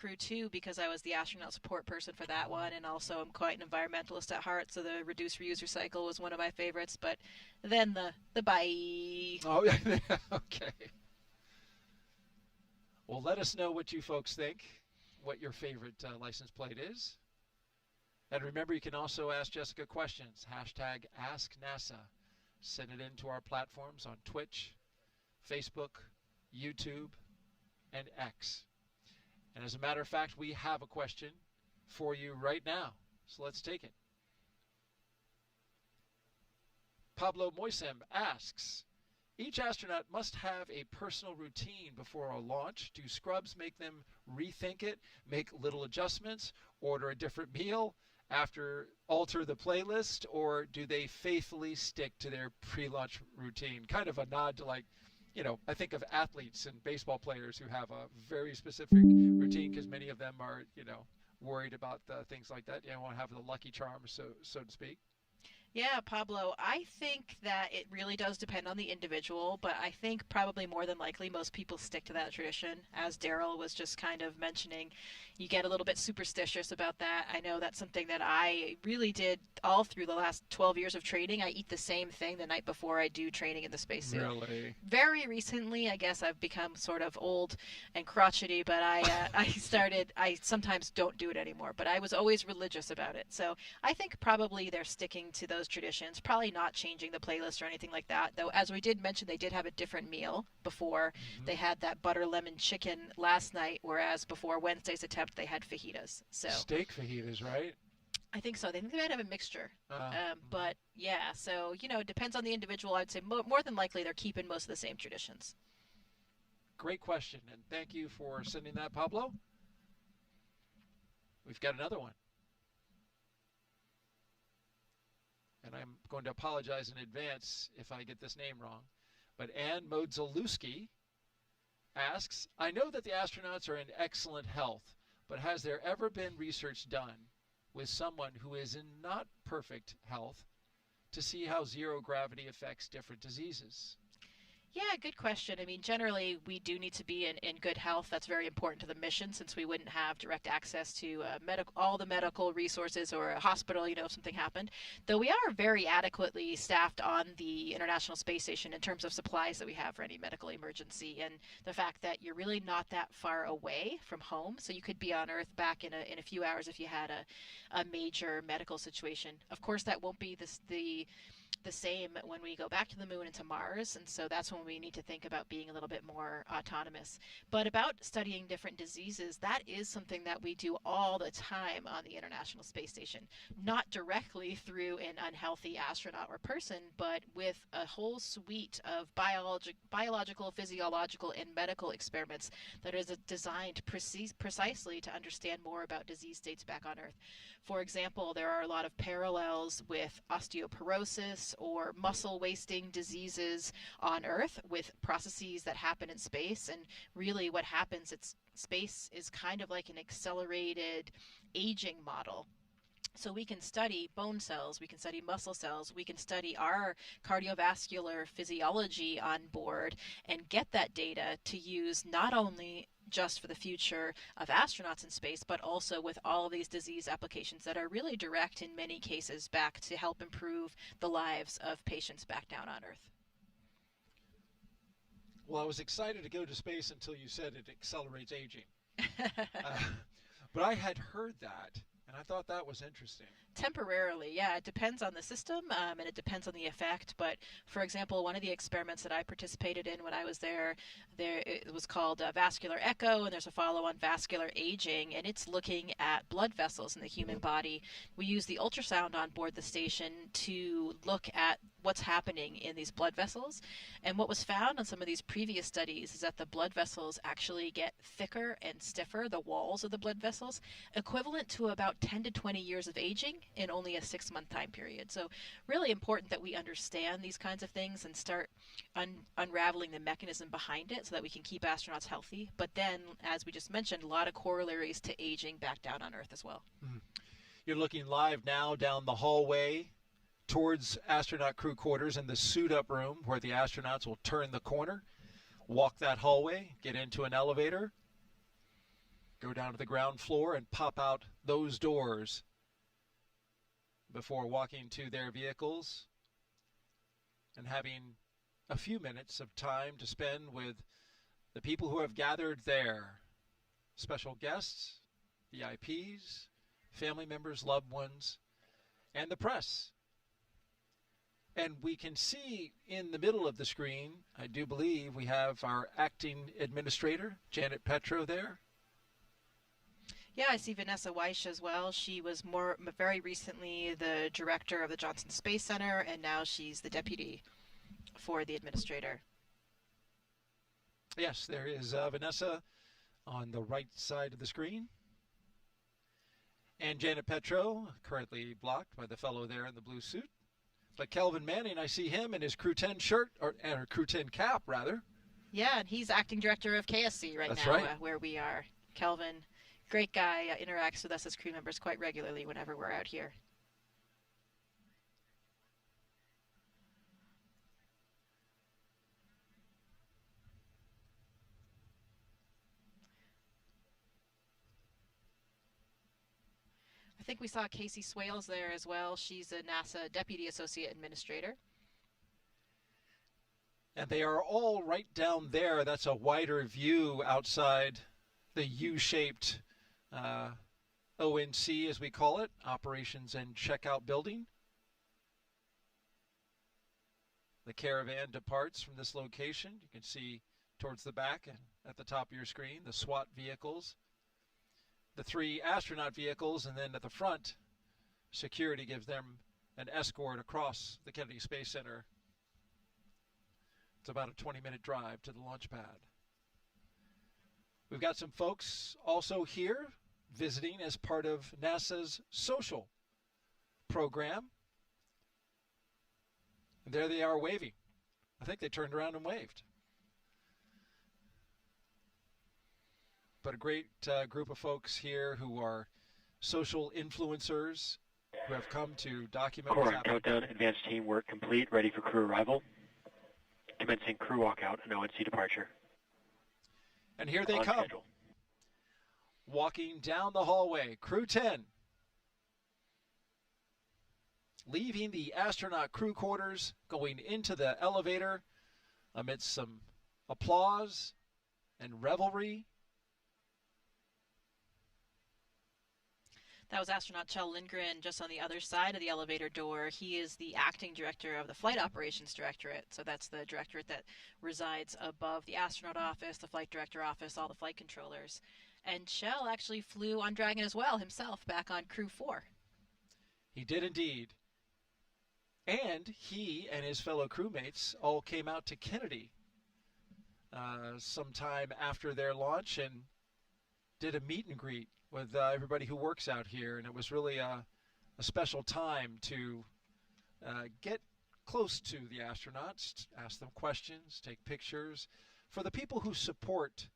Crew too, because I was the astronaut support person for that one, and also I'm quite an environmentalist at heart, so the reduce reuse recycle was one of my favorites. But then the bye. Oh, yeah. Okay. Well, let us know what you folks think, what your favorite license plate is. And remember, you can also ask Jessica questions. Hashtag AskNASA. Send it into our platforms on Twitch, Facebook, YouTube, and X. And as a matter of fact, we have a question for you right now. So let's take it. Pablo Moisem asks, each astronaut must have a personal routine before a launch. Do scrubs make them rethink it, make little adjustments, order a different meal, alter the playlist, or do they faithfully stick to their pre-launch routine? Kind of a nod to, like, I think of athletes and baseball players who have a very specific routine because many of them are, worried about things like that. Want to have the lucky charm, so to speak. Yeah, Pablo, I think that it really does depend on the individual, but I think probably more than likely most people stick to that tradition. As Daryl was just kind of mentioning, you get a little bit superstitious about that. I know that's something that I really did all through the last 12 years of training. I eat the same thing the night before I do training in the spacesuit. Really? Very recently, I guess I've become sort of old and crotchety, but I sometimes don't do it anymore, but I was always religious about it. So I think probably they're sticking to those traditions, probably not changing the playlist or anything like that, though as we did mention, they did have a different meal before. They had that butter lemon chicken last night, whereas before Wednesday's attempt they had fajitas. So steak fajitas, right? I think so. I think they might have a mixture. But yeah, so it depends on the individual. I'd say more than likely they're keeping most of the same traditions. Great question, and thank you for sending that, Pablo. We've got another one. And I'm going to apologize in advance if I get this name wrong. But Ann Modzalewski asks, I know that the astronauts are in excellent health, but has there ever been research done with someone who is in not perfect health to see how zero gravity affects different diseases? Yeah, good question. I mean, generally, we do need to be in good health. That's very important to the mission since we wouldn't have direct access to all the medical resources or a hospital, if something happened. Though we are very adequately staffed on the International Space Station in terms of supplies that we have for any medical emergency, and the fact that you're really not that far away from home. So you could be on Earth back in a few hours if you had a major medical situation. Of course, that won't be the same when we go back to the moon and to Mars, and so that's when we need to think about being a little bit more autonomous. But about studying different diseases, that is something that we do all the time on the International Space Station. Not directly through an unhealthy astronaut or person, but with a whole suite of biological, physiological, and medical experiments that is designed precisely to understand more about disease states back on Earth. For example, there are a lot of parallels with osteoporosis or muscle wasting diseases on Earth with processes that happen in space. And really what happens, space is kind of like an accelerated aging model. So we can study bone cells, we can study muscle cells, we can study our cardiovascular physiology on board and get that data to use not only just for the future of astronauts in space, but also with all of these disease applications that are really direct in many cases back to help improve the lives of patients back down on Earth. Well, I was excited to go to space until you said it accelerates aging. But I had heard that, and I thought that was interesting. Temporarily, yeah. It depends on the system, and it depends on the effect. But, for example, one of the experiments that I participated in when I was there it was called vascular echo, and there's a follow-on vascular aging, and it's looking at blood vessels in the human body. We use the ultrasound on board the station to look at what's happening in these blood vessels. And what was found on some of these previous studies is that the blood vessels actually get thicker and stiffer, the walls of the blood vessels, equivalent to about 10 to 20 years of aging in only a 6-month time period. So really important that we understand these kinds of things and start unraveling the mechanism behind it so that we can keep astronauts healthy. But then, as we just mentioned, a lot of corollaries to aging back down on Earth as well. You're looking live now down the hallway towards astronaut crew quarters in the suit-up room where the astronauts will turn the corner, walk that hallway, get into an elevator. go down to the ground floor and pop out those doors before walking to their vehicles and having a few minutes of time to spend with the people who have gathered there. Special guests, VIPs, family members, loved ones, and the press. And we can see in the middle of the screen, I do believe, we have our acting administrator, Janet Petro, there. Yeah, I see Vanessa Weish as well. She was very recently the director of the Johnson Space Center, and now she's the deputy for the administrator. Yes, there is Vanessa on the right side of the screen. And Janet Petro, currently blocked by the fellow there in the blue suit. But Kelvin Manning, I see him in his Crew 10 shirt, or Crew 10 cap, rather. Yeah, and he's acting director of KSC That's now, right. Where we are. Kelvin, great guy, interacts with us as crew members quite regularly whenever we're out here. I think we saw Casey Swales there as well. She's a NASA Deputy Associate Administrator. And they are all right down there. That's a wider view outside the U-shaped ONC, as we call it, Operations and Checkout Building. The caravan departs from this location. You can see towards the back and at the top of your screen the SWAT vehicles, the 3 astronaut vehicles, and then at the front, security gives them an escort across the Kennedy Space Center. It's about a 20-minute drive to the Launchpad. We've got some folks also here visiting as part of NASA's social program. And there they are waving. I think they turned around and waved. But a great group of folks here who are social influencers who have come to document what's happening. Countdown, advanced team work complete, ready for crew arrival. Commencing crew walkout and ONC departure. And here they On come. schedule. Walking down the hallway, Crew 10. Leaving the astronaut crew quarters, going into the elevator amidst some applause and revelry. That was astronaut Kjell Lindgren just on the other side of the elevator door. He is the acting director of the Flight Operations Directorate. So that's the directorate that resides above the astronaut office, the flight director office, all the flight controllers. And Kjell actually flew on Dragon as well himself back on Crew 4. He did indeed. And he and his fellow crewmates all came out to Kennedy sometime after their launch and did a meet and greet with everybody who works out here, and it was really a special time to get close to the astronauts, ask them questions, take pictures. For the people who support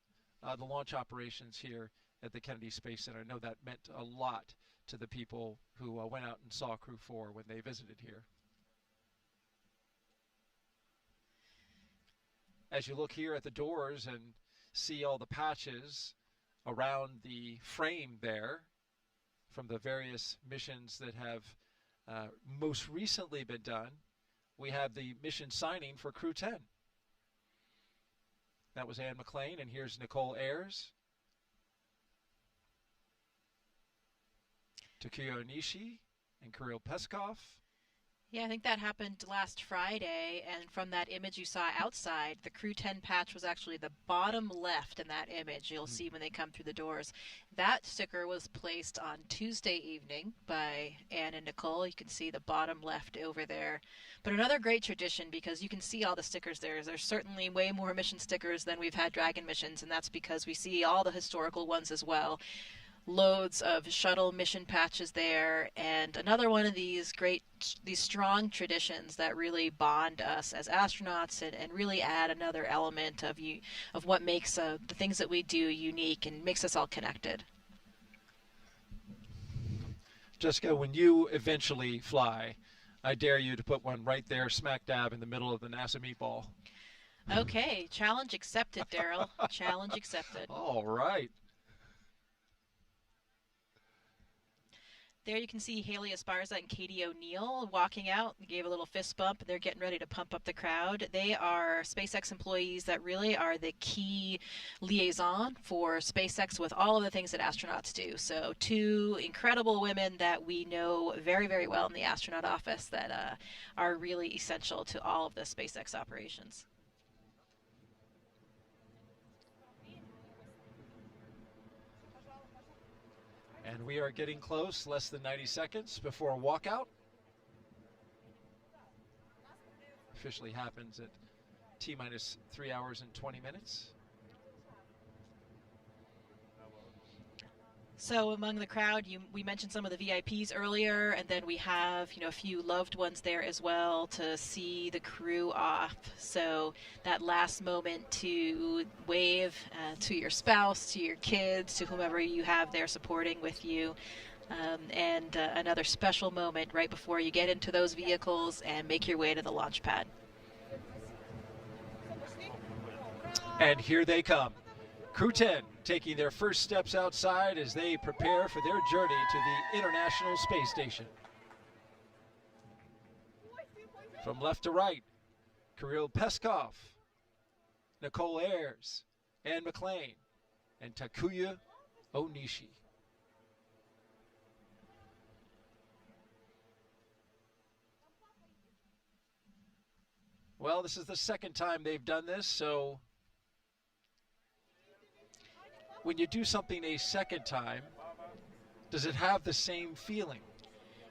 the launch operations here at the Kennedy Space Center, I know that meant a lot to the people who went out and saw Crew 4 when they visited here. As you look here at the doors and see all the patches around the frame there from the various missions that have most recently been done, we have the mission signing for Crew 10. That was Anne McLean, and here's Nicole Ayers, Takuya Onishi, and Kirill Peskov. Yeah, I think that happened last Friday, and from that image you saw outside, the Crew 10 patch was actually the bottom left in that image. You'll see when they come through the doors. That sticker was placed on Tuesday evening by Anne and Nicole. You can see the bottom left over there. But another great tradition, because you can see all the stickers there, is there's certainly way more mission stickers than we've had Dragon missions, and that's because we see all the historical ones as well. Loads of shuttle mission patches there, and another one of these strong traditions that really bond us as astronauts and really add another element of what makes the things that we do unique and makes us all connected. Jessica, when you eventually fly, I dare you to put one right there smack dab in the middle of the NASA meatball. Okay, challenge accepted, Daryl. Challenge accepted. All right. There you can see Haley Esparza and Katie O'Neill walking out. They gave a little fist bump. They're getting ready to pump up the crowd. They are SpaceX employees that really are the key liaison for SpaceX with all of the things that astronauts do. So two incredible women that we know very, very well in the astronaut office that are really essential to all of the SpaceX operations. And we are getting close, less than 90 seconds before walkout. Officially happens at T-minus 3 hours and 20 minutes. So among the crowd, we mentioned some of the VIPs earlier, and then we have, a few loved ones there as well to see the crew off. So that last moment to wave to your spouse, to your kids, to whomever you have there supporting with you. And another special moment right before you get into those vehicles and make your way to the launch pad. And here they come. Crew 10 taking their first steps outside as they prepare for their journey to the International Space Station. From left to right, Kirill Peskov, Nicole Ayers, Anne McLean, and Takuya Onishi. Well, this is the second time they've done this, so when you do something a second time, does it have the same feeling?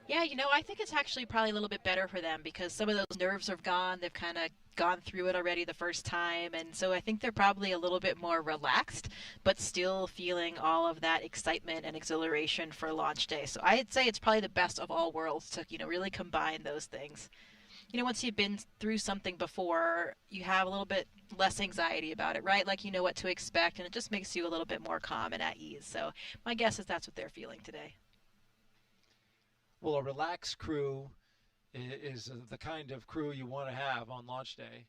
Yeah, I think it's actually probably a little bit better for them because some of those nerves are gone. They've kind of gone through it already the first time, and so I think they're probably a little bit more relaxed, but still feeling all of that excitement and exhilaration for launch day. So I'd say it's probably the best of all worlds to, really combine those things. Once you've been through something before, you have a little bit less anxiety about it, right? Like you know what to expect, and it just makes you a little bit more calm and at ease. So my guess is that's what they're feeling today. Well, a relaxed crew is the kind of crew you want to have on launch day.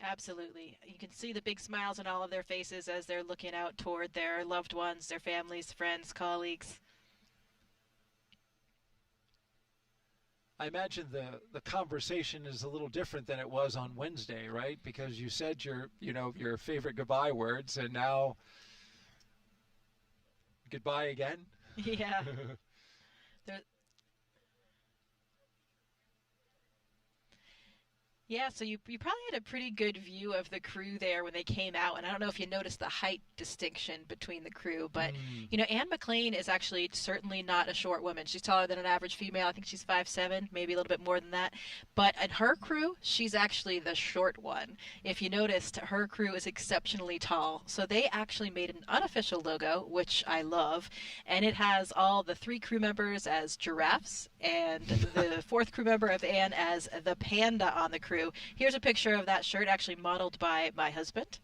Absolutely. You can see the big smiles on all of their faces as they're looking out toward their loved ones, their families, friends, colleagues. I imagine the conversation is a little different than it was on Wednesday, right? Because you said your favorite goodbye words, and now goodbye again. Yeah. Yeah, so you probably had a pretty good view of the crew there when they came out, and I don't know if you noticed the height distinction between the crew, but, Anne McLean is actually certainly not a short woman. She's taller than an average female. I think she's 5'7", maybe a little bit more than that. But in her crew, she's actually the short one. If you noticed, her crew is exceptionally tall. So they actually made an unofficial logo, which I love, and it has all the 3 crew members as giraffes and the 4th crew member of Anne as the panda on the crew. Here's a picture of that shirt actually modeled by my husband.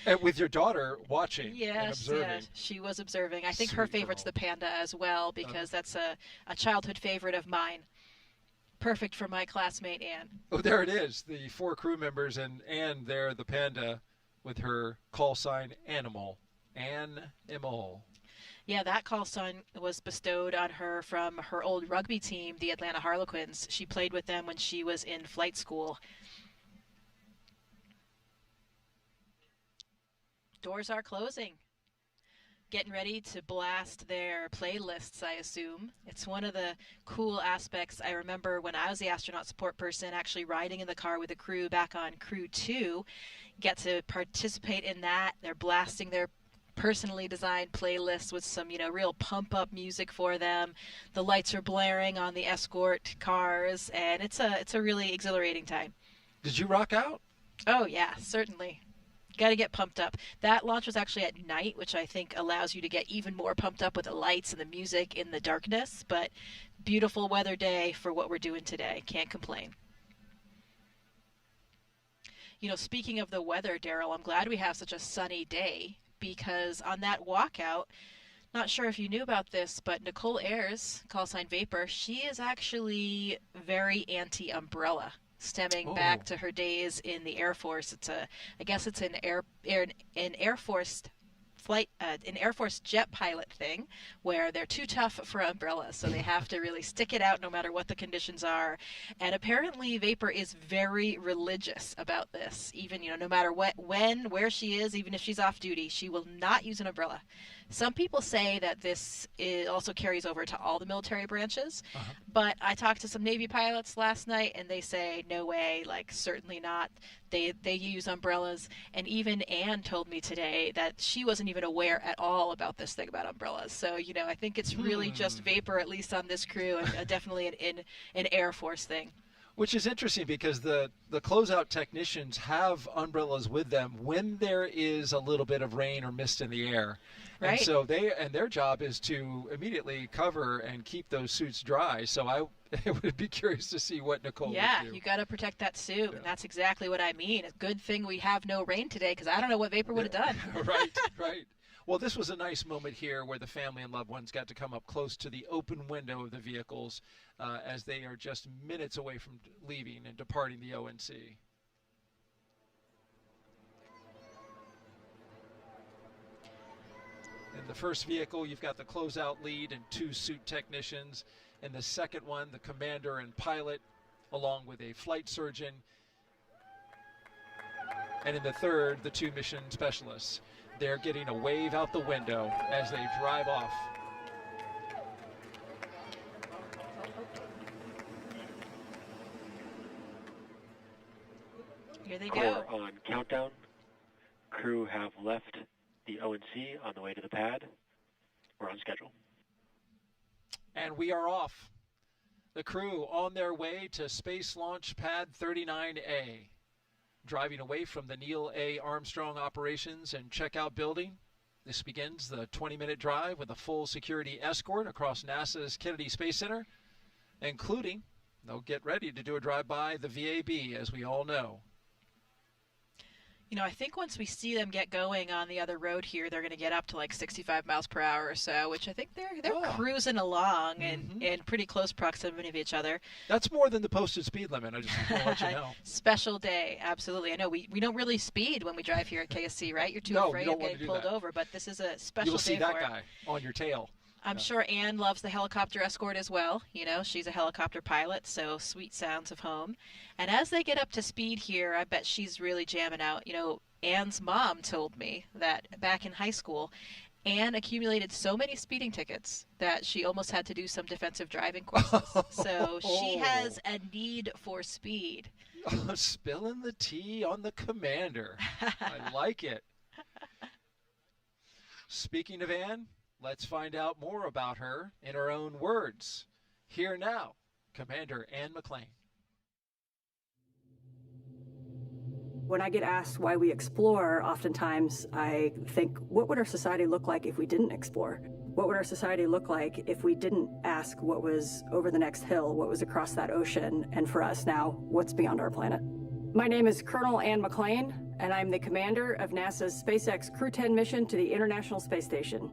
And with your daughter watching and Yes, observing. yeah, she was observing. I think Sweet her favorite's girl. the panda as well because that's a childhood favorite of mine. Perfect for my classmate Anne. Oh, there it is. The 4 crew members and there, the panda with her call sign Animal. Animal. Yeah, that call sign was bestowed on her from her old rugby team, the Atlanta Harlequins. She played with them when she was in flight school. Doors are closing. Getting ready to blast their playlists, I assume. It's one of the cool aspects. I remember when I was the astronaut support person actually riding in the car with the crew back on Crew 2. Get to participate in that. They're blasting their personally designed playlists with some, real pump-up music for them. The lights are blaring on the escort cars, and it's a really exhilarating time. Did you rock out? Oh, yeah, certainly. Got to get pumped up. That launch was actually at night, which I think allows you to get even more pumped up with the lights and the music in the darkness, but beautiful weather day for what we're doing today. Can't complain. Speaking of the weather, Daryl, I'm glad we have such a sunny day, because on that walkout, not sure if you knew about this, but Nicole Ayers, call sign Vapor, she is actually very anti-umbrella, stemming back to her days in the Air Force. I guess it's an Air Force an Air Force jet pilot thing where they're too tough for umbrellas, so they have to really stick it out no matter what the conditions are. And apparently Vapor is very religious about this. Even, no matter where she is, even if she's off duty, she will not use an umbrella. Some people say that this also carries over to all the military branches, but I talked to some Navy pilots last night, and they say, no way, like, certainly not. They use umbrellas, and even Anne told me today that she wasn't even aware at all about this thing about umbrellas. So, I think it's really just Vapor, at least on this crew, and definitely an Air Force thing. Which is interesting because the closeout technicians have umbrellas with them when there is a little bit of rain or mist in the air. Right. And so their job is to immediately cover and keep those suits dry. So I would be curious to see what Nicole would do. Yeah, you got to protect that suit, and that's exactly what I mean. It's a good thing we have no rain today, because I don't know what Vapor would have done. Right. Well, this was a nice moment here where the family and loved ones got to come up close to the open window of the vehicles as they are just minutes away from leaving and departing the ONC. In the first vehicle, you've got the closeout lead and 2 suit technicians. In the second one, the commander and pilot, along with a flight surgeon. And in the third, the 2 mission specialists. They're getting a wave out the window as they drive off. Here they go. Core on countdown. Crew have left the ONC on the way to the pad. We're on schedule. And we are off. The crew on their way to Space Launch Pad 39A. Driving away from the Neil A. Armstrong Operations and Checkout Building. This begins the 20-minute drive with a full security escort across NASA's Kennedy Space Center, including, they'll get ready to do a drive-by the VAB, as we all know. I think once we see them get going on the other road here, they're going to get up to like 65 miles per hour or so, which I think they're cruising along in pretty close proximity of each other. That's more than the posted speed limit. I just want to let you know. Special day, absolutely. I know we don't really speed when we drive here at KSC, right? You're too afraid of getting pulled over, but this is a special day for it. You'll see that guy on your tail. I'm sure Anne loves the helicopter escort as well. She's a helicopter pilot, so sweet sounds of home. And as they get up to speed here, I bet she's really jamming out. Anne's mom told me that back in high school, Anne accumulated so many speeding tickets that she almost had to do some defensive driving courses. So she has a need for speed. Spilling the tea on the commander. I like it. Speaking of Anne, let's find out more about her in her own words. Here now, Commander Anne McLean. When I get asked why we explore, oftentimes I think, what would our society look like if we didn't explore? What would our society look like if we didn't ask what was over the next hill, what was across that ocean, and for us now, what's beyond our planet? My name is Colonel Anne McLean, and I'm the commander of NASA's SpaceX Crew 10 mission to the International Space Station.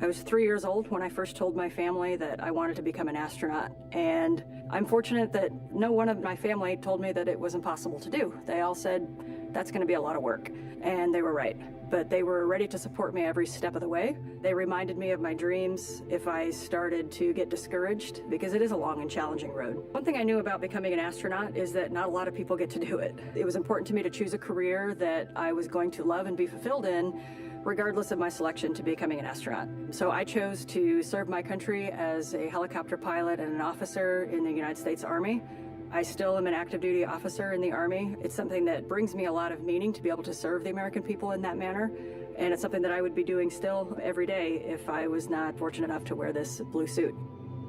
I was 3 years old when I first told my family that I wanted to become an astronaut, and I'm fortunate that no one of my family told me that it was impossible to do. They all said, that's going to be a lot of work, and they were right. But they were ready to support me every step of the way. They reminded me of my dreams if I started to get discouraged, because it is a long and challenging road. One thing I knew about becoming an astronaut is that not a lot of people get to do it. It was important to me to choose a career that I was going to love and be fulfilled in, regardless of my selection to becoming an astronaut. So I chose to serve my country as a helicopter pilot and an officer in the United States Army. I still am an active duty officer in the Army. It's something that brings me a lot of meaning to be able to serve the American people in that manner. And it's something that I would be doing still every day if I was not fortunate enough to wear this blue suit.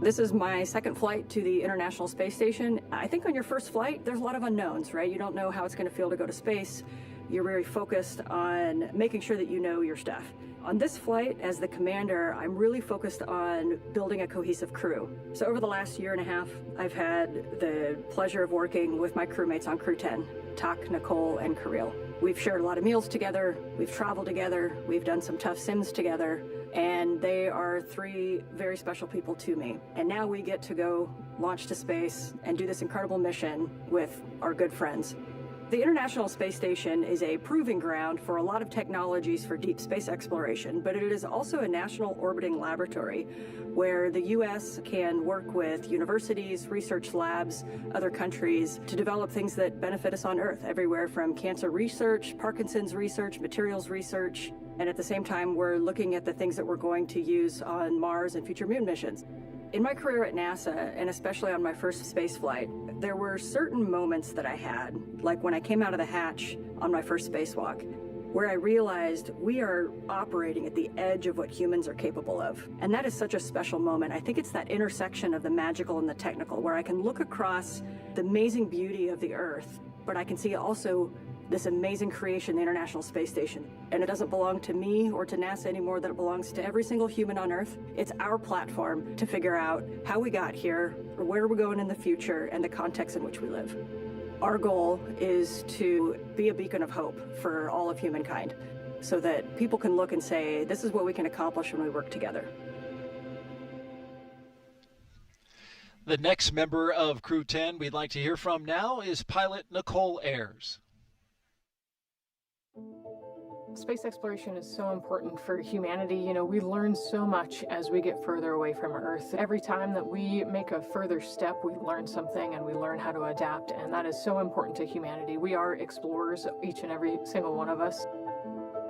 This is my second flight to the International Space Station. I think on your first flight, there's a lot of unknowns, right? You don't know how it's going to feel to go to space. You're very focused on making sure that you know your stuff. On this flight, as the commander, I'm really focused on building a cohesive crew. So over the last year and a half, I've had the pleasure of working with my crewmates on Crew 10, Tak, Nicole, and Kirill. We've shared a lot of meals together, we've traveled together, we've done some tough sims together, and they are 3 very special people to me. And now we get to go launch to space and do this incredible mission with our good friends. The International Space Station is a proving ground for a lot of technologies for deep space exploration, but it is also a national orbiting laboratory where the U.S. can work with universities, research labs, other countries to develop things that benefit us on Earth, everywhere from cancer research, Parkinson's research, materials research, and at the same time, we're looking at the things that we're going to use on Mars and future moon missions. In my career at NASA, and especially on my first space flight, there were certain moments that I had, like when I came out of the hatch on my first spacewalk, where I realized we are operating at the edge of what humans are capable of. And that is such a special moment. I think it's that intersection of the magical and the technical, where I can look across the amazing beauty of the Earth, but I can see also this amazing creation, the International Space Station. And it doesn't belong to me or to NASA anymore, that it belongs to every single human on Earth. It's our platform to figure out how we got here, or where we're going in the future, and the context in which we live. Our goal is to be a beacon of hope for all of humankind, so that people can look and say, this is what we can accomplish when we work together. The next member of Crew 10 we'd like to hear from now is pilot Nicole Ayers. Space exploration is so important for humanity. You know, we learn so much as we get further away from Earth. Every time that we make a further step, we learn something and we learn how to adapt, and that is so important to humanity. We are explorers, each and every single one of us.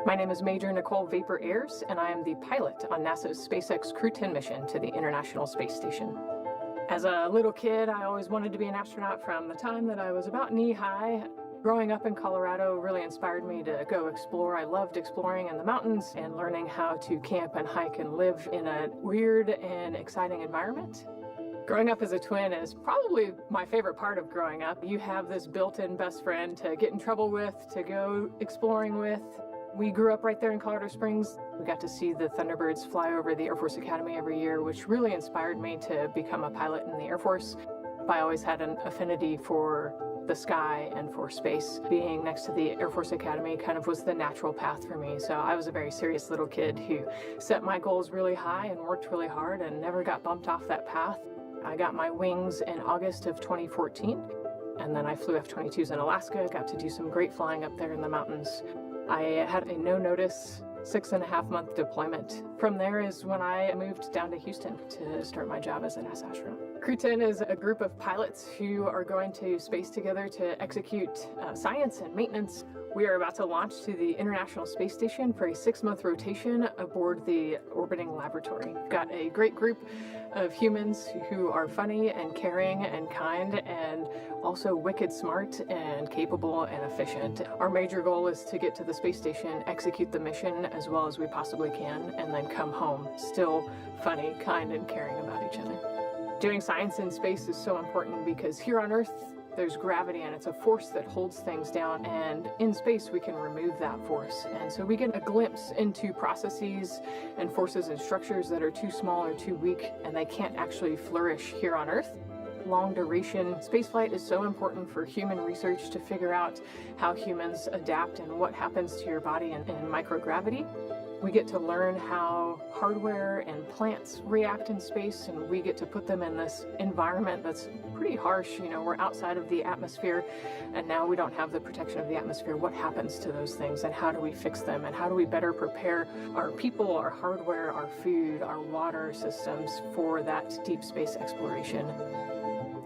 My name is Major Nicole Vapor Ayers, and I am the pilot on NASA's SpaceX Crew 10 mission to the International Space Station. As a little kid, I always wanted to be an astronaut from the time that I was about knee-high. Growing up in Colorado really inspired me to go explore. I loved exploring in the mountains and learning how to camp and hike and live in a weird and exciting environment. Growing up as a twin is probably my favorite part of growing up. You have this built-in best friend to get in trouble with, to go exploring with. We grew up right there in Colorado Springs. We got to see the Thunderbirds fly over the Air Force Academy every year, which really inspired me to become a pilot in the Air Force. I always had an affinity for the sky and for space. Being next to the Air Force Academy kind of was the natural path for me. So I was a very serious little kid who set my goals really high and worked really hard and never got bumped off that path. I got my wings in August of 2014, and then I flew F-22s in Alaska, got to do some great flying up there in the mountains. I had a no-notice 6.5-month deployment. From there is when I moved down to Houston to start my job as a NASA astronaut. Crew 10 is a group of pilots who are going to space together to execute science and maintenance. We are about to launch to the International Space Station for a 6-month rotation aboard the orbiting laboratory. We've got a great group of humans who are funny and caring and kind and also wicked smart and capable and efficient. Our major goal is to get to the space station, execute the mission as well as we possibly can, and then come home still funny, kind, and caring about each other. Doing science in space is so important because here on Earth, there's gravity and it's a force that holds things down, and in space we can remove that force. And so we get a glimpse into processes and forces and structures that are too small or too weak and they can't actually flourish here on Earth. Long duration spaceflight is so important for human research to figure out how humans adapt and what happens to your body in microgravity. We get to learn how hardware and plants react in space, and we get to put them in this environment that's pretty harsh. You know, we're outside of the atmosphere, and now we don't have the protection of the atmosphere. What happens to those things, and how do we fix them, and how do we better prepare our people, our hardware, our food, our water systems for that deep space exploration?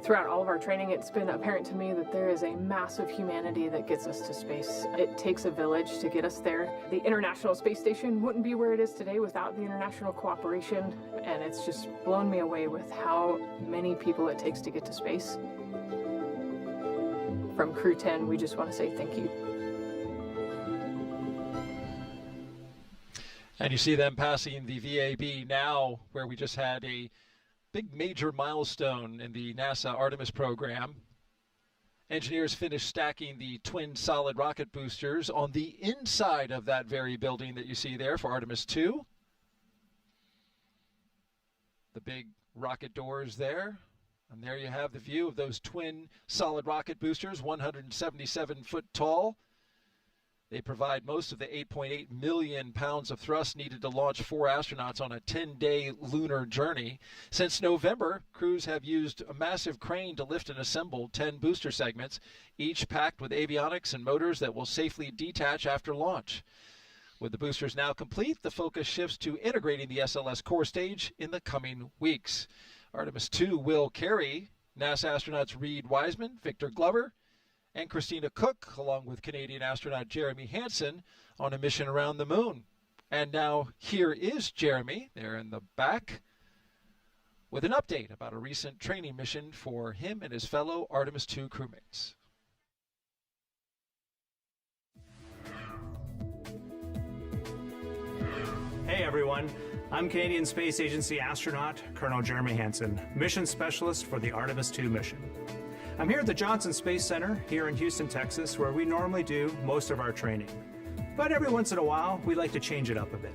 Throughout all of our training, it's been apparent to me that there is a massive humanity that gets us to space. It takes a village to get us there. The International Space Station wouldn't be where it is today without the international cooperation, and it's just blown me away with how many people it takes to get to space. From Crew 10, we just want to say thank you. And you see them passing the VAB now, where we just had a big major milestone in the NASA Artemis program. Engineers finished stacking the twin solid rocket boosters on the inside of that very building that you see there for Artemis 2. The big rocket doors there. And there you have the view of those twin solid rocket boosters, 177 foot tall. They provide most of the 8.8 million pounds of thrust needed to launch 4 astronauts on a 10-day lunar journey. Since November, crews have used a massive crane to lift and assemble 10 booster segments, each packed with avionics and motors that will safely detach after launch. With the boosters now complete, the focus shifts to integrating the SLS core stage in the coming weeks. Artemis II will carry NASA astronauts Reed Wiseman, Victor Glover, and Christina Cook, along with Canadian astronaut Jeremy Hansen, on a mission around the moon. And now here is Jeremy, there in the back, with an update about a recent training mission for him and his fellow Artemis II crewmates. Hey everyone, I'm Canadian Space Agency astronaut Colonel Jeremy Hansen, mission specialist for the Artemis II mission. I'm here at the Johnson Space Center here in Houston, Texas, where we normally do most of our training. But every once in a while, we like to change it up a bit.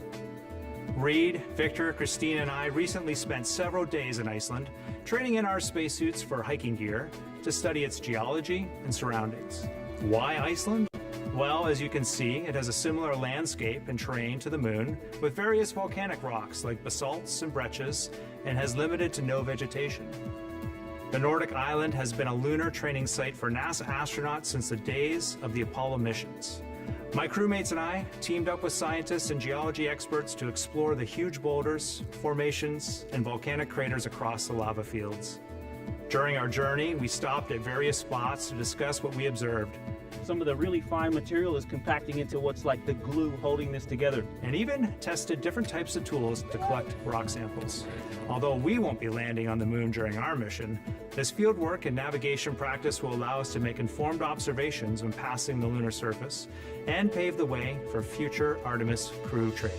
Reed, Victor, Christine, and I recently spent several days in Iceland training in our spacesuits for hiking gear to study its geology and surroundings. Why Iceland? Well, as you can see, it has a similar landscape and terrain to the moon with various volcanic rocks like basalts and breccias and has limited to no vegetation. The Nordic island has been a lunar training site for NASA astronauts since the days of the Apollo missions. My crewmates and I teamed up with scientists and geology experts to explore the huge boulders, formations, and volcanic craters across the lava fields. During our journey, we stopped at various spots to discuss what we observed. Some of the really fine material is compacting into what's like the glue holding this together. And even tested different types of tools to collect rock samples. Although we won't be landing on the moon during our mission, this field work and navigation practice will allow us to make informed observations when passing the lunar surface and pave the way for future Artemis crew training.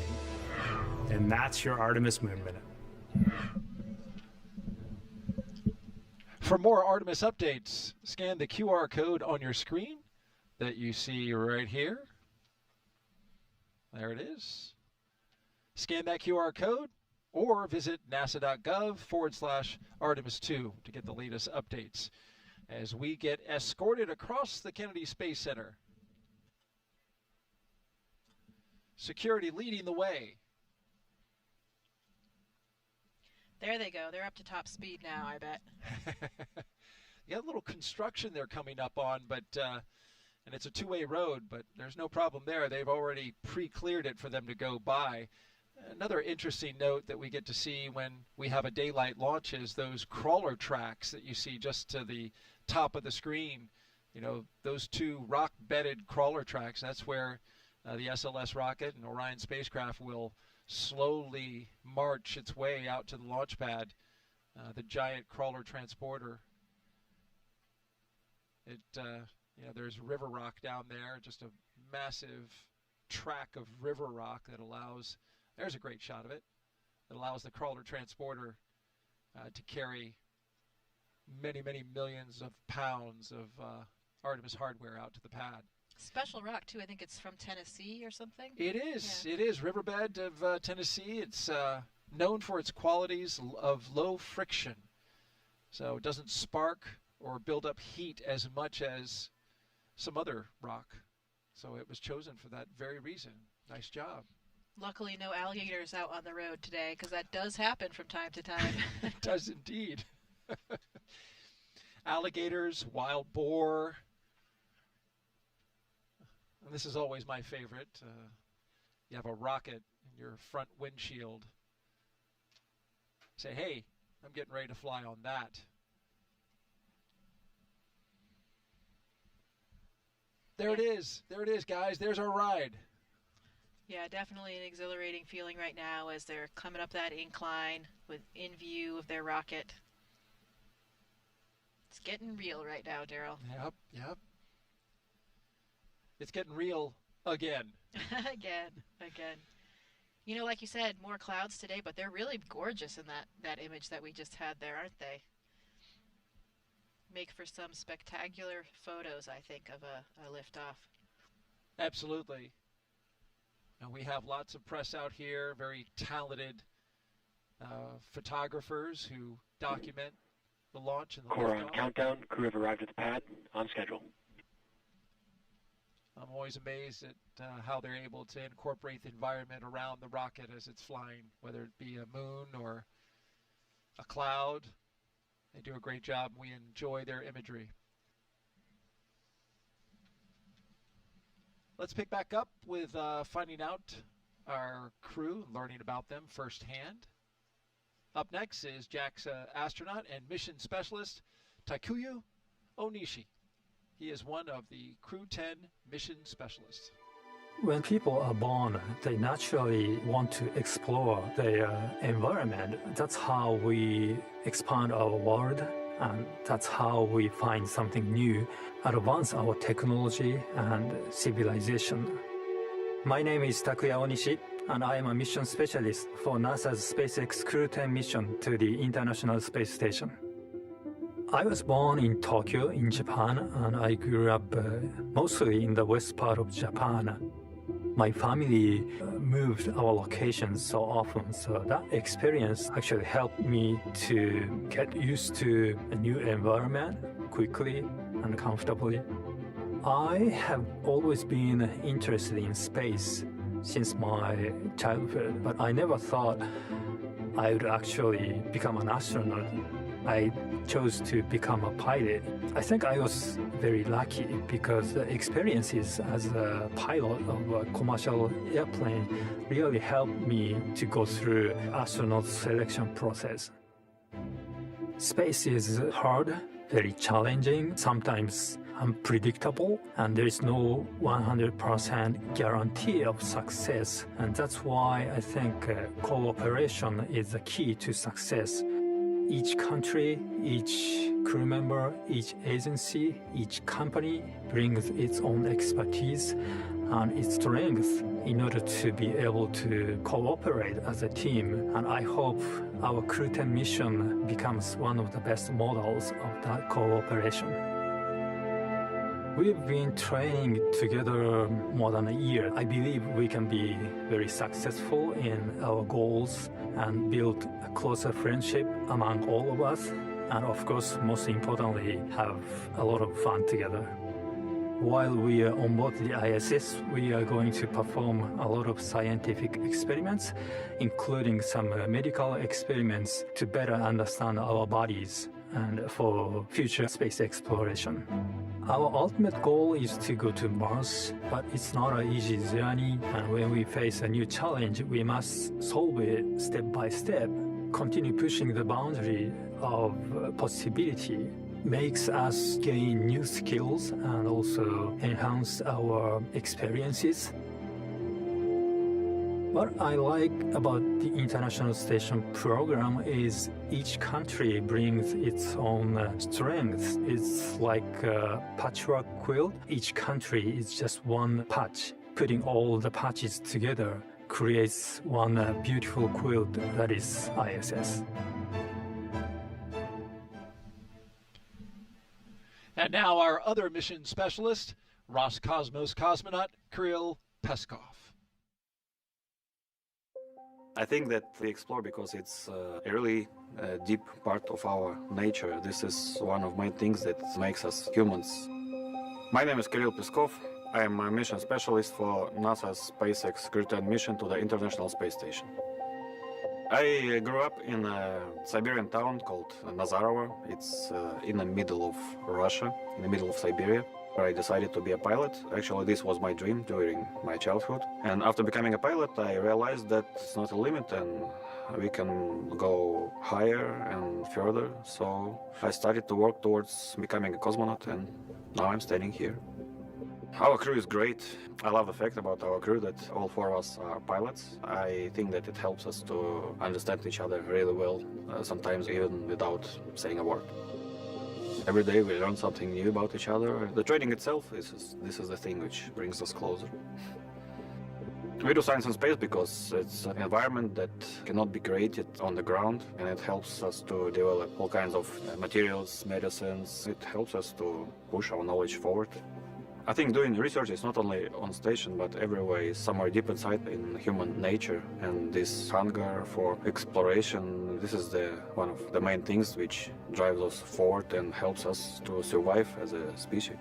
And that's your Artemis Moon Minute. For more Artemis updates, scan the QR code on your screen that you see right here. There it is. Scan that QR code or visit nasa.gov/Artemis2 to get the latest updates as we get escorted across the Kennedy Space Center. Security leading the way. There they go. They're up to top speed now, I bet. Yeah, a little construction they're coming up on, but and it's a two-way road, but there's no problem there. They've already pre-cleared it for them to go by. Another interesting note that we get to see when we have a daylight launch is those crawler tracks that you see just to the top of the screen. You know, those two rock-bedded crawler tracks, that's where the SLS rocket and Orion spacecraft will slowly march its way out to the launch pad, the giant crawler transporter. There's river rock down there, just a massive track of river rock that allows, there's a great shot of it, that allows the crawler transporter to carry many, many millions of pounds of Artemis hardware out to the pad. Special rock, too. I think it's from Tennessee or something. It is. Yeah. It is. Riverbed of Tennessee. It's known for its qualities of low friction. So it doesn't spark or build up heat as much as some other rock. So it was chosen for that very reason. Nice job. Luckily, no alligators out on the road today, because that does happen from time to time. It does indeed. Alligators, wild boar. And this is always my favorite. You have a rocket in your front windshield. Say, hey, I'm getting ready to fly on that. There it is. There it is, guys. There's our ride. Yeah, definitely an exhilarating feeling right now as they're coming up that incline in view of their rocket. It's getting real right now, Daryl. Yep. It's getting real again. again. You know, like you said, more clouds today, but they're really gorgeous in that image that we just had there, aren't they? Make for some spectacular photos, I think, of a liftoff. Absolutely. And we have lots of press out here, very talented photographers who document the launch and the Core on liftoff. countdown. Crew have arrived at the pad on schedule. I'm always amazed at how they're able to incorporate the environment around the rocket as it's flying, whether it be a moon or a cloud. They do a great job. We enjoy their imagery. Let's pick back up with finding out our crew, learning about them firsthand. Up next is JAXA astronaut and mission specialist Takuya Onishi. He is one of the Crew 10 mission specialists. When people are born, they naturally want to explore their environment. That's how we expand our world, and that's how we find something new, advance our technology and civilization. My name is Takuya Onishi, and I am a mission specialist for NASA's SpaceX Crew 10 mission to the International Space Station. I was born in Tokyo, in Japan, and I grew up mostly in the west part of Japan. My family moved our locations so often, so that experience actually helped me to get used to a new environment quickly and comfortably. I have always been interested in space since my childhood, but I never thought I would actually become an astronaut. I chose to become a pilot. I think I was very lucky because the experiences as a pilot of a commercial airplane really helped me to go through astronaut selection process. Space is hard, very challenging, sometimes unpredictable, and there is no 100% guarantee of success. And that's why I think cooperation is the key to success. Each country, each crew member, each agency, each company brings its own expertise and its strength in order to be able to cooperate as a team. And I hope our Crew 10 mission becomes one of the best models of that cooperation. We've been training together more than a year. I believe we can be very successful in our goals and build a closer friendship among all of us. And of course, most importantly, have a lot of fun together. While we are on board the ISS, we are going to perform a lot of scientific experiments, including some medical experiments to better understand our bodies and for future space exploration. Our ultimate goal is to go to Mars, but it's not an easy journey, and when we face a new challenge, we must solve it step by step. Continue pushing the boundary of possibility makes us gain new skills and also enhance our experiences. What I like about the International Station program is each country brings its own strengths. It's like a patchwork quilt. Each country is just one patch. Putting all the patches together creates one beautiful quilt that is ISS. And now our other mission specialist, Roscosmos cosmonaut Kirill Peskov. I think that we explore because it's a really deep part of our nature. This is one of my things that makes us humans. My name is Kirill Peskov. I am a mission specialist for NASA's SpaceX Crew 10 mission to the International Space Station. I grew up in a Siberian town called Nazarovo. It's in the middle of Russia, in the middle of Siberia. I decided to be a pilot. Actually, this was my dream during my childhood. And after becoming a pilot, I realized that it's not a limit and we can go higher and further. So I started to work towards becoming a cosmonaut, and now I'm standing here. Our crew is great. I love the fact about our crew that all four of us are pilots. I think that it helps us to understand each other really well, sometimes even without saying a word. Every day we learn something new about each other. The training itself, this is the thing which brings us closer. We do science in space because it's an environment that cannot be created on the ground, and it helps us to develop all kinds of materials, medicines. It helps us to push our knowledge forward. I think doing research is not only on station, but everywhere is somewhere deep inside in human nature. And this hunger for exploration, this is one of the main things which drives us forward and helps us to survive as a species.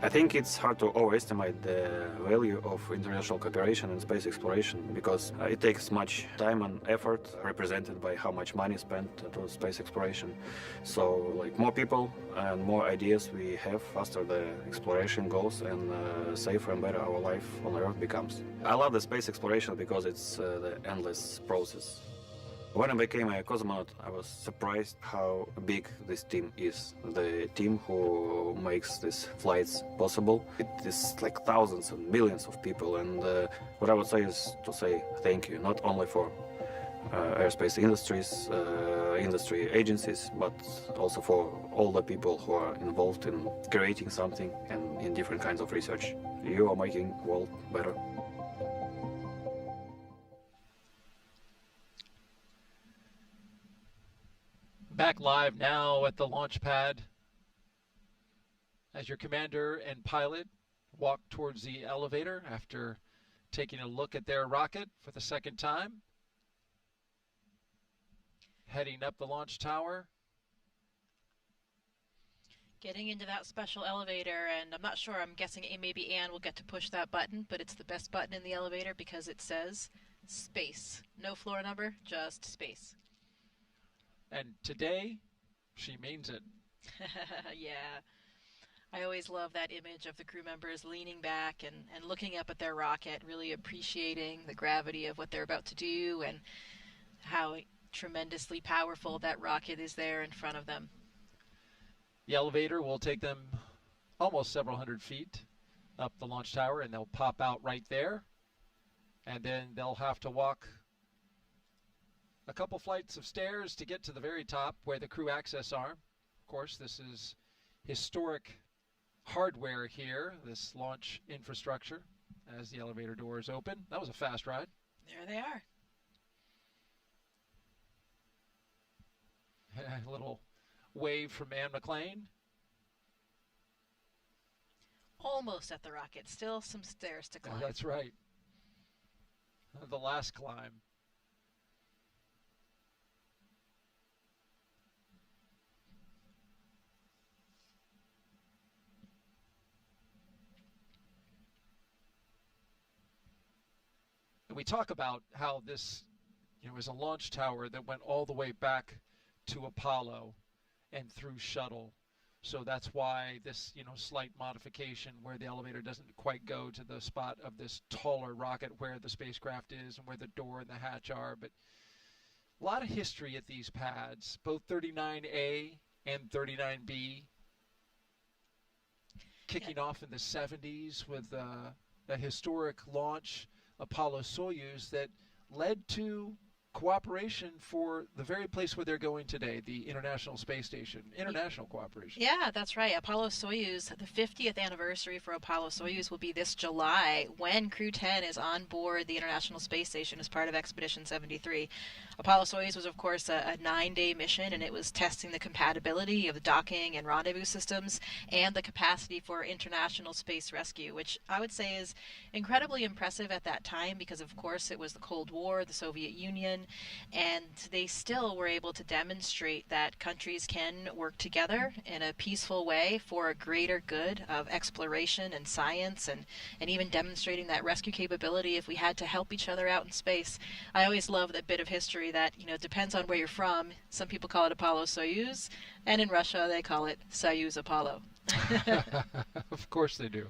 I think it's hard to overestimate the value of international cooperation in space exploration because it takes much time and effort represented by how much money spent to space exploration. So like more people and more ideas we have, faster the exploration goes and safer and better our life on Earth becomes. I love the space exploration because it's the endless process. When I became a cosmonaut, I was surprised how big this team is. The team who makes these flights possible. It is like thousands and millions of people, and what I would say is to say thank you, not only for aerospace industries, industry agencies, but also for all the people who are involved in creating something and in different kinds of research. You are making the world better. Back live now at the Launchpad as your commander and pilot walk towards the elevator after taking a look at their rocket for the second time. Heading up the launch tower. Getting into that special elevator, and I'm not sure, I'm guessing maybe Anne will get to push that button, but it's the best button in the elevator because it says space. No floor number, just space. And today, she means it. Yeah. I always love that image of the crew members leaning back and looking up at their rocket, really appreciating the gravity of what they're about to do and how tremendously powerful that rocket is there in front of them. The elevator will take them almost several hundred feet up the launch tower, and they'll pop out right there. And then they'll have to walk a couple flights of stairs to get to the very top where the crew access are. Of course, this is historic hardware here, this launch infrastructure, as the elevator doors open. That was a fast ride. There they are. A little wave from Anne McLean. Almost at the rocket. Still some stairs to climb. That's right. The last climb. We talk about how this, is a launch tower that went all the way back to Apollo and through shuttle. So that's why this, slight modification where the elevator doesn't quite go to the spot of this taller rocket where the spacecraft is and where the door and the hatch are. But a lot of history at these pads, both 39A and 39B, kicking off in the 70s with a historic launch, Apollo-Soyuz, that led to cooperation for the very place where they're going today, the International Space Station. International cooperation. Yeah, that's right. Apollo-Soyuz, the 50th anniversary for Apollo-Soyuz will be this July when Crew 10 is on board the International Space Station as part of Expedition 73. Apollo-Soyuz was, of course, a 9-day mission, and it was testing the compatibility of the docking and rendezvous systems and the capacity for international space rescue, which I would say is incredibly impressive at that time because, of course, it was the Cold War, the Soviet Union, and they still were able to demonstrate that countries can work together in a peaceful way for a greater good of exploration and science, and even demonstrating that rescue capability if we had to help each other out in space. I always love that bit of history that, depends on where you're from. Some people call it Apollo-Soyuz, and in Russia they call it Soyuz-Apollo. Of course they do.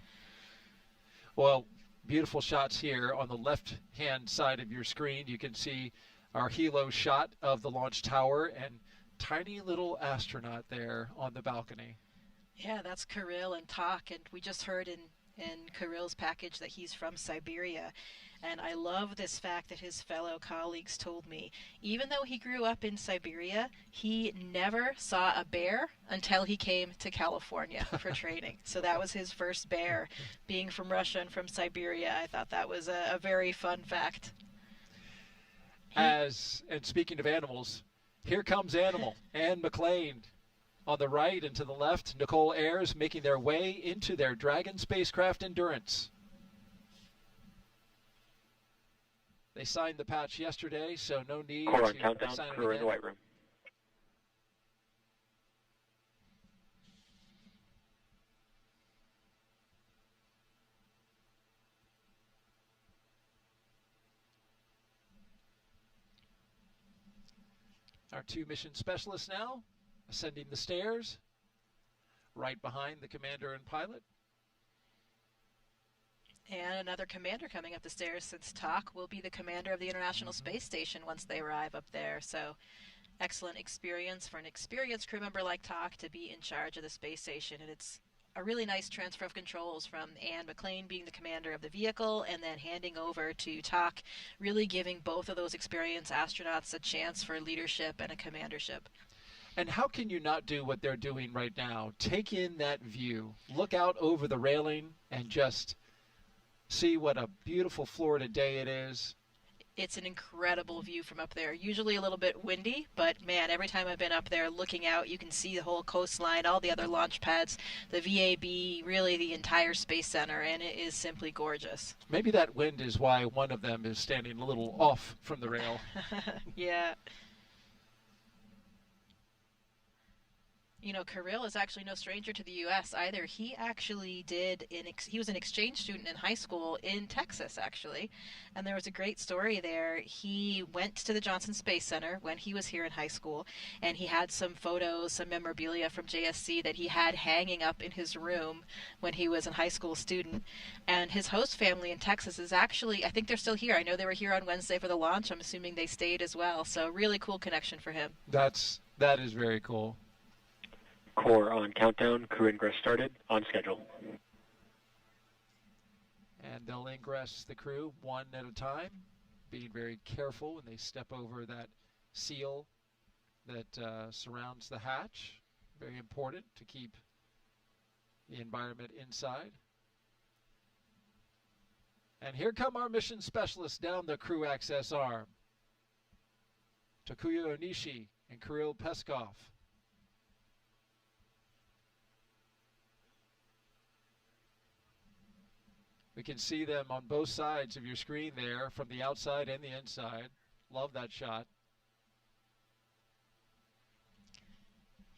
Well, beautiful shots here on the left-hand side of your screen. You can see our helo shot of the launch tower and tiny little astronaut there on the balcony. Yeah, that's Kirill and Tak, and we just heard in Kirill's package that he's from Siberia. And I love this fact that his fellow colleagues told me. Even though he grew up in Siberia, he never saw a bear until he came to California for training. So that was his first bear, being from Russia and from Siberia. I thought that was a very fun fact. And speaking of animals, here comes Animal, Anne McLean on the right, and to the left, Nicole Ayers making their way into their Dragon spacecraft Endurance. They signed the patch yesterday, so no need Core on to countdown, sign it crew in again. the white room. Our 2 mission specialists now ascending the stairs, right behind the commander and pilot. And another commander coming up the stairs, since Tak will be the commander of the International Space Station once they arrive up there. So excellent experience for an experienced crew member like Tak to be in charge of the space station. And it's a really nice transfer of controls from Anne McLean being the commander of the vehicle and then handing over to Tak, really giving both of those experienced astronauts a chance for leadership and a commandership. And how can you not do what they're doing right now? Take in that view. Look out over the railing and just see what a beautiful Florida day it is. It's an incredible view from up there. Usually a little bit windy, but man, every time I've been up there looking out, you can see the whole coastline, all the other launch pads, the VAB, really the entire Space Center, and it is simply gorgeous. Maybe that wind is why one of them is standing a little off from the rail. Yeah. You know, Kirill is actually no stranger to the U.S. either. He actually he was an exchange student in high school in Texas, actually. And there was a great story there. He went to the Johnson Space Center when he was here in high school, and he had some photos, some memorabilia from JSC that he had hanging up in his room when he was a high school student. And his host family in Texas is actually, I think they're still here. I know they were here on Wednesday for the launch. I'm assuming they stayed as well. So really cool connection for him. That is very cool. Core on countdown. Crew ingress started. On schedule. And they'll ingress the crew one at a time, being very careful when they step over that seal that surrounds the hatch. Very important to keep the environment inside. And here come our mission specialists down the crew access arm. Takuya Onishi and Kirill Peskov. We can see them on both sides of your screen there, from the outside and the inside. Love that shot.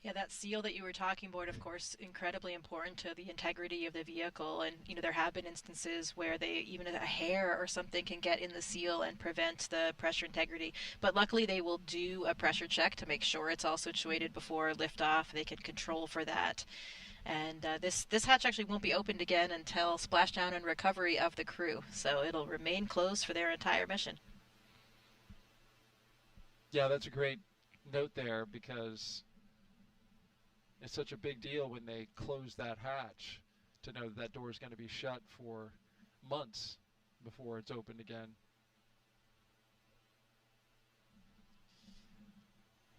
Yeah, that seal that you were talking about, of course, incredibly important to the integrity of the vehicle. And, you know, there have been instances where even a hair or something can get in the seal and prevent the pressure integrity. But luckily they will do a pressure check to make sure it's all situated before liftoff. They can control for that. And this hatch actually won't be opened again until splashdown and recovery of the crew. So it'll remain closed for their entire mission. Yeah, that's a great note there, because it's such a big deal when they close that hatch to know that door is going to be shut for months before it's opened again.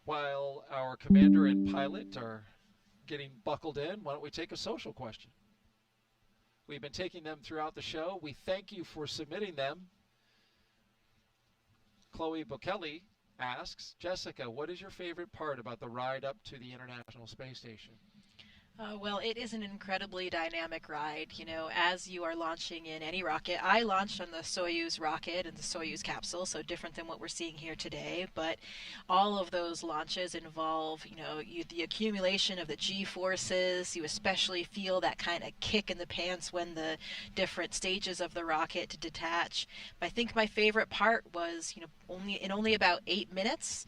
While our commander and pilot are getting buckled in, why don't we take a social question? We've been taking them throughout the show. We thank you for submitting them. Chloe Bokeli asks, Jessica, what is your favorite part about the ride up to the International Space Station? Well, it is an incredibly dynamic ride. You know, as you are launching in any rocket, I launched on the Soyuz rocket and the Soyuz capsule, so different than what we're seeing here today. But all of those launches involve, you know, the accumulation of the G-forces. You especially feel that kind of kick in the pants when the different stages of the rocket detach. But I think my favorite part was, you know, only about 8 minutes,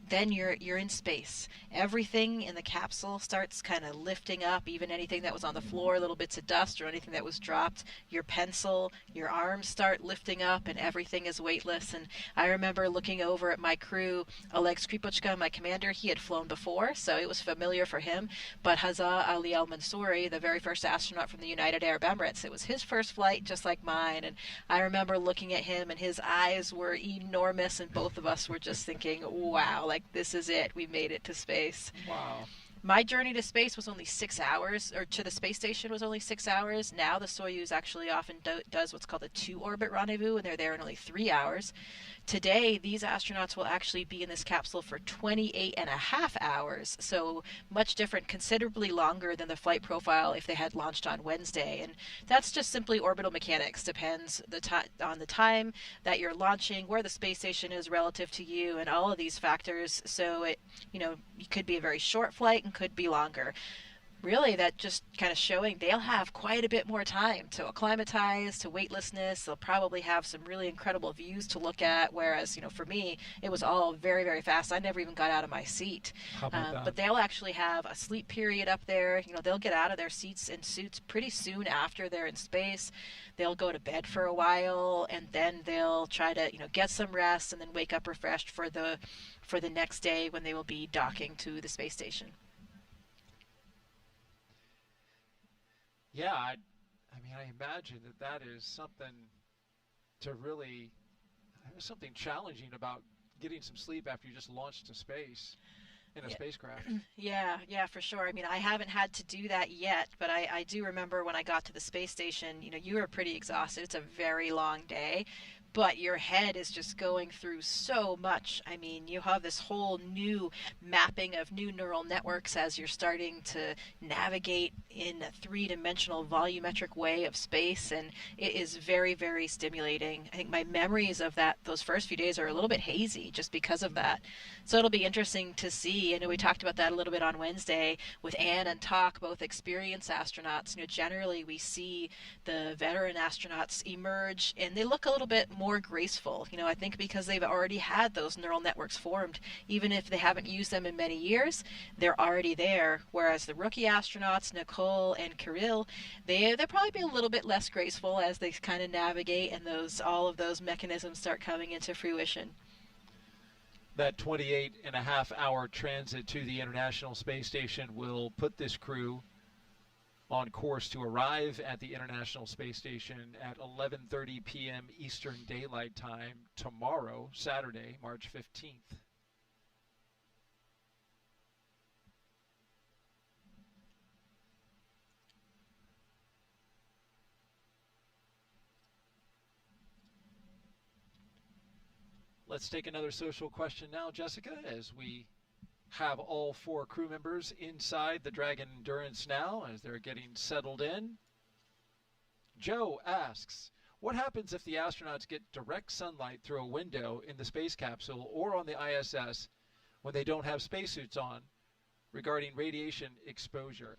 then you're in space. Everything in the capsule starts kind of lifting up, even anything that was on the floor, little bits of dust or anything that was dropped. Your pencil, your arms start lifting up, and everything is weightless. And I remember looking over at my crew. Oleg Skripochka, my commander, he had flown before, so it was familiar for him. But Hazza Ali Al-Mansouri, the very first astronaut from the United Arab Emirates, it was his first flight, just like mine. And I remember looking at him, and his eyes were enormous, and both of us were just thinking, wow, like, this is it. We made it to space. Wow. My journey to space was only 6 hours, or to the space station was only 6 hours. Now the Soyuz actually often does what's called a 2-orbit rendezvous, and they're there in only 3 hours. Today, these astronauts will actually be in this capsule for 28.5 hours, so much different, considerably longer than the flight profile if they had launched on Wednesday. And that's just simply orbital mechanics. Depends on the time that you're launching, where the space station is relative to you, and all of these factors. So it could be a very short flight and could be longer. really that just kind of showing they'll have quite a bit more time to acclimatize to weightlessness. They'll probably have some really incredible views to look at, whereas for me it was all very, very fast. I never even got out of my seat. How about that? But they'll actually have a sleep period up there. They'll get out of their seats and suits pretty soon after they're in space. They'll go to bed for a while, and then they'll try to get some rest and then wake up refreshed for the next day when they will be docking to the space station. Yeah, I imagine that is something to really, something challenging about getting some sleep after you just launched to space in a spacecraft. Yeah, for sure. I haven't had to do that yet, but I do remember when I got to the space station, you were pretty exhausted. It's a very long day, but your head is just going through so much. You have this whole new mapping of new neural networks as you're starting to navigate in a three-dimensional volumetric way of space, and it is very, very stimulating. I think my memories of those first few days are a little bit hazy just because of that. So it'll be interesting to see. I know we talked about that a little bit on Wednesday with Anne and Talk, both experienced astronauts. Generally we see the veteran astronauts emerge and they look a little bit more graceful. I think because they've already had those neural networks formed. Even if they haven't used them in many years, they're already there. Whereas the rookie astronauts, Nicole and Kirill, they'll probably be a little bit less graceful as they kind of navigate and all of those mechanisms start coming into fruition. That 28.5-hour transit to the International Space Station will put this crew on course to arrive at the International Space Station at 11:30 p.m. Eastern Daylight Time tomorrow, Saturday, March 15th. Let's take another social question now, Jessica, as we have all 4 crew members inside the Dragon Endurance now as they're getting settled in. Joe asks, what happens if the astronauts get direct sunlight through a window in the space capsule or on the ISS when they don't have spacesuits on regarding radiation exposure?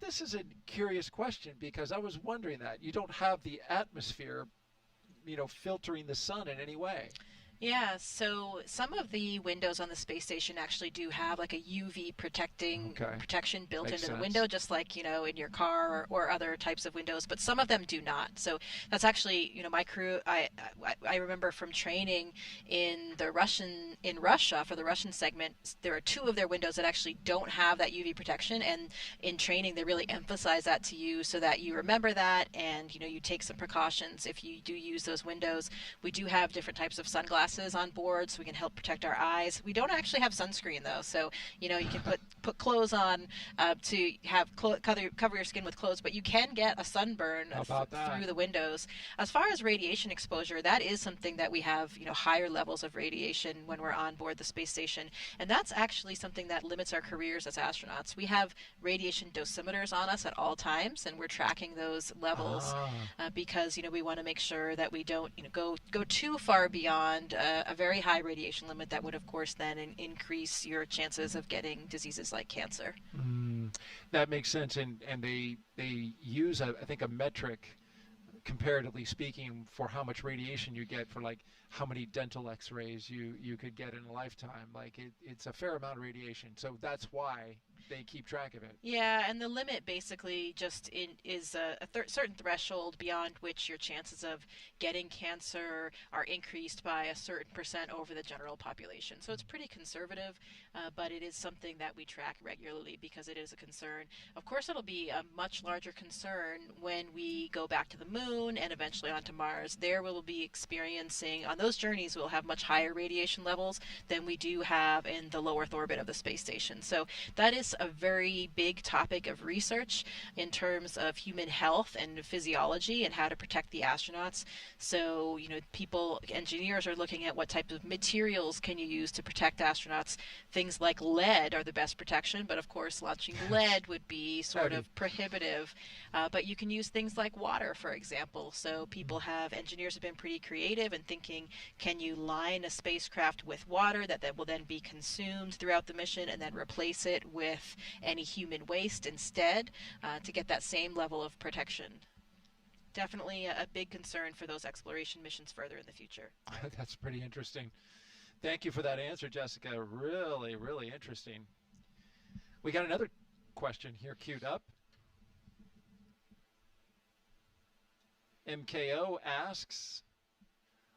This is a curious question because I was wondering that. You don't have the atmosphere, filtering the sun in any way. Yeah, so some of the windows on the space station actually do have like a UV protection built into the window, just like, in your car or other types of windows, but some of them do not. So that's actually, my crew, I remember from training in Russia for the Russian segment, there are 2 of their windows that actually don't have that UV protection, and in training they really emphasize that to you so that you remember that and, you take some precautions if you do use those windows. We do have different types of sunglasses on board so we can help protect our eyes. We don't actually have sunscreen though, so you can put clothes on to have cover your skin with clothes, but you can get a sunburn through the windows. As far as radiation exposure, that is something that we have higher levels of radiation when we're on board the space station, and that's actually something that limits our careers as astronauts. We have radiation dosimeters on us at all times, and we're tracking those levels because we want to make sure that we don't go too far beyond a very high radiation limit that would, of course, then increase your chances of getting diseases like cancer. That makes sense, and they use, I think, a metric, comparatively speaking, for how much radiation you get for, like, how many dental x-rays you could get in a lifetime. Like, it's a fair amount of radiation, so that's why they keep track of it. Yeah, and the limit basically just is a certain threshold beyond which your chances of getting cancer are increased by a certain percent over the general population. So it's pretty conservative, but it is something that we track regularly because it is a concern. Of course, it'll be a much larger concern when we go back to the moon and eventually onto Mars. There we'll be experiencing, on those journeys, we'll have much higher radiation levels than we do have in the low Earth orbit of the space station. So that is a very big topic of research in terms of human health and physiology and how to protect the astronauts. So, engineers are looking at what type of materials can you use to protect astronauts. Things like lead are the best protection, but of course launching lead would be sort of prohibitive. But you can use things like water, for example. So engineers have been pretty creative in thinking, can you line a spacecraft with water that will then be consumed throughout the mission and then replace it with with any human waste instead to get that same level of protection. Definitely a big concern for those exploration missions further in the future. That's pretty interesting. Thank you for that answer, Jessica. Really, really interesting. We got another question here queued up. MKO asks,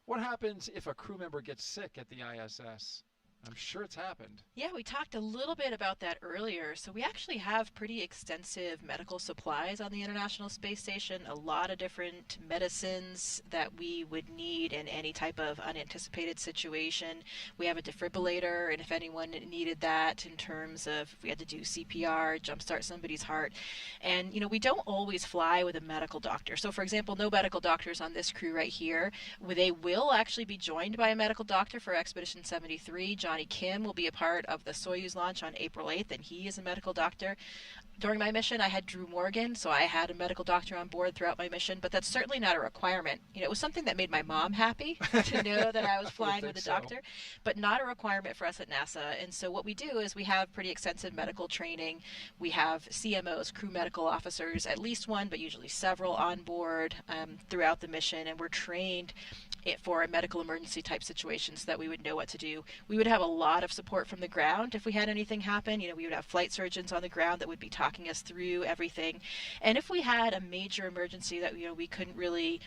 what happens if a crew member gets sick at the ISS? I'm sure it's happened. Yeah, we talked a little bit about that earlier. So we actually have pretty extensive medical supplies on the International Space Station, a lot of different medicines that we would need in any type of unanticipated situation. We have a defibrillator, and if anyone needed that in terms of if we had to do CPR, jumpstart somebody's heart. And, you know, we don't always fly with a medical doctor. So, for example, no medical doctors on this crew right here. They will actually be joined by a medical doctor for Expedition 73. Johnny Kim will be a part of the Soyuz launch on April 8th, and he is a medical doctor. During my mission, I had Drew Morgan, so I had a medical doctor on board throughout my mission, but that's certainly not a requirement. You know, it was something that made my mom happy to know that I was flying with a doctor, but not a requirement for us at NASA. And so what we do is we have pretty extensive medical training. We have CMOs, crew medical officers, at least one, but usually several on board throughout the mission, and we're trained for a medical emergency type situation so that we would know what to do. We would have a lot of support from the ground if we had anything happen. You know, we would have flight surgeons on the ground that would be talking us through everything. And if we had a major emergency that, you know, we couldn't really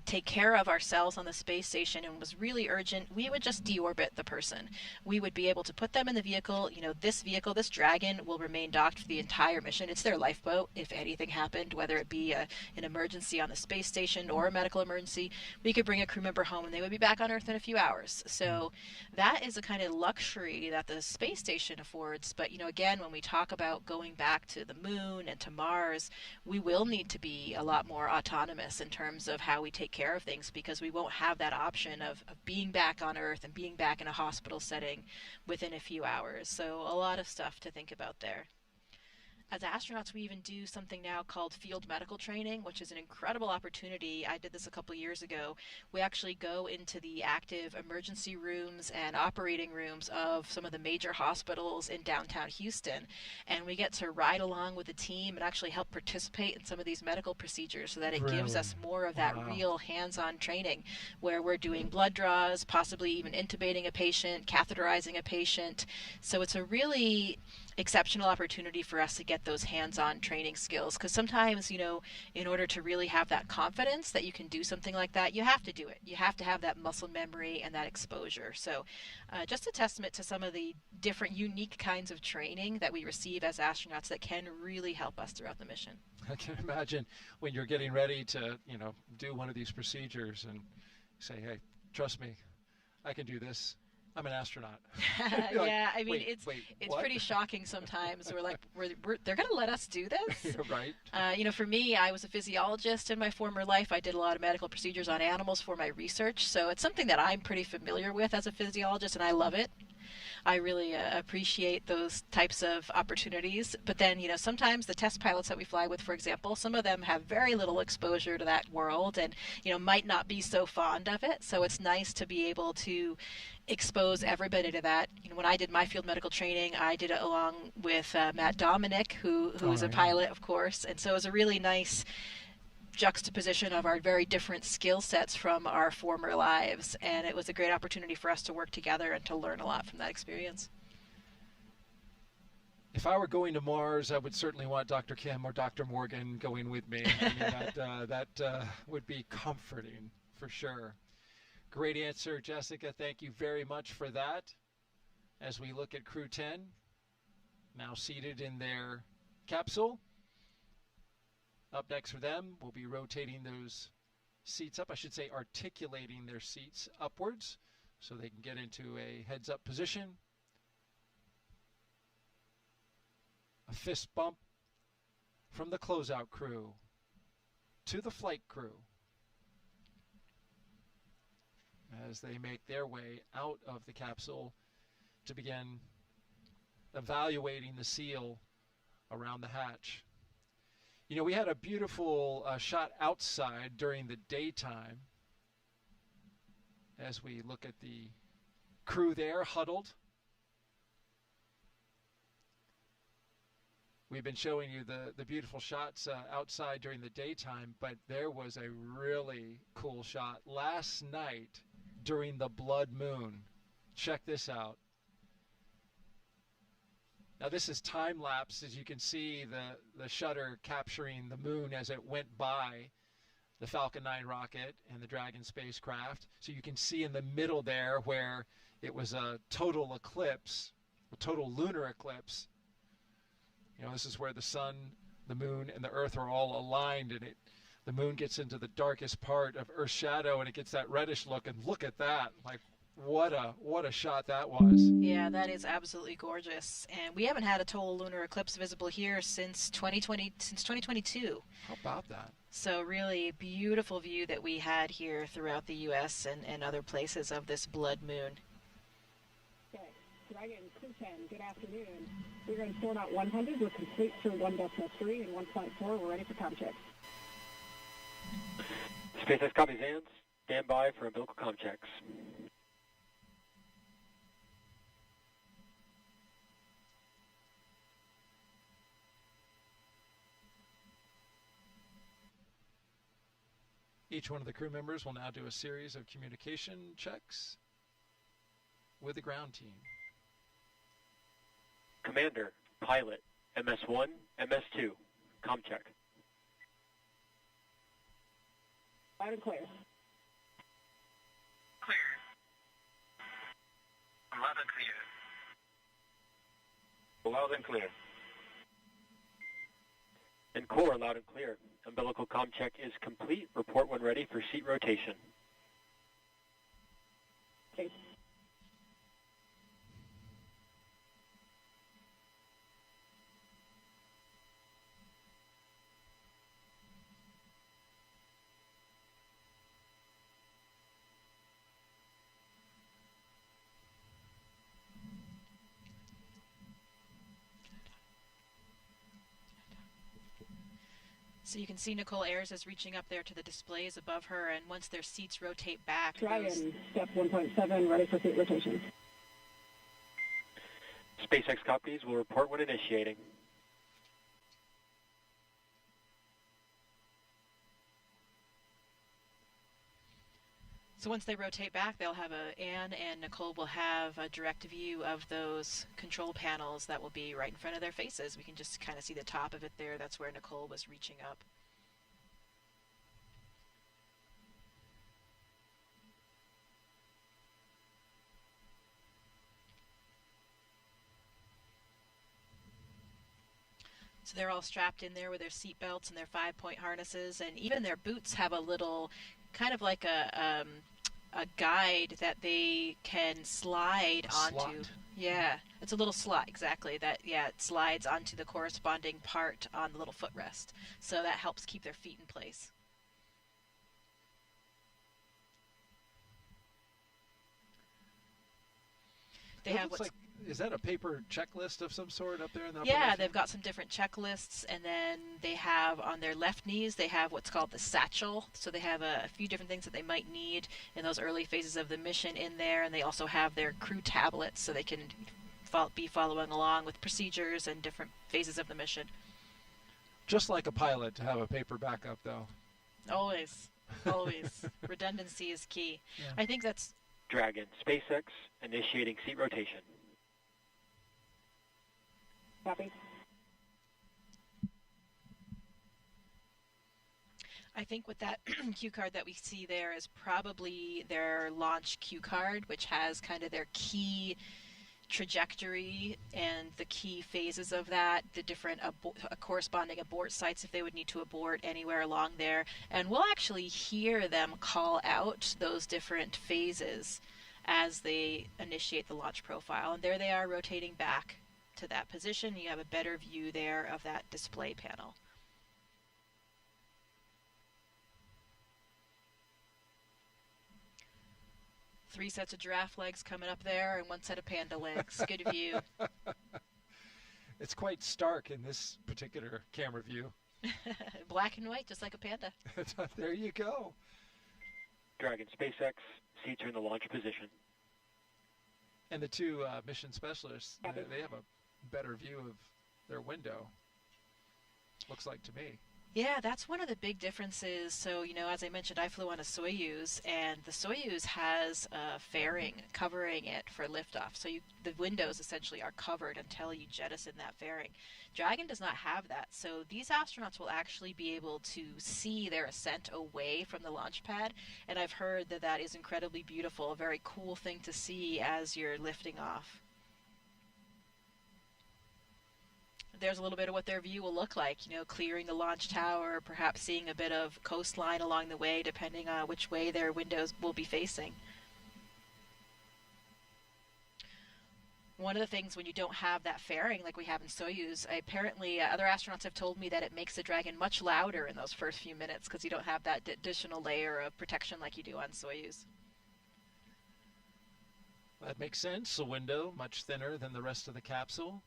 take care of ourselves on the space station and was really urgent, we would just deorbit the person. We would be able to put them in the vehicle. You know, this vehicle, this Dragon, will remain docked for the entire mission. It's their lifeboat if anything happened, whether it be an emergency on the space station or a medical emergency. We could bring a crew member home and they would be back on Earth in a few hours. So that is a kind of luxury that the space station affords. But, you know, again, when we talk about going back to the moon and to Mars, we will need to be a lot more autonomous in terms of how we take care of things, because we won't have that option of being back on Earth and being back in a hospital setting within a few hours. So a lot of stuff to think about there. As astronauts, we even do something now called field medical training, which is an incredible opportunity. I did this a couple years ago. We actually go into the active emergency rooms and operating rooms of some of the major hospitals in downtown Houston, and we get to ride along with the team and actually help participate in some of these medical procedures so that it gives us more of that real hands-on training where we're doing blood draws, possibly even intubating a patient, catheterizing a patient. So it's a really exceptional opportunity for us to get those hands-on training skills, because sometimes, you know, in order to really have that confidence that you can do something like that, you have to do it. You have to have that muscle memory and that exposure. So just a testament to some of the different unique kinds of training that we receive as astronauts that can really help us throughout the mission. I can imagine when you're getting ready to, you know, do one of these procedures and say, hey, trust me, I can do this. I'm an astronaut. Yeah, I mean, wait, it's what? pretty shocking sometimes. We're like, they're going to let us do this? Right. You know, for me, I was a physiologist in my former life. I did a lot of medical procedures on animals for my research, so it's something that I'm pretty familiar with as a physiologist, and I love it. I really appreciate those types of opportunities. But then, you know, sometimes the test pilots that we fly with, for example, some of them have very little exposure to that world and, you know, might not be so fond of it. So it's nice to be able to expose everybody to that. You know, when I did my field medical training, I did it along with Matt Dominic, who is a pilot, of course. And so it was a really nice juxtaposition of our very different skill sets from our former lives, and it was a great opportunity for us to work together and to learn a lot from that experience. If I were going to Mars, I would certainly want Dr. Kim or Dr. Morgan going with me. I mean, that would be comforting for sure. Great answer, Jessica. Thank you very much for that. As we look at Crew 10, now seated in their capsule. Up next for them, we'll be rotating those seats up. I should say articulating their seats upwards so they can get into a heads-up position. A fist bump from the closeout crew to the flight crew as they make their way out of the capsule to begin evaluating the seal around the hatch. You know, we had a beautiful shot outside during the daytime as we look at the crew there huddled. We've been showing you the beautiful shots outside during the daytime, but there was a really cool shot last night during the blood moon. Check this out. Now this is time lapse, as you can see the shutter capturing the moon as it went by the Falcon 9 rocket and the Dragon spacecraft. So you can see in the middle there where it was a total eclipse, a total lunar eclipse. You know, this is where the sun, the moon, and the Earth are all aligned, and the moon gets into the darkest part of Earth's shadow, and it gets that reddish look. And look at that! Like, what a shot that was! Yeah, that is absolutely gorgeous. And we haven't had a total lunar eclipse visible here since 2022. How about that? So really beautiful view that we had here throughout the U.S. and other places of this blood moon. Okay, Dragon Crew 10, good afternoon. We're going to Cosmonaut 100. We're complete through 1.3 and 1.4. We're ready for comm check. SpaceX copies and stand by for umbilical comm checks. Each one of the crew members will now do a series of communication checks with the ground team. Commander, pilot, MS-1, MS-2, comm check. Loud and clear. Clear. Loud and clear. Loud and clear. And core, loud and clear. Umbilical comm check is complete. Report when ready for seat rotation. Okay. So you can see Nicole Ayers is reaching up there to the displays above her, and once their seats rotate back... Dragon, step 1.7, ready for seat rotation. SpaceX copies will report when initiating. So once they rotate back, they'll have Anne and Nicole will have a direct view of those control panels that will be right in front of their faces. We can just kind of see the top of it there. That's where Nicole was reaching up. So they're all strapped in there with their seat belts and their 5-point harnesses, and even their boots have a little, kind of like a guide that they can slide onto. Slot. Yeah, it's a little slot, exactly. That, yeah, it slides onto the corresponding part on the little footrest. So that helps keep their feet in place. They have what's... Is that a paper checklist of some sort up there in the upper Yeah, left? they've got some different checklists, and then they have on their left knees, they have what's called the satchel. So they have a few different things that they might need in those early phases of the mission in there, and they also have their crew tablets so they can be following along with procedures and different phases of the mission. Just like a pilot to have a paper backup, though. Always. Always. Redundancy is key. Yeah. I think that's... Dragon, SpaceX, initiating seat rotation. Copy. I think with that cue card that we see there is probably their launch cue card, which has kind of their key trajectory and the key phases of that, the different corresponding abort sites if they would need to abort anywhere along there. And we'll actually hear them call out those different phases as they initiate the launch profile. And there they are rotating back to that position. You have a better view there of that display panel. Three sets of giraffe legs coming up there and one set of panda legs. Good view. It's quite stark in this particular camera view. Black and white, just like a panda. There you go. Dragon, SpaceX, seats are in the launch position. And the two mission specialists, they have a better view of their window. looks like to me. Yeah, that's one of the big differences. So, as I mentioned, I flew on a Soyuz, and the Soyuz has a fairing covering it for liftoff. So the windows essentially are covered until you jettison that fairing. Dragon does not have that. So these astronauts will actually be able to see their ascent away from the launch pad. And I've heard that that is incredibly beautiful, a very cool thing to see as you're lifting off. There's a little bit of what their view will look like, clearing the launch tower, perhaps seeing a bit of coastline along the way, depending on which way their windows will be facing. One of the things when you don't have that fairing like we have in Soyuz, apparently other astronauts have told me that it makes the Dragon much louder in those first few minutes because you don't have that additional layer of protection like you do on Soyuz. That makes sense. A window much thinner than the rest of the capsule.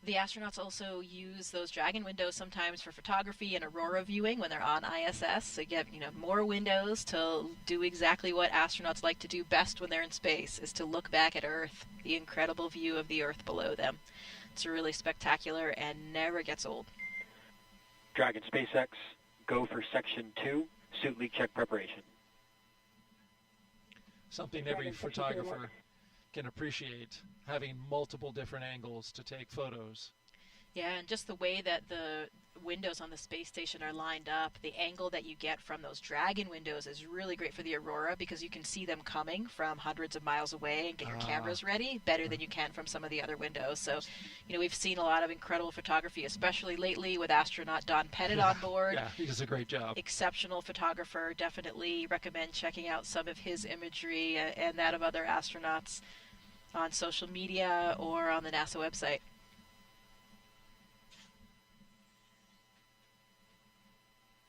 The astronauts also use those Dragon windows sometimes for photography and aurora viewing when they're on ISS. So you have, more windows to do exactly what astronauts like to do best when they're in space, is to look back at Earth, the incredible view of the Earth below them. It's really spectacular and never gets old. Dragon SpaceX, go for Section 2, suit leak check preparation. Something every photographer can appreciate, having multiple different angles to take photos. Yeah, and just the way that the windows on the space station are lined up, the angle that you get from those Dragon windows is really great for the aurora because you can see them coming from hundreds of miles away and get your cameras ready better than you can from some of the other windows. So, we've seen a lot of incredible photography, especially lately with astronaut Don Pettit on board. Yeah, he does a great job. Exceptional photographer. Definitely recommend checking out some of his imagery and that of other astronauts on social media or on the NASA website.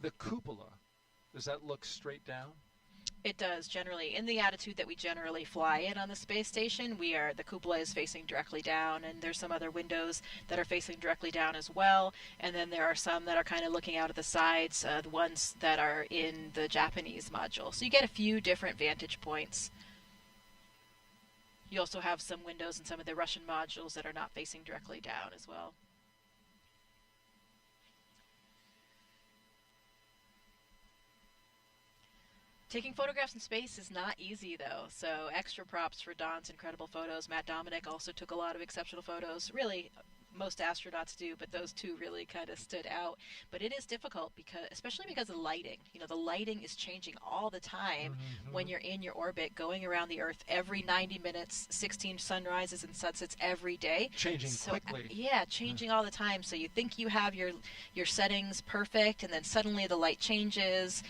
The cupola, does that look straight down? It does, generally. In the attitude that we generally fly in on the space station, the cupola is facing directly down, and there's some other windows that are facing directly down as well. And then there are some that are kind of looking out at the sides, the ones that are in the Japanese module. So you get a few different vantage points. You also have some windows in some of the Russian modules that are not facing directly down as well. Taking photographs in space is not easy, though, so extra props for Don's incredible photos. Matt Dominic also took a lot of exceptional photos. Really, most astronauts do, but those two really kind of stood out. But it is difficult, especially because of lighting. The lighting is changing all the time when you're in your orbit, going around the Earth every 90 minutes, 16 sunrises and sunsets every day. Changing quickly. Yeah, changing all the time. So you think you have your settings perfect, and then suddenly the light changes.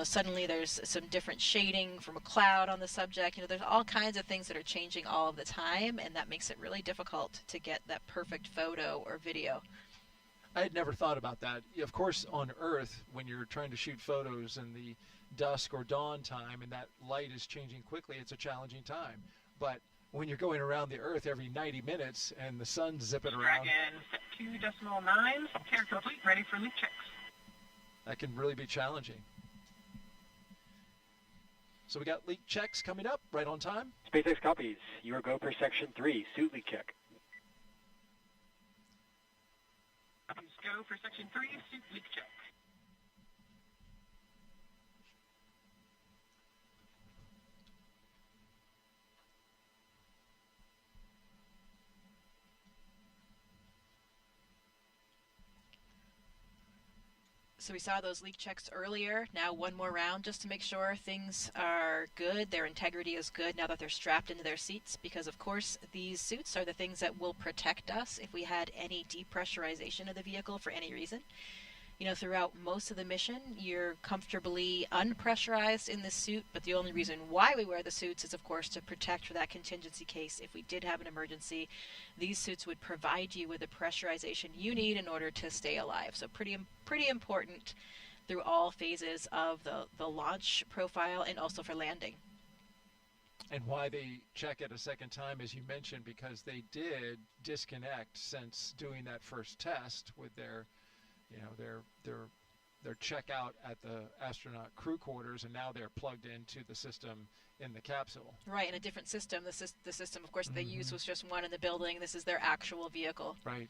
Suddenly there's some different shading from a cloud on the subject. There's all kinds of things that are changing all of the time, and that makes it really difficult to get that perfect photo or video. I had never thought about that. Of course, on Earth, when you're trying to shoot photos in the dusk or dawn time and that light is changing quickly, it's a challenging time. But when you're going around the Earth every 90 minutes and the sun's zipping around... Dragon 2.9, care complete, ready for leak checks. That can really be challenging. So we got leak checks coming up right on time. SpaceX copies. You are go for Section 3, suit leak check. Go for Section 3, suit leak check. So we saw those leak checks earlier. Now one more round just to make sure things are good, their integrity is good now that they're strapped into their seats, because of course these suits are the things that will protect us if we had any depressurization of the vehicle for any reason. Throughout most of the mission, you're comfortably unpressurized in this suit, but the only reason why we wear the suits is, of course, to protect for that contingency case. If we did have an emergency, these suits would provide you with the pressurization you need in order to stay alive. So pretty important through all phases of the launch profile and also for landing. And why they check it a second time, as you mentioned, because they did disconnect since doing that first test with their checkout at the astronaut crew quarters, and now they're plugged into the system in the capsule. Right, in a different system. The system, of course, they used was just one in the building. This is their actual vehicle. Right.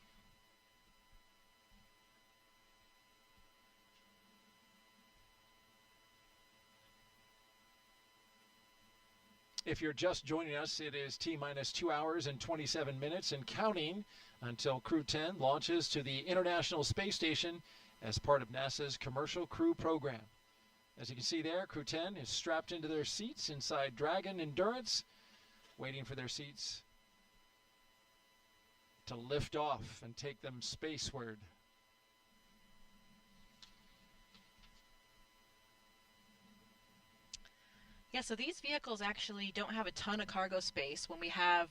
if you're just joining us, it is T-minus 2 hours and 27 minutes and counting until Crew 10 launches to the International Space Station as part of NASA's Commercial Crew program. As you can see there, Crew 10 is strapped into their seats inside Dragon Endurance, waiting for their seats to lift off and take them spaceward. Yeah, so these vehicles actually don't have a ton of cargo space when we have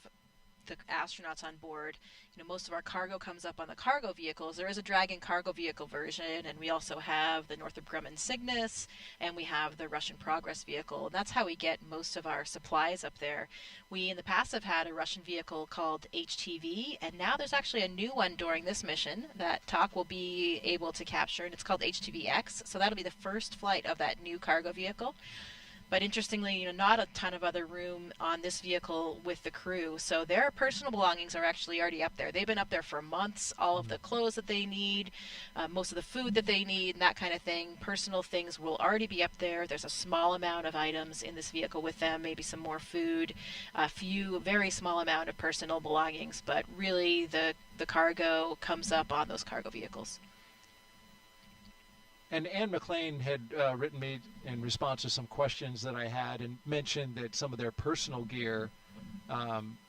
the astronauts on board. You know, most of our cargo comes up on the cargo vehicles. There is a Dragon cargo vehicle version, and we also have the Northrop Grumman Cygnus, and we have the Russian Progress vehicle. And that's how we get most of our supplies up there. We in the past have had a Russian vehicle called HTV, and now there's actually a new one during this mission that TOC will be able to capture, and it's called HTVX. So that'll be the first flight of that new cargo vehicle. But interestingly, you know, not a ton of other room on this vehicle with the crew. So their personal belongings are actually already up there. They've been up there for months. All of the clothes that they need, most of the food that they need, and that kind of thing. Personal things will already be up there. There's a small amount of items in this vehicle with them, maybe some more food, a few, very small amount of personal belongings. But really, the cargo comes up on those cargo vehicles. And Anne McLean had written me in response to some questions that I had and mentioned that some of their personal gear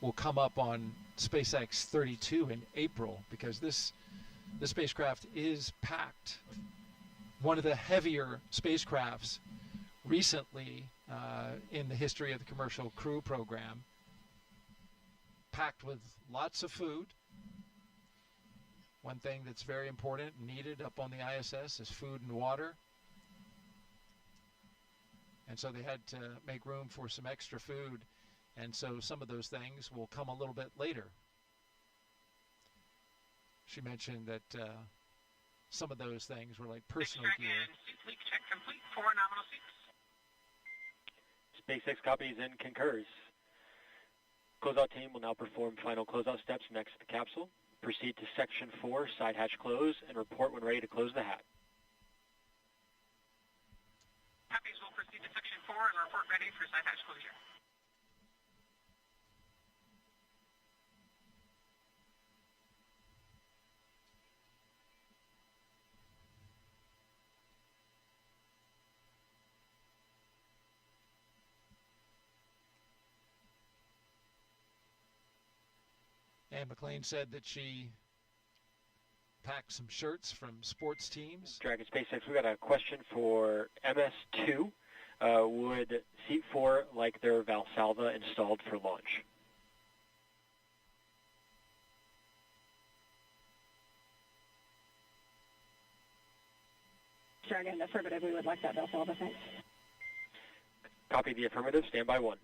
will come up on SpaceX 32 in April, because this spacecraft is packed. One of the heavier spacecrafts recently in the history of the Commercial Crew program, packed with lots of food. One thing that's very important and needed up on the ISS is food and water. And so they had to make room for some extra food. And so some of those things will come a little bit later. She mentioned that some of those things were like personal gear. Leak check complete. 4 nominal seats. SpaceX copies and concurs. Closeout team will now perform final closeout steps next to the capsule. Proceed to Section 4, side hatch close, and report when ready to close the hatch. Copies will proceed to Section 4 and report ready for side hatch closure. Anne McLean said that she packed some shirts from sports teams. Dragon SpaceX, we got a question for MS2. Would Seat 4 like their Valsalva installed for launch? Dragon, affirmative. We would like that Valsalva, thanks. Copy the affirmative. Stand by 1.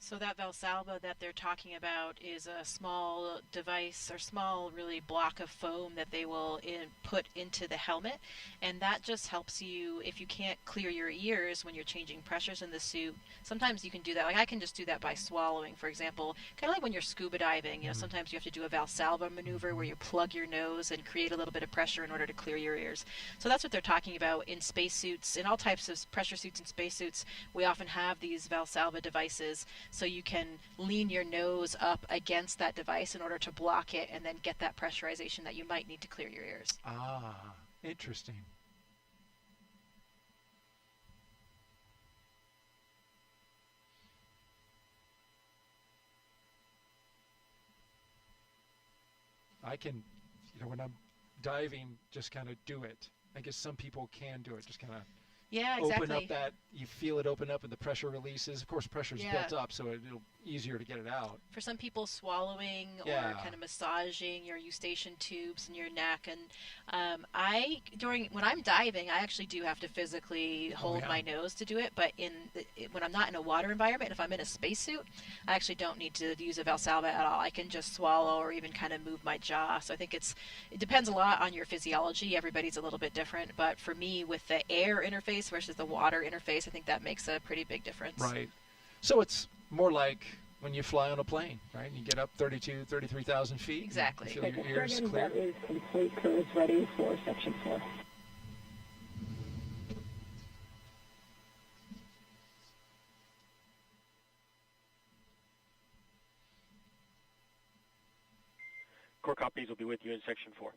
So that Valsalva that they're talking about is a small device or small really block of foam that they will put into the helmet, and that just helps you if you can't clear your ears when you're changing pressures in the suit. Sometimes you can do that. Like I can just do that by swallowing, for example, kind of like when you're scuba diving. You know, sometimes you have to do a Valsalva maneuver where you plug your nose and create a little bit of pressure in order to clear your ears. So that's what they're talking about in spacesuits. In all types of pressure suits and spacesuits, we often have these Valsalva devices. So you can lean your nose up against that device in order to block it and then get that pressurization that you might need to clear your ears. Ah, interesting. I can, you know, when I'm diving, just kind of do it. I guess some people can do it, just kind of Yeah, exactly. open up that, you feel it open up and the pressure releases. Of course, pressure's built up, so it'll easier to get it out. For some people, swallowing or kind of massaging your eustachian tubes in your neck. And when I'm diving, I actually do have to physically hold my nose to do it. But when I'm not in a water environment, if I'm in a spacesuit, I actually don't need to use a Valsalva at all. I can just swallow or even kind of move my jaw. So I think it depends a lot on your physiology. Everybody's a little bit different. But for me, with the air interface versus the water interface, I think that makes a pretty big difference. Right. So it's more like when you fly on a plane, right? And you get up 33,000 feet. Exactly. You feel your ears clear. That is complete. Crew is ready for Section 4. Core copies will be with you in Section 4.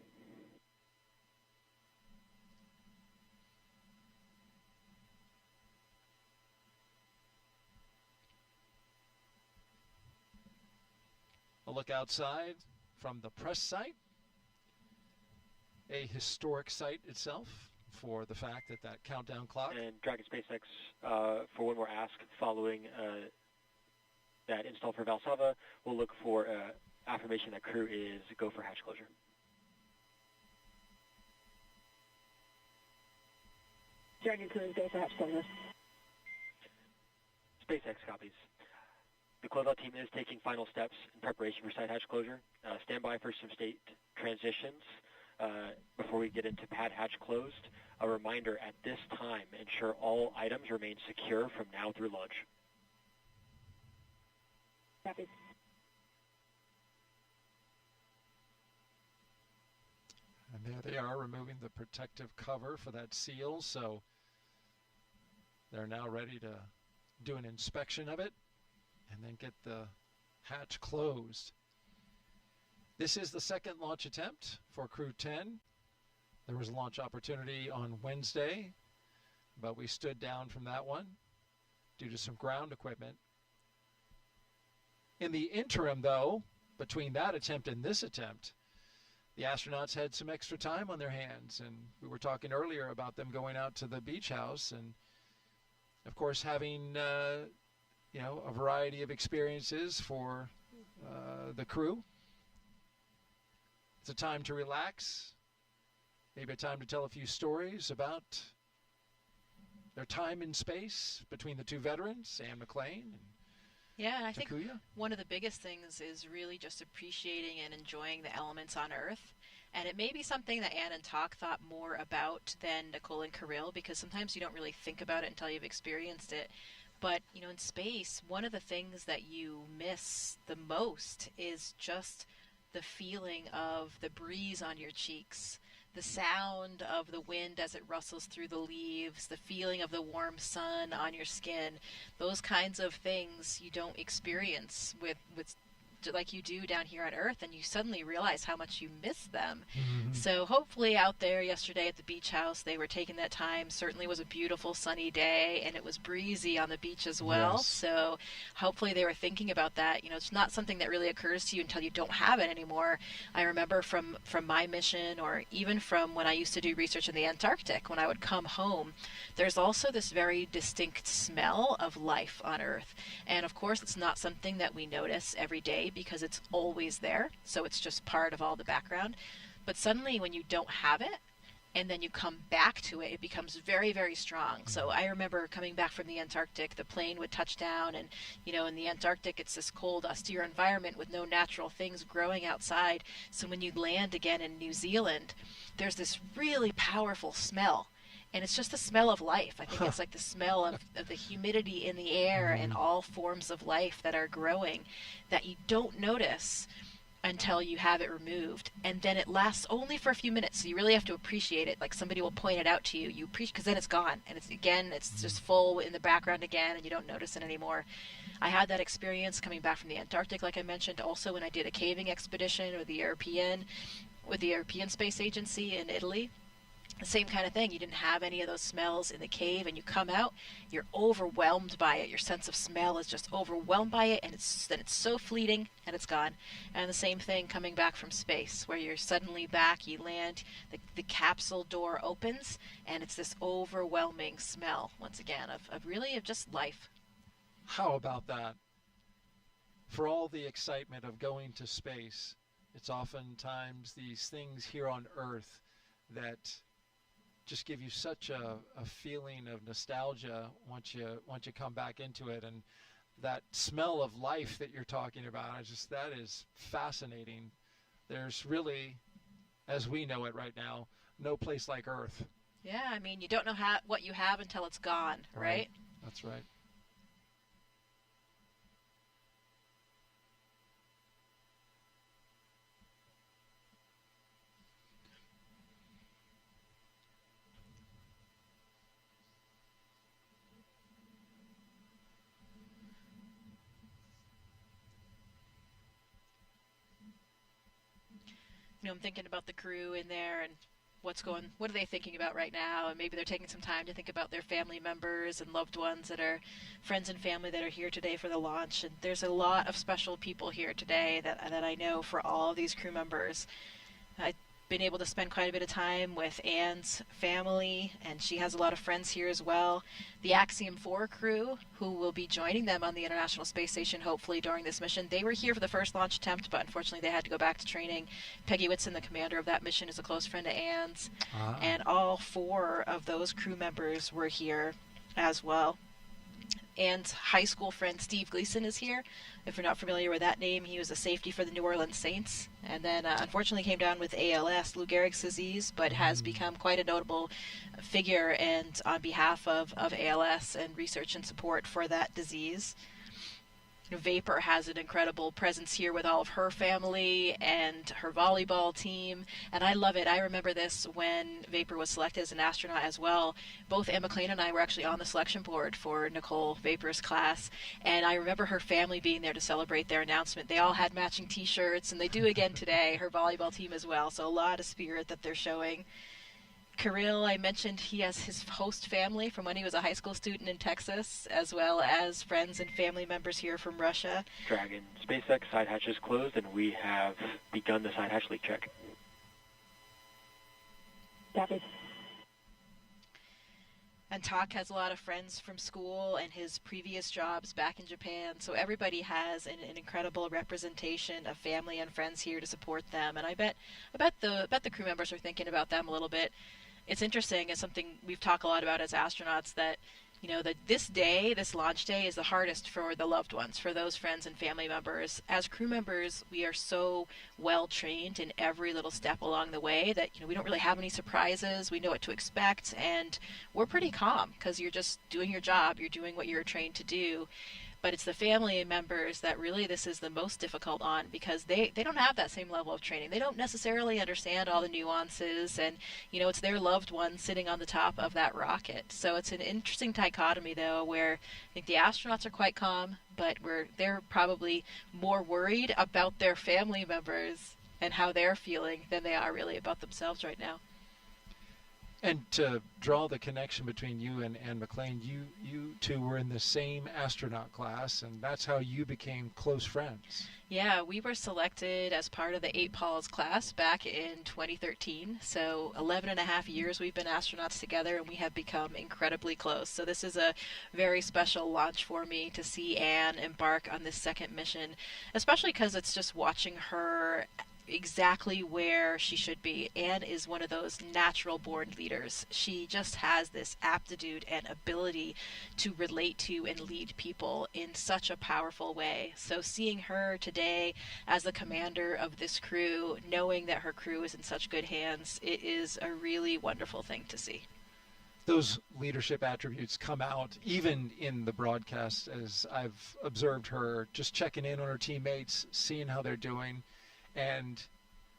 A look outside from the press site. A historic site itself for the fact that that countdown clock. And Dragon SpaceX, for one more ask following that install for Valsalva, we'll look for affirmation that crew is go for hatch closure. Dragon crew is go for hatch closure. SpaceX copies. The closeout team is taking final steps in preparation for site hatch closure. Stand by for some state transitions. Before we get into pad hatch closed, a reminder at this time, ensure all items remain secure from now through launch. Copy. And there they are, removing the protective cover for that seal, so they're now ready to do an inspection of it and then get the hatch closed. This is the second launch attempt for Crew 10. There was a launch opportunity on Wednesday, but we stood down from that one due to some ground equipment. In the interim, though, between that attempt and this attempt, the astronauts had some extra time on their hands, and we were talking earlier about them going out to the beach house and, of course, having a variety of experiences for the crew. It's a time to relax, maybe a time to tell a few stories about their time in space between the two veterans, Sam McLean and Yeah, and I think Takuya. one of the biggest things is really just appreciating and enjoying the elements on Earth. And it may be something that Ann and Tak thought more about than Nicole and Kirill, because sometimes you don't really think about it until you've experienced it. But, in space, one of the things that you miss the most is just the feeling of the breeze on your cheeks, the sound of the wind as it rustles through the leaves, the feeling of the warm sun on your skin. Those kinds of things you don't experience with like you do down here on Earth, and you suddenly realize how much you miss them. Mm-hmm. So hopefully out there yesterday at the beach house, they were taking that time. Certainly was a beautiful sunny day, and it was breezy on the beach as well. Yes. So hopefully they were thinking about that. It's not something that really occurs to you until you don't have it anymore. I remember from my mission, or even from when I used to do research in the Antarctic, when I would come home, there's also this very distinct smell of life on Earth. And of course, it's not something that we notice every day, because it's always there, so it's just part of all the background. But suddenly when you don't have it, and then you come back to it, it becomes very, very strong. So I remember coming back from the Antarctic, the plane would touch down, and in the Antarctic it's this cold, austere environment with no natural things growing outside. So when you land again in New Zealand, there's this really powerful smell. And it's just the smell of life. I think it's like the smell of the humidity in the air and all forms of life that are growing that you don't notice until you have it removed. And then it lasts only for a few minutes. So you really have to appreciate it. Like somebody will point it out to you. Because then it's gone. And it's just full in the background again, and you don't notice it anymore. I had that experience coming back from the Antarctic, like I mentioned, also when I did a caving expedition with the European Space Agency in Italy. The same kind of thing. You didn't have any of those smells in the cave, and you come out, you're overwhelmed by it. Your sense of smell is just overwhelmed by it, and it's so fleeting, and it's gone. And the same thing coming back from space, where you're suddenly back, you land, the capsule door opens, and it's this overwhelming smell, once again, of just life. How about that? For all the excitement of going to space, it's oftentimes these things here on Earth that just give you such a feeling of nostalgia once you come back into it. And that smell of life that you're talking about, that is fascinating. There's really, as we know it right now, no place like Earth. Yeah, I mean, you don't know what you have until it's gone, right? That's right. I'm thinking about the crew in there and what are they thinking about right now? And maybe they're taking some time to think about their family members and loved ones that are friends and family that are here today for the launch. And there's a lot of special people here today that I know for all of these crew members. I've been able to spend quite a bit of time with Anne's family, and she has a lot of friends here as well. The Axiom 4 crew, who will be joining them on the International Space Station hopefully during this mission, they were here for the first launch attempt, but unfortunately they had to go back to training. Peggy Whitson, the commander of that mission, is a close friend of Anne's, and all 4 of those crew members were here as well. Anne's high school friend Steve Gleason is here. If you're not familiar with that name, he was a safety for the New Orleans Saints, and then unfortunately came down with ALS, Lou Gehrig's disease, but has become quite a notable figure and on behalf of ALS and research and support for that disease. Vapor has an incredible presence here with all of her family and her volleyball team, and I love it. I remember this when Vapor was selected as an astronaut as well. Both Anne McLean and I were actually on the selection board for Nicole Vapor's class, and I remember her family being there to celebrate their announcement. They all had matching t-shirts, and they do again today, her volleyball team as well, so a lot of spirit that they're showing. Kirill, I mentioned he has his host family from when he was a high school student in Texas, as well as friends and family members here from Russia. Dragon, SpaceX side hatch is closed, and we have begun the side hatch leak check. Copy. And Tak has a lot of friends from school and his previous jobs back in Japan, so everybody has an incredible representation of family and friends here to support them. And I bet the crew members are thinking about them a little bit. It's interesting. It's something we've talked a lot about as astronauts, that that this launch day is the hardest for the loved ones, for those friends and family members. As crew members, we are so well trained in every little step along the way that we don't really have any surprises. We know what to expect, and we're pretty calm because you're just doing your job. You're doing what you're trained to do. But it's the family members that really this is the most difficult on, because they don't have that same level of training. They don't necessarily understand all the nuances, and it's their loved one sitting on the top of that rocket. So it's an interesting dichotomy, though, where I think the astronauts are quite calm, but they're probably more worried about their family members and how they're feeling than they are really about themselves right now. And to draw the connection between you and Anne McLean, you two were in the same astronaut class, and that's how you became close friends. Yeah, we were selected as part of the 8 Pauls class back in 2013. So 11 and a half years we've been astronauts together, and we have become incredibly close. So this is a very special launch for me to see Anne embark on this second mission, especially because it's just watching her exactly where she should be. Anne is one of those natural born leaders. She just has this aptitude and ability to relate to and lead people in such a powerful way. So seeing her today as the commander of this crew, knowing that her crew is in such good hands, it is a really wonderful thing to see. Those leadership attributes come out even in the broadcast, as I've observed her just checking in on her teammates, seeing how they're doing. And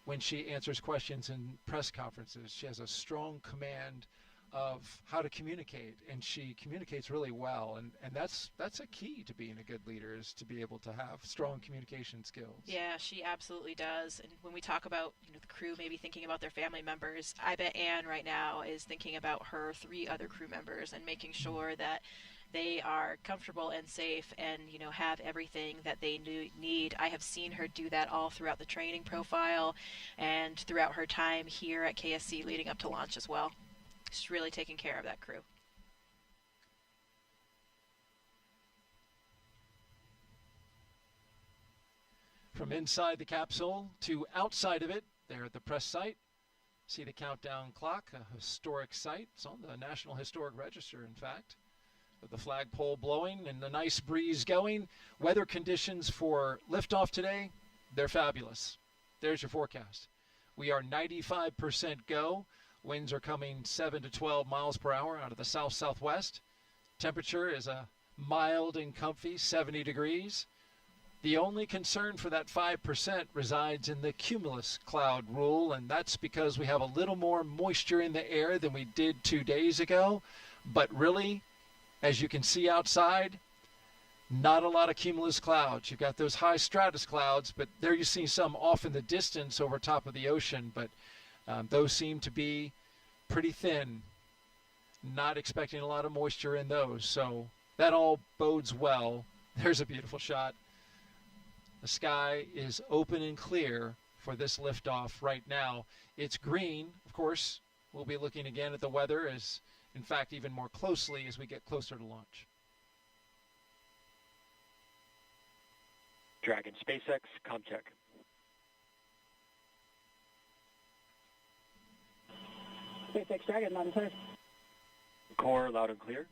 when she answers questions in press conferences, she has a strong command of how to communicate, and she communicates really well. And that's a key to being a good leader, is to be able to have strong communication skills. Yeah, she absolutely does. And when we talk about the crew maybe thinking about their family members, I bet Anne right now is thinking about her 3 other crew members and making sure that they are comfortable and safe and have everything that they need. I have seen her do that all throughout the training profile and throughout her time here at KSC leading up to launch as well. She's really taking care of that crew. From inside the capsule to outside of it, there at the press site, see the countdown clock, a historic site. It's on the National Historic Register, in fact. With the flagpole blowing and the nice breeze going. Weather conditions for liftoff today, they're fabulous. There's your forecast. We are 95% go. Winds are coming 7 to 12 miles per hour out of the south-southwest. Temperature is a mild and comfy 70 degrees. The only concern for that 5% resides in the cumulus cloud rule, and that's because we have a little more moisture in the air than we did 2 days ago. But really, as you can see outside, Not a lot of cumulus clouds. You've got those high stratus clouds, but there you see some off in the distance over top of the ocean, but those seem to be pretty thin. Not expecting a lot of moisture in those, so that all bodes well. There's a beautiful shot. The sky is open and clear for this liftoff right now. It's green, of course. We'll be looking again at the weather, as in fact even more closely as we get closer to launch. Dragon SpaceX, comm check. SpaceX Dragon, loud and clear. Core, loud and clear.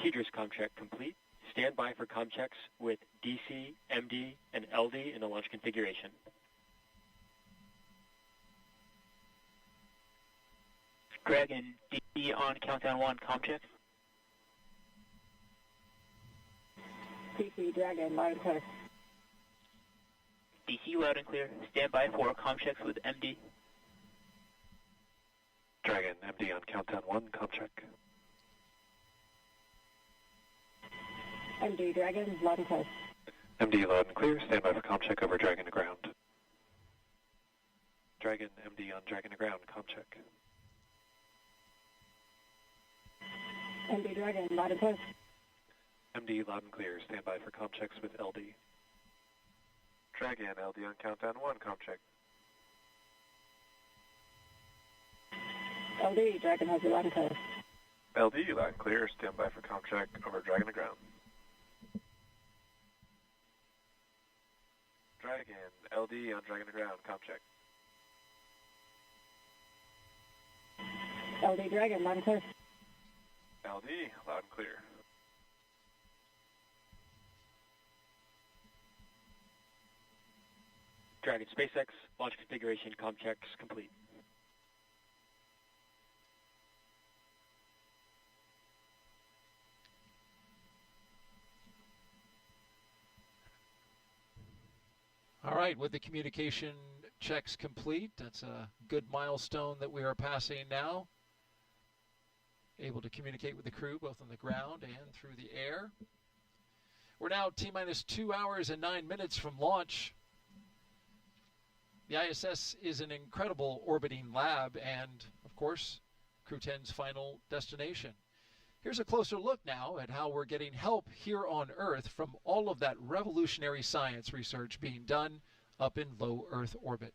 TDRS comm check complete. Stand by for comm checks with DC, MD, and LD in the launch configuration. Dragon, DC on countdown 1, comm check. DC Dragon, loud and clear. DC loud and clear. Stand by for comm checks with MD. Dragon, MD on countdown 1, comm check. MD Dragon, loud and clear. MD loud and clear. Stand by for comm check over Dragon to ground. Dragon, MD on Dragon to ground, comm check. MD Dragon, loud and clear. MD loud and clear. Stand by for comm checks with LD. Dragon, LD on countdown 1, comm check. LD Dragon has you loud and clear. LD loud and clear. Stand by for comm check over Dragon to ground. Dragon, LD on Dragon to ground, comm check. LD Dragon, loud and clear. LD loud and clear. Dragon SpaceX, launch configuration, comm checks complete. All right, with the communication checks complete, that's a good milestone that we are passing now. Able to communicate with the crew both on the ground and through the air. We're now T-minus 2 hours and 9 minutes from launch. The ISS is an incredible orbiting lab and, of course, Crew 10's final destination. Here's a closer look now at how we're getting help here on Earth from all of that revolutionary science research being done up in low Earth orbit.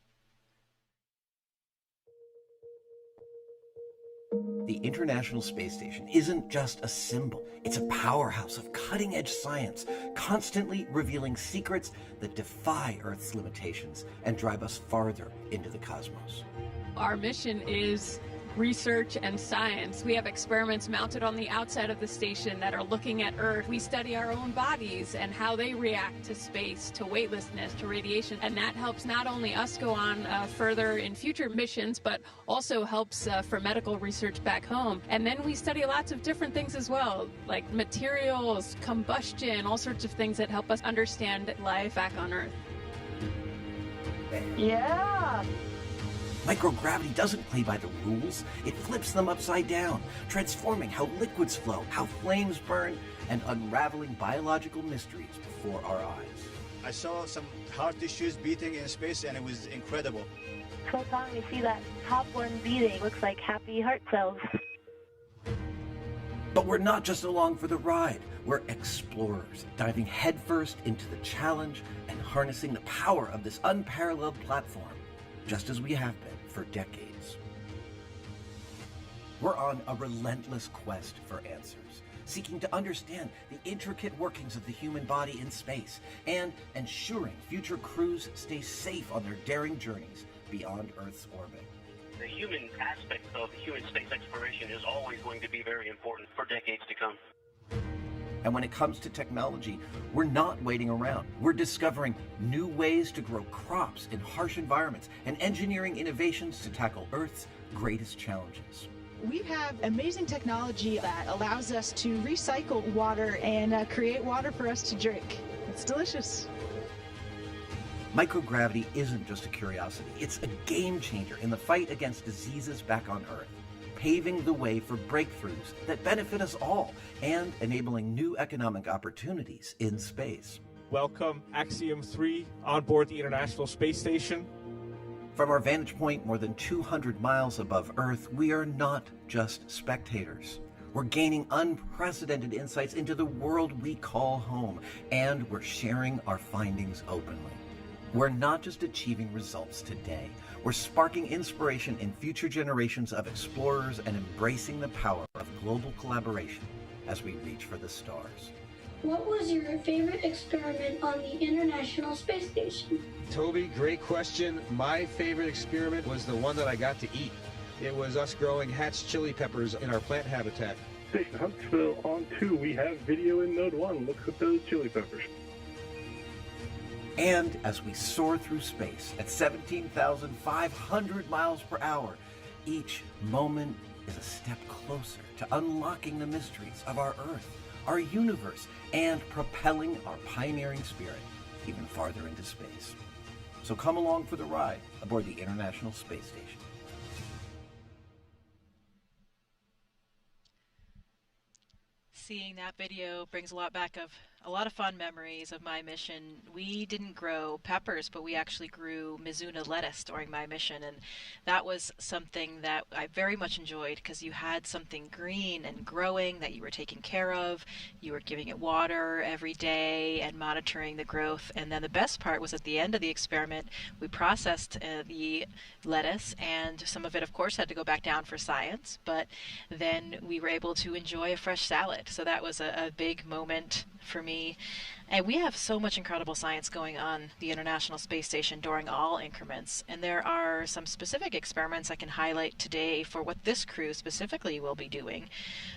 The International Space Station isn't just a symbol. It's a powerhouse of cutting-edge science, constantly revealing secrets that defy Earth's limitations and drive us farther into the cosmos. Our mission is research and science. We have experiments mounted on the outside of the station that are looking at Earth. We study our own bodies and how they react to space, to weightlessness, to radiation, and that helps not only us go on further in future missions, but also helps for medical research back home. And then we study lots of different things as well, like materials, combustion, all sorts of things that help us understand life back on Earth. Yeah! Microgravity doesn't play by the rules. It flips them upside down, transforming how liquids flow, how flames burn, and unraveling biological mysteries before our eyes. I saw some heart tissues beating in space, and it was incredible. So Tom, you see that top one beating. Looks like happy heart cells. But we're not just along for the ride. We're explorers, diving headfirst into the challenge and harnessing the power of this unparalleled platform, just as we have been for decades. We're on a relentless quest for answers, seeking to understand the intricate workings of the human body in space and ensuring future crews stay safe on their daring journeys beyond Earth's orbit. The human aspect of human space exploration is always going to be very important for decades to come. And when it comes to technology, we're not waiting around. We're discovering new ways to grow crops in harsh environments and engineering innovations to tackle Earth's greatest challenges. We have amazing technology that allows us to recycle water and create water for us to drink. It's delicious. Microgravity isn't just a curiosity. It's a game changer in the fight against diseases back on Earth. paving the way for breakthroughs that benefit us all and enabling new economic opportunities in space. Welcome, Axiom 3, on board the International Space Station. From our vantage point more than 200 miles above Earth, we are not just spectators. We're gaining unprecedented insights into the world we call home, and we're sharing our findings openly. We're not just achieving results today. We're sparking inspiration in future generations of explorers and embracing the power of global collaboration as we reach for the stars. What was your favorite experiment on the International Space Station? Toby, great question. My favorite experiment was the one that I got to eat. It was us growing hatch chili peppers in our plant habitat. Station Huntsville on 2, we have video in Node 1. Look at those chili peppers. And as we soar through space at 17,500 miles per hour, each moment is a step closer to unlocking the mysteries of our Earth, our universe, and propelling our pioneering spirit even farther into space. So come along for the ride aboard the International Space Station. Seeing that video brings a lot back of a lot of fun memories of my mission. We didn't grow peppers, but we actually grew Mizuna lettuce during my mission, and that was something that I very much enjoyed because you had something green and growing that you were taking care of. You were giving it water every day and monitoring the growth. And then the best part was at the end of the experiment, we processed the lettuce, and some of it, of course, had to go back down for science, but then we were able to enjoy a fresh salad. So that was a big moment for me. And we have so much incredible science going on the International Space Station during all increments. And there are some specific experiments I can highlight today for what this crew specifically will be doing.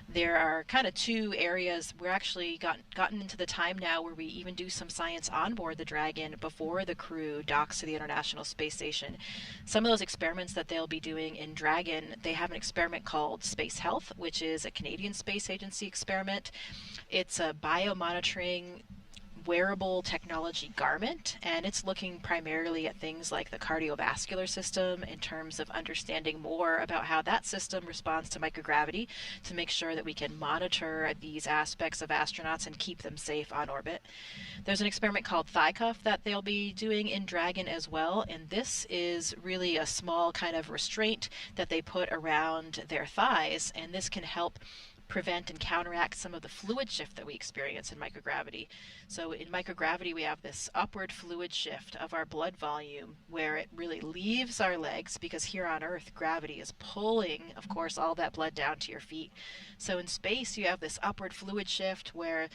There are kind of two areas. We're actually gotten into the time now where we even do some science on board the Dragon before the crew docks to the International Space Station. Some of those experiments that they'll be doing in Dragon, they have an experiment called Space Health, which is a Canadian Space Agency experiment. It's a biomonitoring wearable technology garment, and it's looking primarily at things like the cardiovascular system in terms of understanding more about how that system responds to microgravity to make sure that we can monitor these aspects of astronauts and keep them safe on orbit. There's an experiment called Thigh Cuff that they'll be doing in Dragon as well, and this is really a small kind of restraint that they put around their thighs, and this can help prevent and counteract some of the fluid shift that we experience in microgravity. So in microgravity, we have this upward fluid shift of our blood volume where it really leaves our legs, because here on Earth, gravity is pulling, of course, all that blood down to your feet. So in space, you have this upward fluid shift where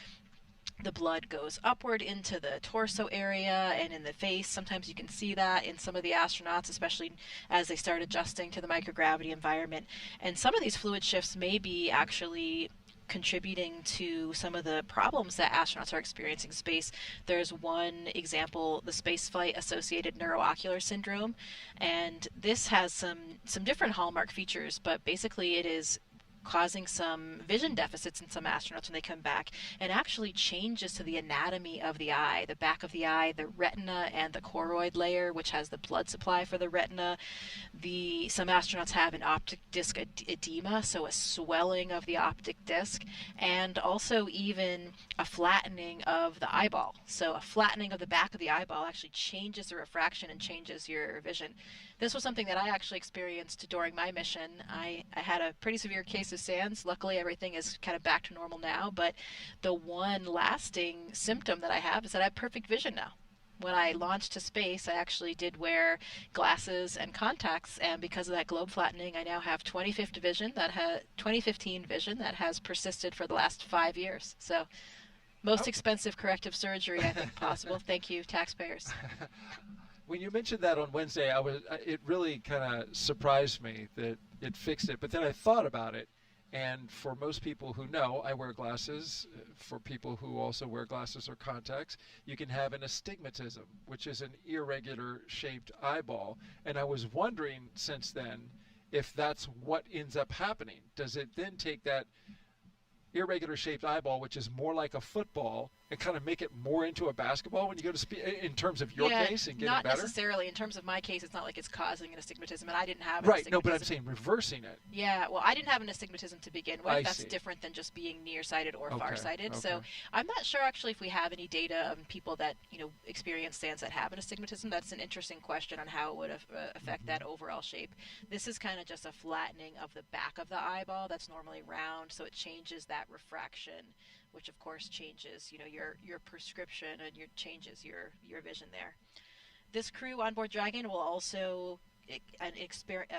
the blood goes upward into the torso area and in the face. Sometimes you can see that in some of the astronauts, especially as they start adjusting to the microgravity environment. And some of these fluid shifts may be actually contributing to some of the problems that astronauts are experiencing in space. There's one example, the spaceflight associated neuroocular syndrome, and this has some different hallmark features, but basically it is causing some vision deficits in some astronauts when they come back, and actually changes to the anatomy of the eye, the back of the eye, the retina, and the choroid layer, which has the blood supply for the retina. Some astronauts have an optic disc edema, so a swelling of the optic disc, and also even a flattening of the eyeball. So a flattening of the back of the eyeball actually changes the refraction and changes your vision. This was something that I actually experienced during my mission. I had a pretty severe case of SANS. Luckily, everything is kind of back to normal now, but the one lasting symptom that I have is that I have perfect vision now. When I launched to space, I actually did wear glasses and contacts, and because of that globe flattening, I now have 20/15 vision that has persisted for the last 5 years. So, most expensive corrective surgery I think possible. Thank you, taxpayers. When you mentioned that on Wednesday, it really kind of surprised me that it fixed it. But then I thought about it, and for most people who know, I wear glasses. For people who also wear glasses or contacts, you can have an astigmatism, which is an irregular shaped eyeball. And I was wondering since then if that's what ends up happening. Does it then take that irregular shaped eyeball, which is more like a football, and kind of make it more into a basketball when you go to in terms of your case and getting not better? Necessarily. In terms of my case, it's not like it's causing an astigmatism, and I didn't have an right. astigmatism. No, but I'm saying reversing it. Yeah, well, I didn't have an astigmatism to begin with. I That's see. different than just being nearsighted or Okay, farsighted. okay. So I'm not sure actually if we have any data on people that experience SANS that have an astigmatism. That's an interesting question on how it would affect that overall shape. This is kind of just a flattening of the back of the eyeball that's normally round, so it changes that refraction, which of course changes your prescription and changes your vision there. This crew on board Dragon will also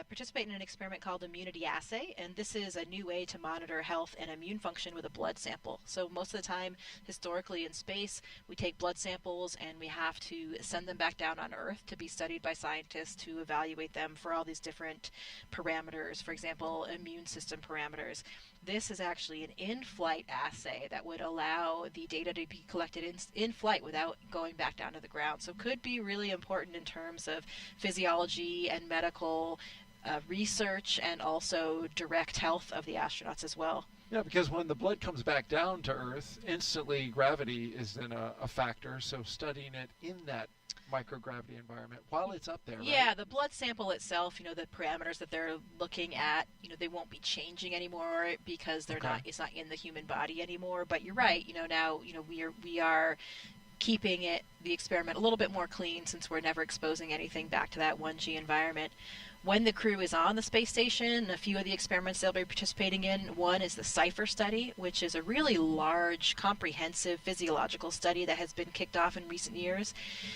participate in an experiment called immunity assay, and this is a new way to monitor health and immune function with a blood sample. So most of the time, historically in space, we take blood samples and we have to send them back down on Earth to be studied by scientists to evaluate them for all these different parameters, for example, immune system parameters. This is actually an in-flight assay that would allow the data to be collected in flight without going back down to the ground. So could be really important in terms of physiology and medical research, and also direct health of the astronauts as well. Yeah, because when the blood comes back down to Earth, instantly gravity is then a factor. So studying it in that microgravity environment while it's up there, right? Yeah, the blood sample itself, the parameters that they're looking at, they won't be changing anymore because it's not in the human body anymore. But you're right, now, we are keeping the experiment a little bit more clean since we're never exposing anything back to that 1G environment. When the crew is on the space station, a few of the experiments they'll be participating in, one is the CIPHER study, which is a really large, comprehensive physiological study that has been kicked off in recent years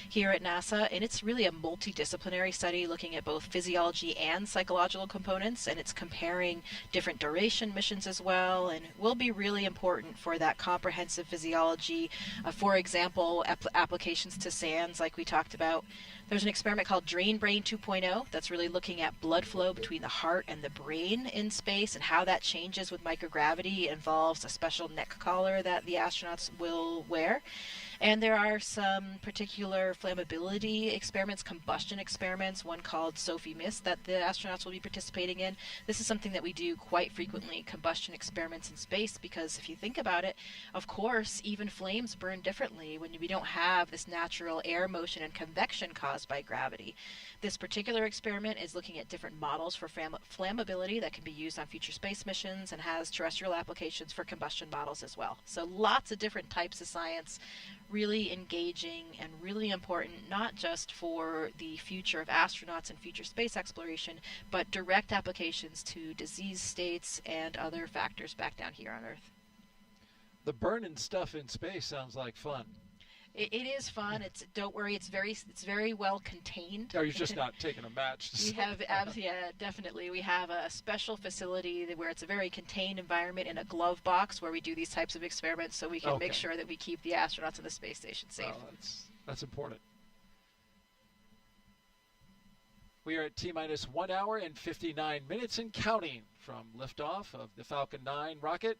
here at NASA, and it's really a multidisciplinary study looking at both physiology and psychological components, and it's comparing different duration missions as well, and will be really important for that comprehensive physiology. For example, applications to SANS, like we talked about. There's an experiment called Drain Brain 2.0 that's really looking at blood flow between the heart and the brain in space and how that changes with microgravity. It involves a special neck collar that the astronauts will wear. And there are some particular flammability experiments, combustion experiments, one called Sophie Mist that the astronauts will be participating in. This is something that we do quite frequently, combustion experiments in space, because if you think about it, of course, even flames burn differently when we don't have this natural air motion and convection caused by gravity. This particular experiment is looking at different models for flammability that can be used on future space missions and has terrestrial applications for combustion models as well. So lots of different types of science, really engaging and really important, not just for the future of astronauts and future space exploration, but direct applications to disease states and other factors back down here on Earth. The burning stuff in space sounds like fun. It is fun. Don't worry. It's very well contained. Are you just not taking a match? We have, yeah, definitely. We have a special facility where it's a very contained environment in a glove box where we do these types of experiments, so we can make sure that we keep the astronauts in the space station safe. Well, that's important. We are at T-minus 1 hour and 59 minutes and counting from liftoff of the Falcon 9 rocket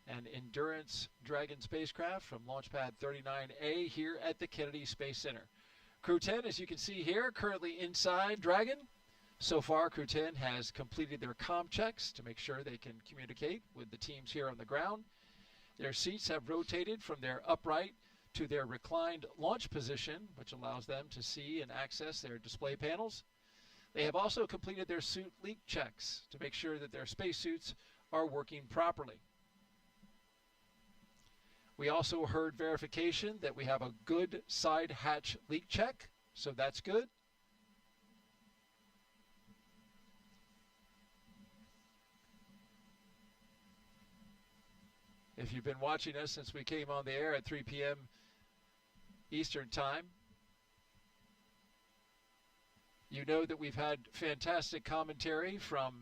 and Endurance Dragon spacecraft from Launchpad 39A here at the Kennedy Space Center. Crew 10, as you can see here, currently inside Dragon. So far, Crew 10 has completed their comm checks to make sure they can communicate with the teams here on the ground. Their seats have rotated from their upright to their reclined launch position, which allows them to see and access their display panels. They have also completed their suit leak checks to make sure that their spacesuits are working properly. We also heard verification that we have a good side hatch leak check, so that's good. If you've been watching us since we came on the air at 3 p.m. Eastern Time, you know that we've had fantastic commentary from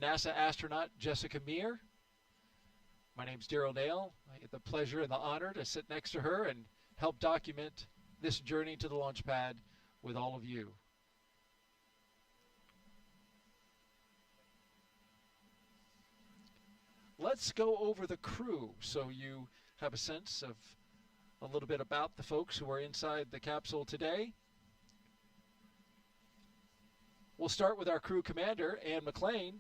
NASA astronaut Jessica Meir. My name's Daryl Nail. I get the pleasure and the honor to sit next to her and help document this journey to the launch pad with all of you. Let's go over the crew so you have a sense of a little bit about the folks who are inside the capsule today. We'll start with our crew commander, Ann McLean,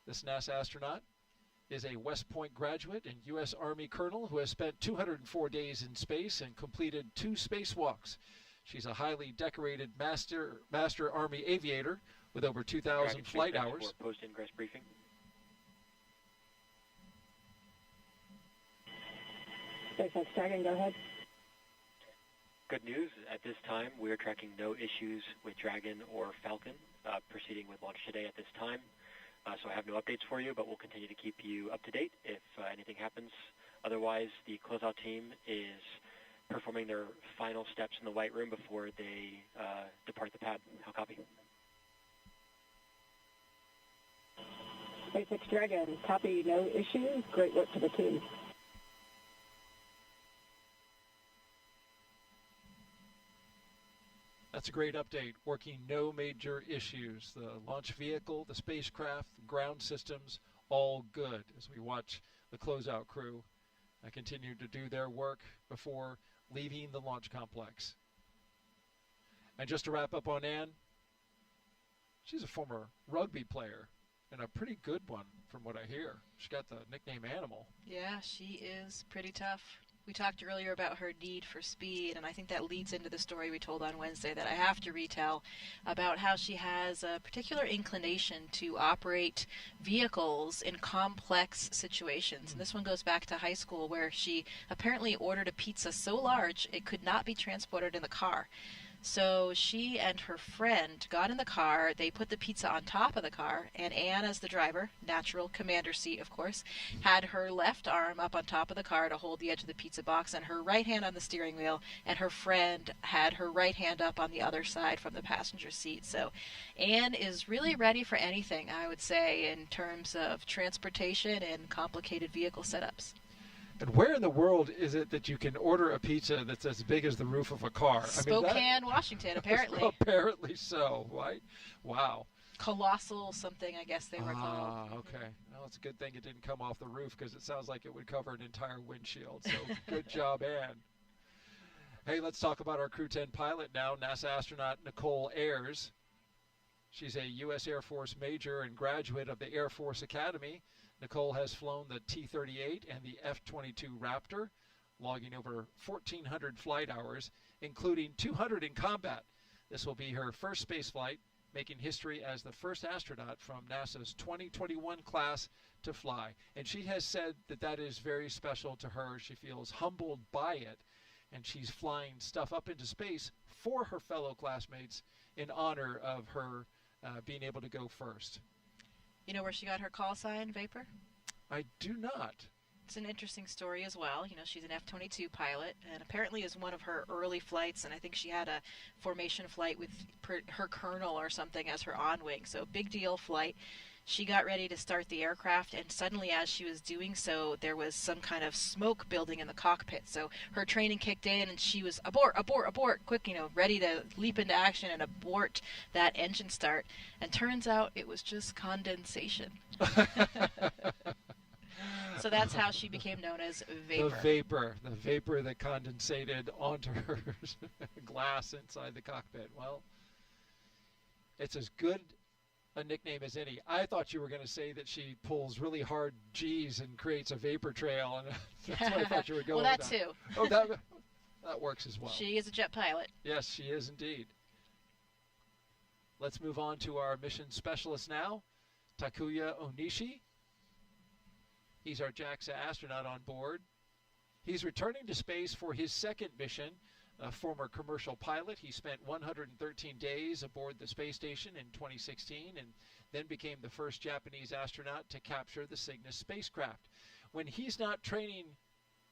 this NASA astronaut. is a West Point graduate and U.S. Army colonel who has spent 204 days in space and completed 2 spacewalks. She's a highly decorated Master Army aviator with over 2,000 flight hours. Post-ingress briefing. SpaceX Dragon, go ahead. Good news. At this time, we are tracking no issues with Dragon or Falcon proceeding with launch today at this time. So I have no updates for you, but we'll continue to keep you up to date if anything happens. Otherwise, the closeout team is performing their final steps in the White Room before they depart the pad. How copy? SpaceX Dragon, copy, no issues. Great work to the team. That's a great update. Working no major issues. The launch vehicle, the spacecraft, the ground systems, all good as we watch the closeout crew continue to do their work before leaving the launch complex. And just to wrap up on Ann, she's a former rugby player and a pretty good one from what I hear. She got the nickname Animal. Yeah, she is pretty tough. We talked earlier about her need for speed, and I think that leads into the story we told on Wednesday that I have to retell about how she has a particular inclination to operate vehicles in complex situations. And this one goes back to high school where she apparently ordered a pizza so large it could not be transported in the car. So she and her friend got in the car, they put the pizza on top of the car, and Anne, as the driver, natural commander seat of course, had her left arm up on top of the car to hold the edge of the pizza box and her right hand on the steering wheel, and her friend had her right hand up on the other side from the passenger seat. So Anne is really ready for anything, I would say, in terms of transportation and complicated vehicle setups. And where in the world is it that you can order a pizza that's as big as the roof of a car? Spokane, Washington, apparently. Apparently so, right? Wow. Colossal something, I guess they were called. Ah, okay. Well, it's a good thing it didn't come off the roof because it sounds like it would cover an entire windshield. So good job, Ann. Hey, let's talk about our Crew 10 pilot now, NASA astronaut Nicole Ayers. She's a U.S. Air Force major and graduate of the Air Force Academy. Nicole has flown the T-38 and the F-22 Raptor, logging over 1,400 flight hours, including 200 in combat. This will be her first space flight, making history as the first astronaut from NASA's 2021 class to fly. And she has said that that is very special to her. She feels humbled by it, and she's flying stuff up into space for her fellow classmates in honor of her being able to go first. You know where she got her call sign, Vapor? I do not. It's an interesting story as well. You know, she's an F-22 pilot, and apparently is one of her early flights, and I think she had a formation flight with her colonel or something as her on-wing, so big deal flight. She got ready to start the aircraft, and suddenly as she was doing so, there was some kind of smoke building in the cockpit. So her training kicked in, and she was abort, abort, abort, quick, you know, ready to leap into action and abort that engine start. And turns out it was just condensation. So that's how she became known as Vapor. The vapor that condensated onto her glass inside the cockpit. Well, it's as good a nickname as any. I thought you were going to say that she pulls really hard G's and creates a vapor trail, and that's what I thought you were going well, that with. too. Oh, that works as well. She is a jet pilot. Yes, she is indeed. Let's move on to our mission specialist now, Takuya Onishi. He's our JAXA astronaut on board. He's returning to space for his second mission. A former commercial pilot, he spent 113 days aboard the space station in 2016 and then became the first Japanese astronaut to capture the Cygnus spacecraft. When he's not training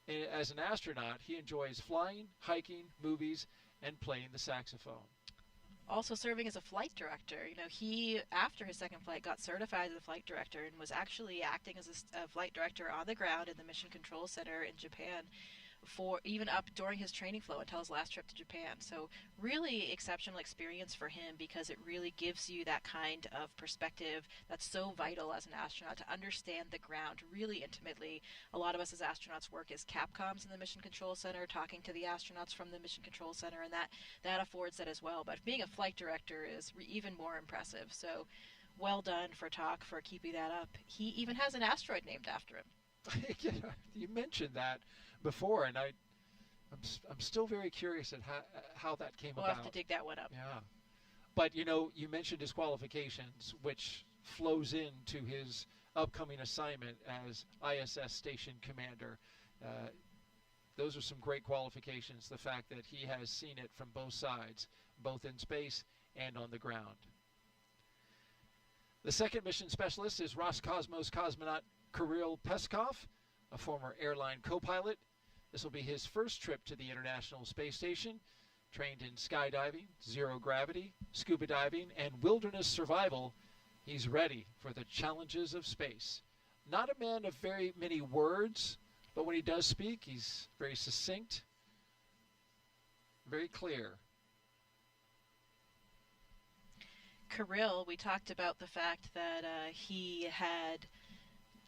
as an astronaut, he enjoys flying, hiking, movies, and playing the saxophone. Also serving as a flight director. You know, he, after his second flight, got certified as a flight director and was actually acting as a flight director on the ground in the Mission Control Center in Japan for even up during his training flow until his last trip to Japan. So really exceptional experience for him because it really gives you that kind of perspective that's so vital as an astronaut to understand the ground really intimately. A lot of us as astronauts work as Capcoms in the Mission Control Center, talking to the astronauts from the Mission Control Center, and that affords that as well. But being a flight director is even more impressive. So Well done for Talk for keeping that up. He even has an asteroid named after him. Yeah, you mentioned that before, and I'm still very curious at how that came about. We'll have to dig that one up. Yeah. But, you mentioned his qualifications, which flows into his upcoming assignment as ISS Station Commander. Those are some great qualifications, the fact that he has seen it from both sides, both in space and on the ground. The second mission specialist is Roscosmos cosmonaut Kirill Peskov, a former airline co-pilot. This will be his first trip to the International Space Station, trained in skydiving, zero gravity, scuba diving, and wilderness survival. He's ready for the challenges of space. Not a man of very many words, but when he does speak, he's very succinct, very clear. Kirill, we talked about the fact that he had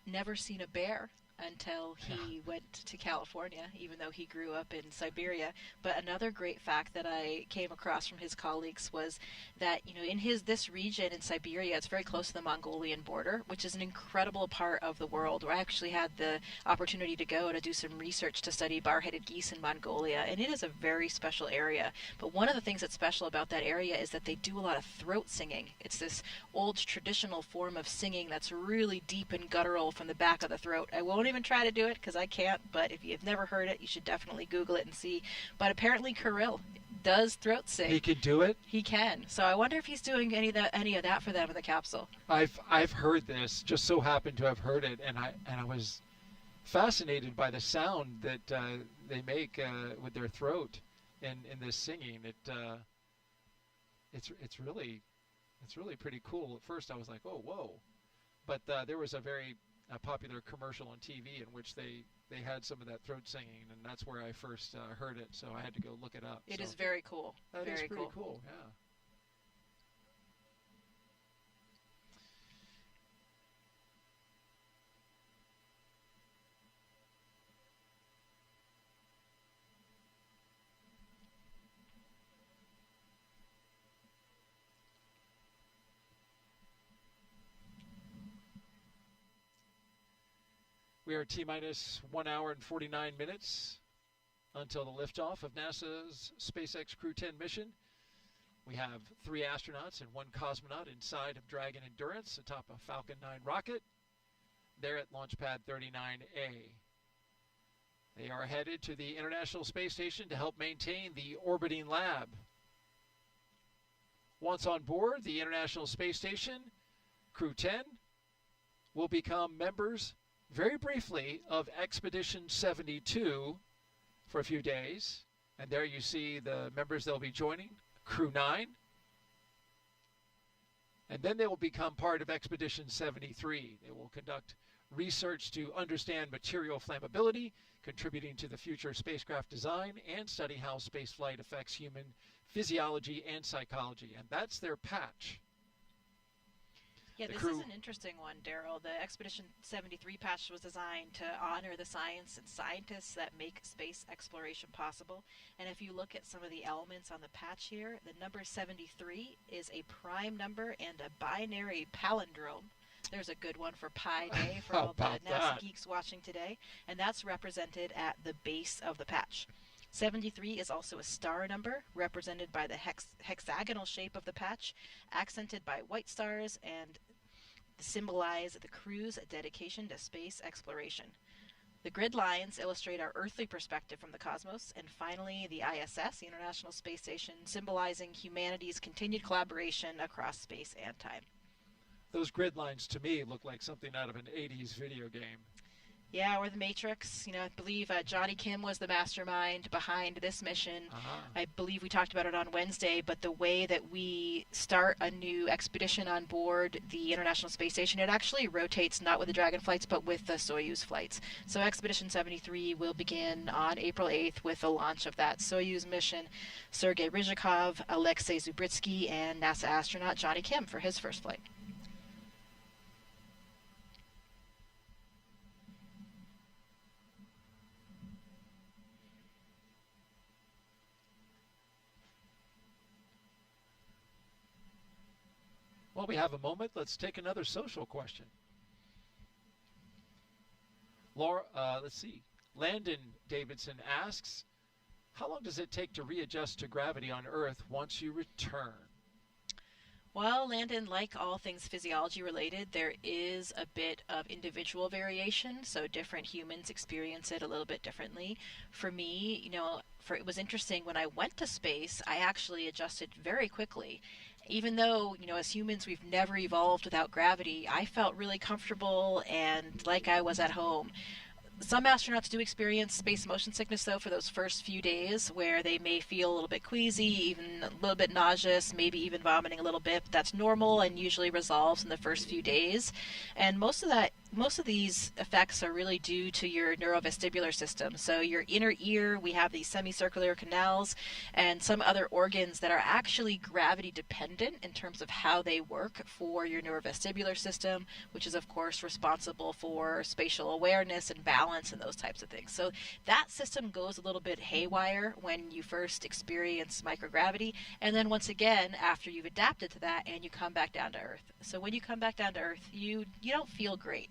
never seen a bear until he went to California, even though he grew up in Siberia. But another great fact that I came across from his colleagues was that, in this region in Siberia, it's very close to the Mongolian border, which is an incredible part of the world, where I actually had the opportunity to go to do some research to study bar-headed geese in Mongolia, and it is a very special area. But one of the things that's special about that area is that they do a lot of throat singing. It's this old traditional form of singing that's really deep and guttural from the back of the throat. I won't even try to do it because I can't, but if you've never heard it, you should definitely Google it and see. But apparently Kirill does throat sing. He can do it? He can. So I wonder if he's doing any of that for them in the capsule. I've heard this, just so happened to have heard it, and I was fascinated by the sound that they make with their throat in this singing. It's really pretty cool. At first I was like, oh, whoa. But there was a very popular commercial on TV in which they had some of that throat singing, and that's where I first heard it, so I had to go look it up. It is very cool. That very is pretty cool, yeah. We are T-minus 1 hour and 49 minutes until the liftoff of NASA's SpaceX Crew 10 mission. We have 3 astronauts and 1 cosmonaut inside of Dragon Endurance atop a Falcon 9 rocket. They're at Launchpad 39A. They are headed to the International Space Station to help maintain the orbiting lab. Once on board the International Space Station, Crew 10 will become members very briefly of Expedition 72 for a few days. And there you see the members they'll be joining, Crew 9. And then they will become part of Expedition 73. They will conduct research to understand material flammability, contributing to the future spacecraft design, and study how spaceflight affects human physiology and psychology. And that's their patch. Yeah, this is an interesting one, Daryl. The Expedition 73 patch was designed to honor the science and scientists that make space exploration possible. And if you look at some of the elements on the patch here, the number 73 is a prime number and a binary palindrome. There's a good one for Pi Day for all the NASA geeks watching today. And that's represented at the base of the patch. 73 is also a star number, represented by the hexagonal shape of the patch, accented by white stars, and symbolize the crew's dedication to space exploration. The grid lines illustrate our earthly perspective from the cosmos, and finally the ISS, the International Space Station, symbolizing humanity's continued collaboration across space and time. Those grid lines to me look like something out of an 80s video game. Yeah, or the Matrix. I believe Johnny Kim was the mastermind behind this mission. I believe we talked about it on Wednesday, but the way that we start a new expedition on board the International Space Station, it actually rotates not with the Dragon flights, but with the Soyuz flights. So Expedition 73 will begin on April 8th with the launch of that Soyuz mission. Sergei Ryzhikov, Alexei Zubritsky, and NASA astronaut Johnny Kim for his first flight. Well, we have a moment. Let's take another social question. Laura, let's see. Landon Davidson asks, how long does it take to readjust to gravity on Earth once you return? Well, Landon, like all things physiology related, there is a bit of individual variation, so different humans experience it a little bit differently. For me, it was interesting when I went to space, I actually adjusted very quickly. Even though, as humans, we've never evolved without gravity, I felt really comfortable and like I was at home. Some astronauts do experience space motion sickness, though, for those first few days, where they may feel a little bit queasy, even a little bit nauseous, maybe even vomiting a little bit. But that's normal and usually resolves in the first few days. And most of these effects are really due to your neurovestibular system. So your inner ear, we have these semicircular canals and some other organs that are actually gravity dependent in terms of how they work for your neurovestibular system, which is of course responsible for spatial awareness and balance and those types of things. So that system goes a little bit haywire when you first experience microgravity, and then once again after you've adapted to that and you come back down to Earth. So when you come back down to Earth, you don't feel great.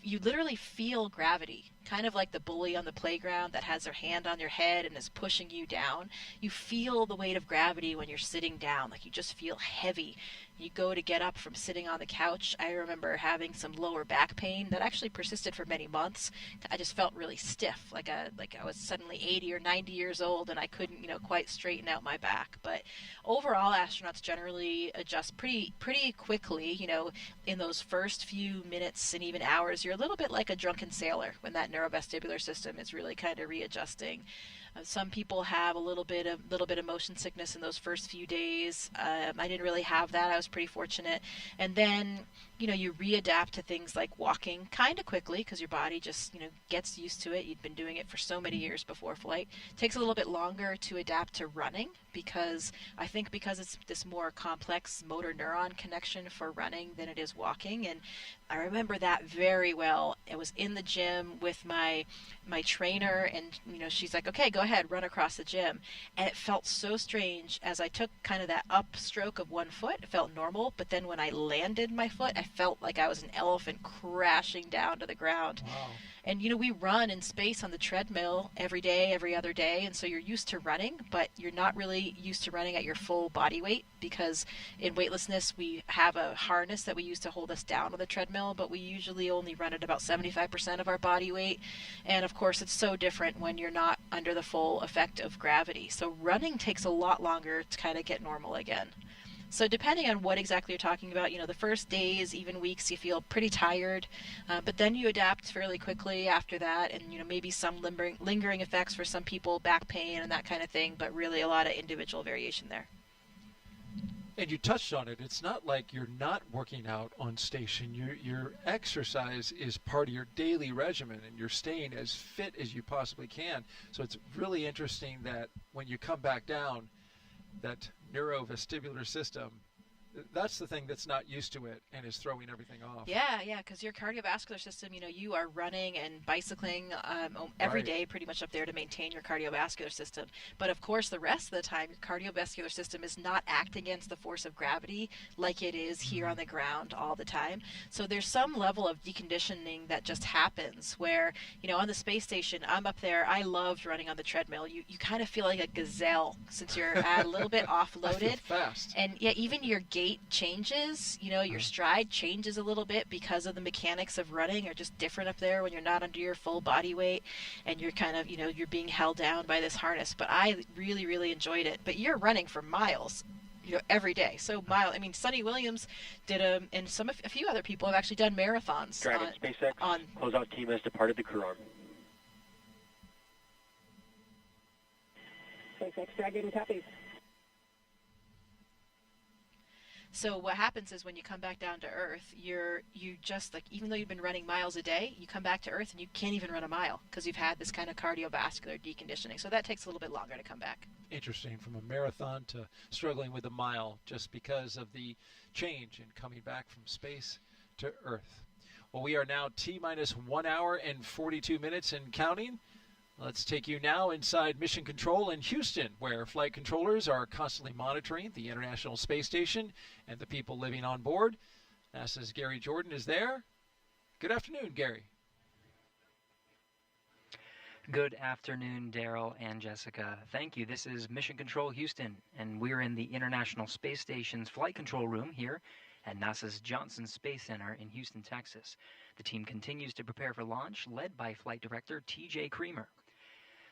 You literally feel gravity, kind of like the bully on the playground that has their hand on your head and is pushing you down. You feel the weight of gravity when you're sitting down, like you just feel heavy. You go to get up from sitting on the couch. I remember having some lower back pain that actually persisted for many months. I just felt really stiff, like I was suddenly 80 or 90 years old and I couldn't, quite straighten out my back. But overall, astronauts generally adjust pretty quickly. In those first few minutes and even hours, you're a little bit like a drunken sailor when that neurovestibular system is really kind of readjusting. Some people have a little bit of motion sickness in those first few days. I didn't really have that. I was pretty fortunate. And then, you readapt to things like walking kind of quickly because your body just, gets used to it. You've been doing it for so many years before flight. It takes a little bit longer to adapt to running because it's this more complex motor neuron connection for running than it is walking. And I remember that very well. I was in the gym with my trainer and, she's like, okay, go ahead, run across the gym. And it felt so strange as I took kind of that upstroke of one foot. It felt normal, but then when I landed my foot, I felt like I was an elephant crashing down to the ground. Wow. And, we run in space on the treadmill every day, every other day. And so you're used to running, but you're not really used to running at your full body weight because in weightlessness, we have a harness that we use to hold us down on the treadmill, but we usually only run at about 75% of our body weight. And of course, it's so different when you're not under the full effect of gravity. So running takes a lot longer to kind of get normal again. So depending on what exactly you're talking about, the first days, even weeks, you feel pretty tired, but then you adapt fairly quickly after that, and maybe some lingering effects for some people, back pain and that kind of thing, but really a lot of individual variation there. And you touched on it. It's not like you're not working out on station. Your exercise is part of your daily regimen, and you're staying as fit as you possibly can. So it's really interesting that when you come back down, that neurovestibular system, that's the thing that's not used to it and is throwing everything off. Yeah, because your cardiovascular system, you are running and bicycling every day pretty much up there to maintain your cardiovascular system. But of course, the rest of the time, your cardiovascular system is not acting against the force of gravity like it is here on the ground all the time. So there's some level of deconditioning that just happens where, on the space station, I'm up there, I loved running on the treadmill. You kind of feel like a gazelle since you're a little bit offloaded. I feel fast. And yeah, even your gait changes, your stride changes a little bit because of the mechanics of running are just different up there when you're not under your full body weight and you're kind of, you're being held down by this harness. But I really, really enjoyed it. But you're running for miles, every day. So Sonny Williams did and a few other people have actually done marathons. Dragon SpaceX closeout team has departed the crew arm. SpaceX Dragon copies. So what happens is when you come back down to Earth, you just even though you've been running miles a day, you come back to Earth and you can't even run a mile because you've had this kind of cardiovascular deconditioning. So that takes a little bit longer to come back. Interesting, from a marathon to struggling with a mile just because of the change in coming back from space to Earth. Well, we are now T-minus 1 hour and 42 minutes and counting. Let's take you now inside Mission Control in Houston, where flight controllers are constantly monitoring the International Space Station and the people living on board. NASA's Gary Jordan is there. Good afternoon, Gary. Good afternoon, Daryl and Jessica. Thank you. This is Mission Control Houston, and we're in the International Space Station's flight control room here at NASA's Johnson Space Center in Houston, Texas. The team continues to prepare for launch, led by Flight Director T.J. Creamer.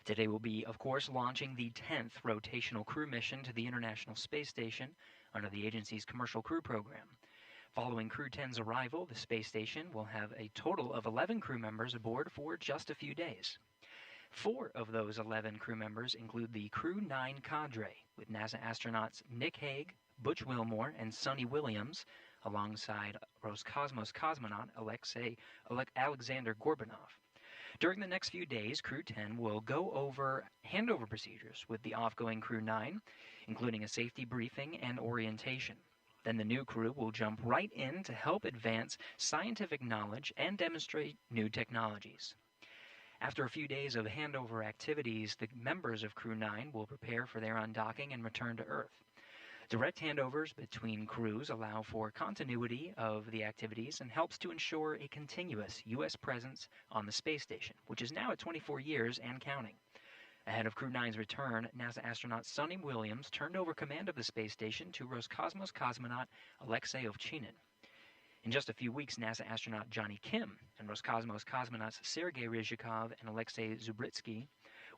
Today we'll be, of course, launching the 10th rotational crew mission to the International Space Station under the agency's Commercial Crew Program. Following Crew 10's arrival, the space station will have a total of 11 crew members aboard for just a few days. 4 of those 11 crew members include the Crew 9 cadre, with NASA astronauts Nick Hague, Butch Wilmore, and Sonny Williams, alongside Roscosmos cosmonaut Alexander Gorbanov. During the next few days, Crew 10 will go over handover procedures with the off-going Crew 9, including a safety briefing and orientation. Then the new crew will jump right in to help advance scientific knowledge and demonstrate new technologies. After a few days of handover activities, the members of Crew 9 will prepare for their undocking and return to Earth. Direct handovers between crews allow for continuity of the activities and helps to ensure a continuous U.S. presence on the space station, which is now at 24 years and counting. Ahead of Crew 9's return, NASA astronaut Sonny Williams turned over command of the space station to Roscosmos cosmonaut Alexei Ovchinin. In just a few weeks, NASA astronaut Johnny Kim and Roscosmos cosmonauts Sergei Ryzhikov and Alexei Zubritsky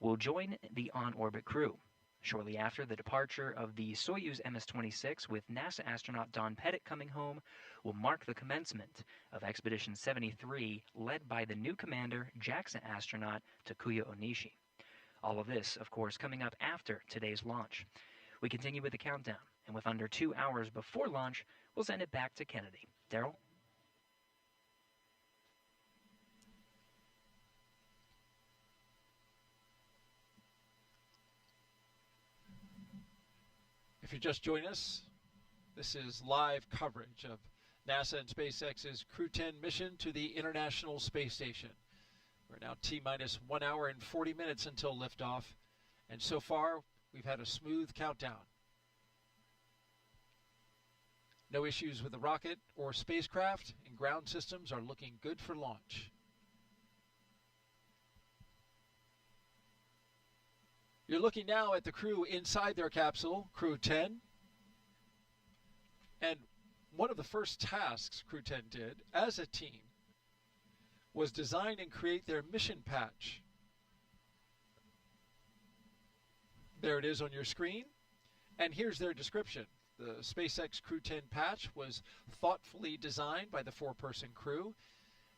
will join the on-orbit crew. Shortly after the departure of the Soyuz MS-26, with NASA astronaut Don Pettit coming home, will mark the commencement of Expedition 73, led by the new commander, JAXA astronaut Takuya Onishi. All of this, of course, coming up after today's launch. We continue with the countdown, and with under 2 hours before launch, we'll send it back to Kennedy. Daryl? If you're just joining us, this is live coverage of NASA and SpaceX's Crew 10 mission to the International Space Station. We're now T-minus 1 hour and 40 minutes until liftoff, and so far we've had a smooth countdown. No issues with the rocket or spacecraft, and ground systems are looking good for launch. You're looking now at the crew inside their capsule, Crew 10. And one of the first tasks Crew 10 did as a team was design and create their mission patch. There it is on your screen. And here's their description. The SpaceX Crew 10 patch was thoughtfully designed by the 4-person crew.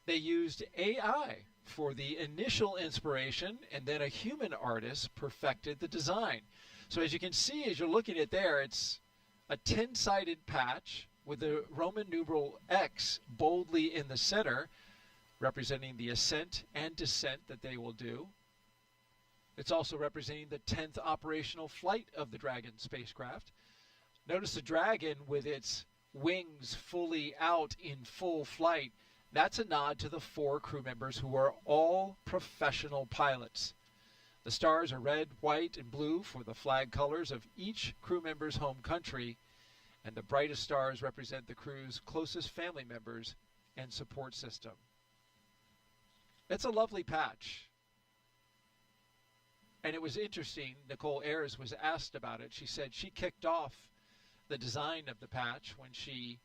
They used AI for the initial inspiration, and then a human artist perfected the design. So as you can see, as you're looking at there, it's a 10-sided patch with the Roman numeral X boldly in the center, representing the ascent and descent that they will do. It's also representing the 10th operational flight of the Dragon spacecraft. Notice the Dragon with its wings fully out in full flight. That's a nod to the 4 crew members who are all professional pilots. The stars are red, white, and blue for the flag colors of each crew member's home country, and the brightest stars represent the crew's closest family members and support system. It's a lovely patch. And it was interesting, Nicole Ayers was asked about it. She said she kicked off the design of the patch when she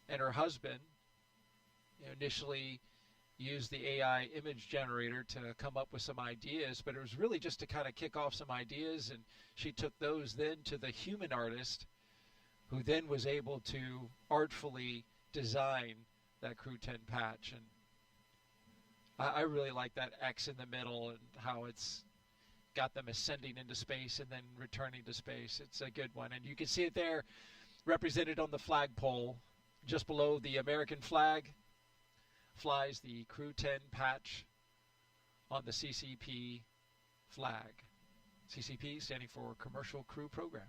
and her husband initially used the AI image generator to come up with some ideas, but it was really just to kind of kick off some ideas, and she took those then to the human artist, who then was able to artfully design that Crew 10 patch. And I really like that X in the middle and how it's got them ascending into space and then returning to space. It's a good one, and you can see it there represented on the flagpole just below the American flag. Flies the Crew 10 patch on the CCP flag. CCP standing for Commercial Crew Program.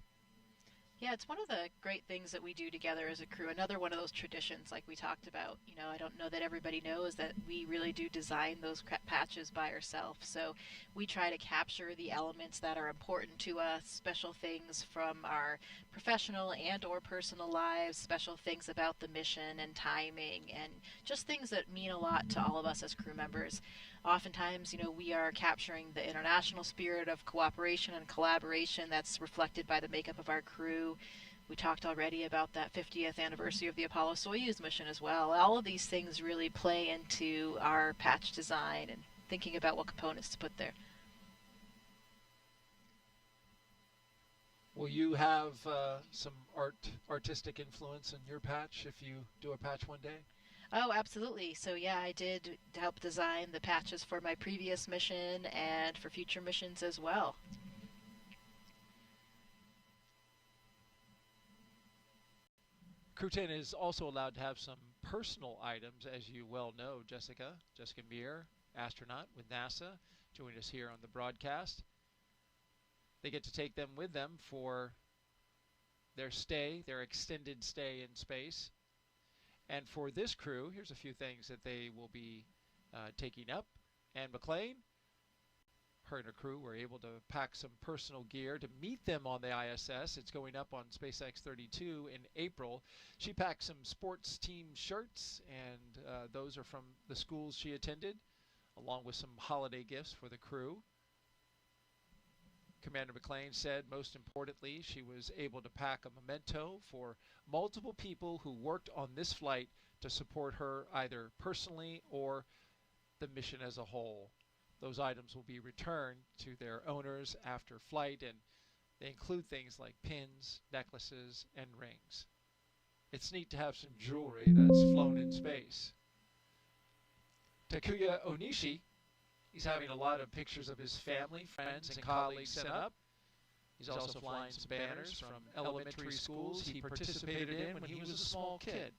Yeah, it's one of the great things that we do together as a crew. Another one of those traditions, like we talked about. You know, I don't know that everybody knows that we really do design those patches by ourselves. So we try to capture the elements that are important to us, special things from our professional and or personal lives, special things about the mission and timing, and just things that mean a lot to all of us as crew members. Oftentimes, you know, we are capturing the international spirit of cooperation and collaboration that's reflected by the makeup of our crew. We talked already about that 50th anniversary of the Apollo-Soyuz mission as well. All of these things really play into our patch design and thinking about what components to put there. Will you have some artistic influence in your patch if you do a patch one day? Oh, absolutely. So yeah, I did help design the patches for my previous mission and for future missions as well. Crew 10 is also allowed to have some personal items, as you well know, Jessica Meir, astronaut with NASA, joined us here on the broadcast. They get to take them with them for their stay, their extended stay in space. And for this crew, here's a few things that they will be taking up. Anne McLean, her and her crew were able to pack some personal gear to meet them on the ISS. It's going up on SpaceX 32 in April. She packed some sports team shirts, and those are from the schools she attended, along with some holiday gifts for the crew. Commander McLean said, most importantly, she was able to pack a memento for multiple people who worked on this flight to support her either personally or the mission as a whole. Those items will be returned to their owners after flight, and they include things like pins, necklaces, and rings. It's neat to have some jewelry that's flown in space. Takuya Onishi, he's having a lot of pictures of his family, friends, and colleagues sent up. He's also flying some banners from elementary schools he participated in when he was a small kid.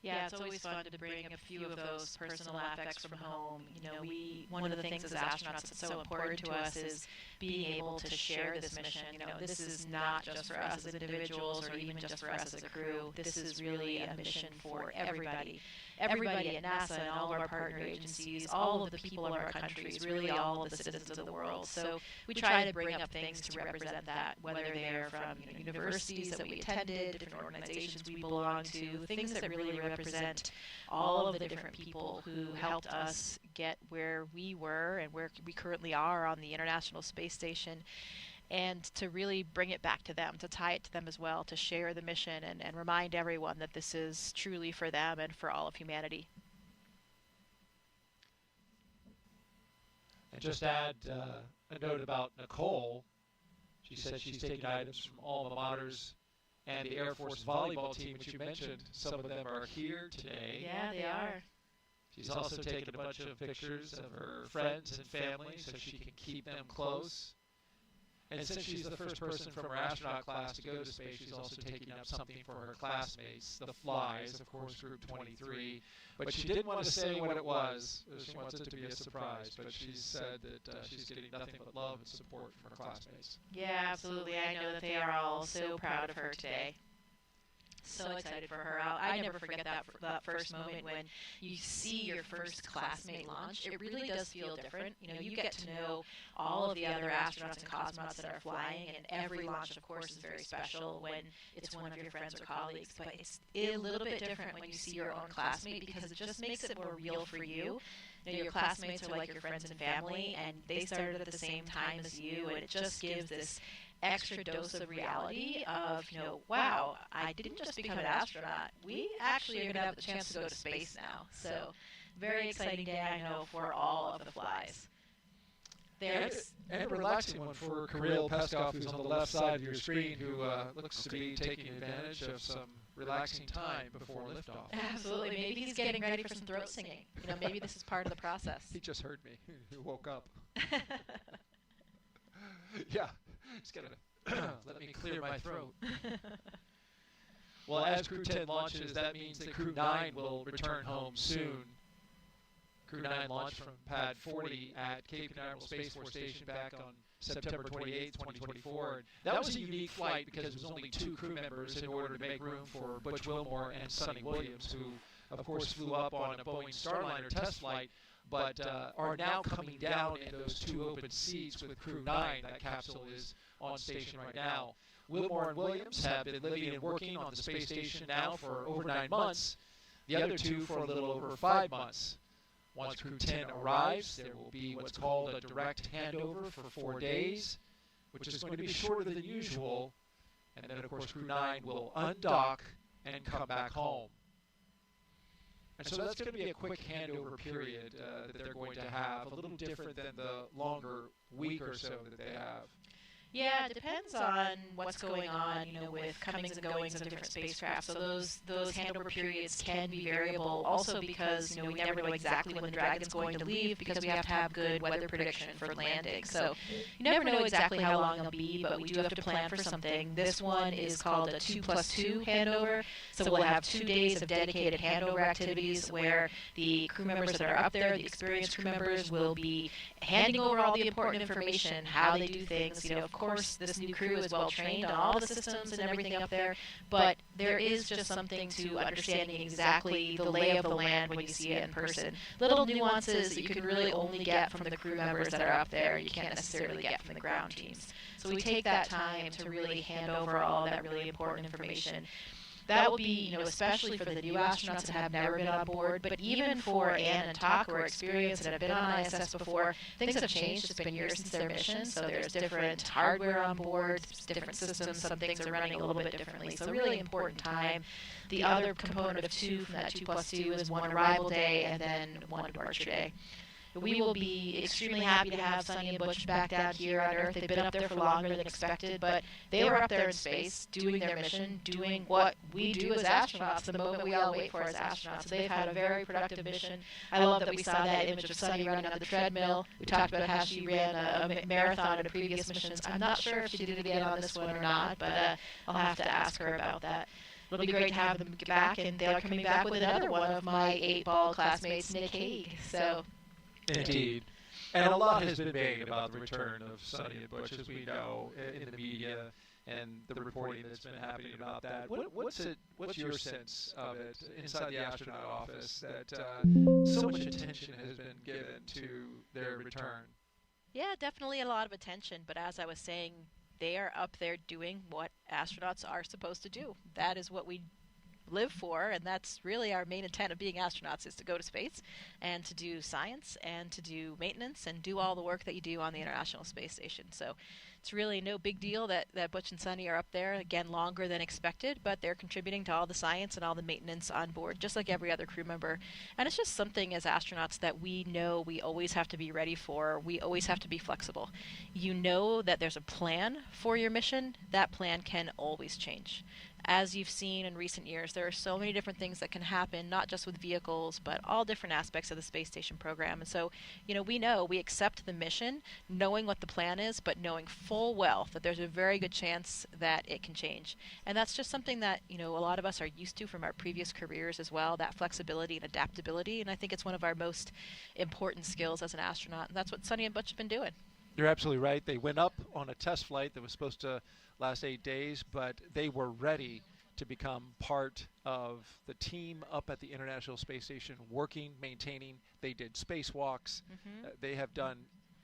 Yeah, it's always fun to bring a few of those personal affects from home. You know, one of the things as astronauts that's so important to us is being able to share this mission. You know, this is not just for us as individuals or even just for us as a crew. This is really a mission for everybody. Everybody at NASA and all of our partner agencies, all of the people of our countries, really all of the citizens of the world. So we try to bring up things to represent that, whether they're from universities that we attended, different organizations we belong to, things that really represent all of the different people who helped us get where we were and where we currently are on the International Space Station, and to really bring it back to them, to tie it to them as well, to share the mission and remind everyone that this is truly for them and for all of humanity. And just add a note about Nicole. She said she's taking items from alma maters and the Air Force volleyball team, which you mentioned. Some of them are here today. Yeah, they are. She's also taken a bunch of pictures of her friends and family so she can keep them close. And since she's the first person from her astronaut class to go to space, she's also taking up something for her classmates, the Flies, of course, Group 23. But she didn't want to say what it was. She wants it to be a surprise. But she said that she's getting nothing but love and support from her classmates. Yeah, absolutely. I know that they are all so proud of her today. So excited for her. I never forget that first moment when you see your first classmate launch. It really does feel different. You know, you get to know all of the other astronauts and cosmonauts that are flying, and every launch, of course, is very special when it's one of your friends or colleagues. But it's a little bit different when you see your own classmate, because it just makes it more real for you. You know, your classmates are like your friends and family, and they started at the same time as you, and it just gives this extra dose of reality of, you know, wow, I didn't just become an astronaut. We actually are going to have the chance to go to space now. So, very exciting day, I know, for all of the Flies. And a relaxing one for Kirill Peskov, who's on the left side of your screen, who looks to be taking advantage of some relaxing time before liftoff. Absolutely. Maybe he's getting ready for some throat singing. You know, maybe this is part of the process. He just heard me. He woke up. Yeah. He's going to let me clear my throat. Well, as Crew 10 launches, that means that Crew 9 will return home soon. Crew 9 launched from Pad 40 at Cape Canaveral Space Force Station back on September 28th, 2024. That was a unique flight because it was only 2 crew members in order to make room for Butch Wilmore and Sonny Williams, who, of course, flew up on a Boeing Starliner test flight, but are now coming down in those 2 open seats with Crew 9. That capsule is on station right now. Wilmore and Williams have been living and working on the space station now for over 9 months, the other 2 for a little over 5 months. Once Crew 10 arrives, there will be what's called a direct handover for 4 days, which is going to be shorter than usual, and then, of course, Crew 9 will undock and come back home. And so that's going to be a quick handover period that they're going to have, a little different than the longer week or so that they have. Yeah, it depends on what's going on, with comings and goings of different spacecraft. So those handover periods can be variable also because, we never know exactly when the Dragon's going to leave because we have to have good weather prediction for landing. So you never know exactly how long it'll be, but we do have to plan for something. This one is called a 2+2 handover. So we'll have 2 days of dedicated handover activities where the crew members that are up there, the experienced crew members, will be handing over all the important information, how they do things. Of course, this new crew is well trained on all the systems and everything up there, but there is just something to understanding exactly the lay of the land when you see it in person. Little nuances that you can really only get from the crew members that are up there, you can't necessarily get from the ground teams. So we take that time to really hand over all that really important information. That will be, especially for the new astronauts that have never been on board, but even for Ann and Tak, who are experienced and have been on ISS before, things have changed. It's been years since their mission, so there's different hardware on board, different systems, some things are running a little bit differently. So really important time. The other component of 2 from that 2+2 is 1 arrival day and then 1 departure day. We will be extremely happy to have Sonny and Butch back down here on Earth. They've been up there for longer than expected, but they were up there in space doing their mission, doing what we do as astronauts, the moment we all wait for as astronauts. So they've had a very productive mission. I love that we saw that image of Sonny running on the treadmill. We talked about how she ran a marathon in a previous missions. I'm not sure if she did it again on this one or not, but I'll have to ask her about that. It'll be great to have them get back, and they're coming back with another one of my 8-ball classmates, Nick Hague. So. Indeed. And a lot has been made about the return of Sonny and Butch, as we know, in the media and the reporting that's been happening about that. What's your sense of it inside the astronaut office that so much attention has been given to their return? Yeah, definitely a lot of attention. But as I was saying, they are up there doing what astronauts are supposed to do. That is what we live for, and that's really our main intent of being astronauts, is to go to space and to do science and to do maintenance and do all the work that you do on the International Space Station. So it's really no big deal that Butch and Sonny are up there, again, longer than expected, but they're contributing to all the science and all the maintenance on board, just like every other crew member. And it's just something as astronauts that we know we always have to be ready for. We always have to be flexible. You know that there's a plan for your mission. That plan can always change. As you've seen in recent years, there are so many different things that can happen, not just with vehicles, but all different aspects of the space station program. And so, we accept the mission, knowing what the plan is, but knowing full well that there's a very good chance that it can change. And that's just something that, a lot of us are used to from our previous careers as well, that flexibility and adaptability. And I think it's one of our most important skills as an astronaut. And that's what Sonny and Butch have been doing. You're absolutely right. They went up on a test flight that was supposed to last 8 days, but they were ready to become part of the team up at the International Space Station, working, maintaining. They did spacewalks. They have done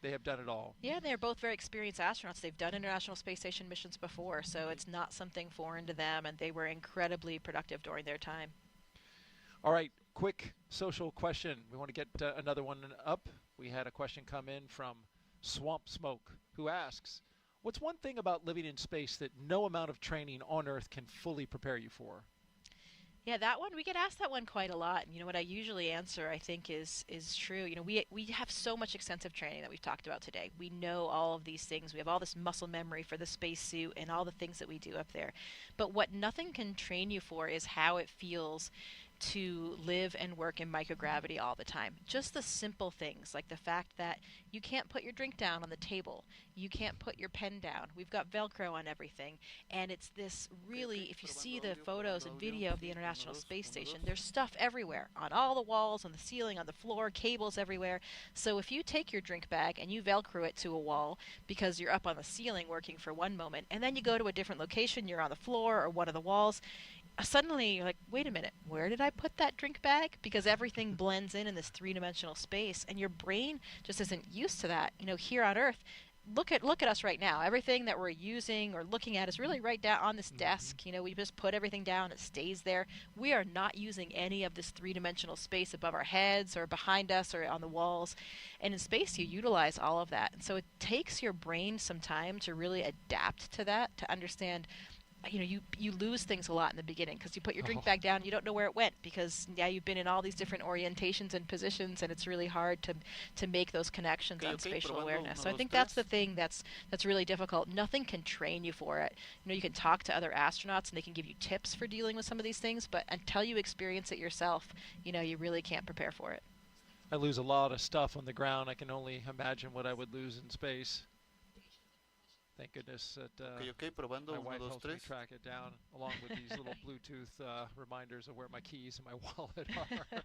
it all. Yeah, they're both very experienced astronauts. They've done International Space Station missions before, so it's not something foreign to them, and they were incredibly productive during their time. All right, quick social question. We want to get another one up. We had a question come in from Swamp Smoke, who asks, what's one thing about living in space that no amount of training on Earth can fully prepare you for? Yeah, that one, we get asked that one quite a lot. And what I usually answer, I think, is true. We have so much extensive training that we've talked about today. We know all of these things. We have all this muscle memory for the spacesuit and all the things that we do up there. But what nothing can train you for is how it feels to live and work in microgravity all the time. Just the simple things, like the fact that you can't put your drink down on the table, you can't put your pen down, we've got Velcro on everything, and it's this really, if you see the photos and video of the International Space Station, there's stuff everywhere, on all the walls, on the ceiling, on the floor, cables everywhere. So if you take your drink bag and you Velcro it to a wall because you're up on the ceiling working for one moment, and then you go to a different location, you're on the floor or one of the walls, suddenly you're like, wait a minute, where did I put that drink bag? Because everything blends in this three-dimensional space, and your brain just isn't used to that. You know, here on Earth, look at us right now. Everything that we're using or looking at is really right down on this desk. You know, we just put everything down, it stays there. We are not using any of this three-dimensional space above our heads or behind us or on the walls. And in space, you utilize all of that. And so it takes your brain some time to really adapt to that, to understand. You know, you lose things a lot in the beginning because you put your drink bag down, you don't know where it went because you've been in all these different orientations and positions, and it's really hard to make those connections on spatial awareness. So I think that's the thing that's really difficult. Nothing can train you for it. You know, you can talk to other astronauts and they can give you tips for dealing with some of these things, but until you experience it yourself, you know, you really can't prepare for it. I lose a lot of stuff on the ground. I can only imagine what I would lose in space. Thank goodness that my wife helps me track it down, along with these little Bluetooth reminders of where my keys and my wallet are.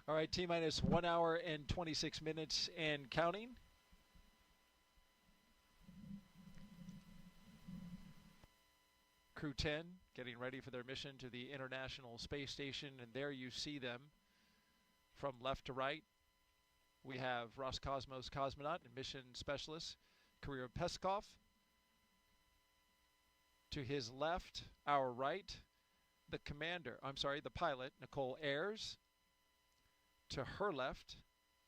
All right, T-minus 1 hour and 26 minutes and counting. Crew 10 getting ready for their mission to the International Space Station, and there you see them from left to right. We have Roscosmos cosmonaut and mission specialist Kirill Peskov. To his left, our right, the pilot, Nicole Ayers. To her left,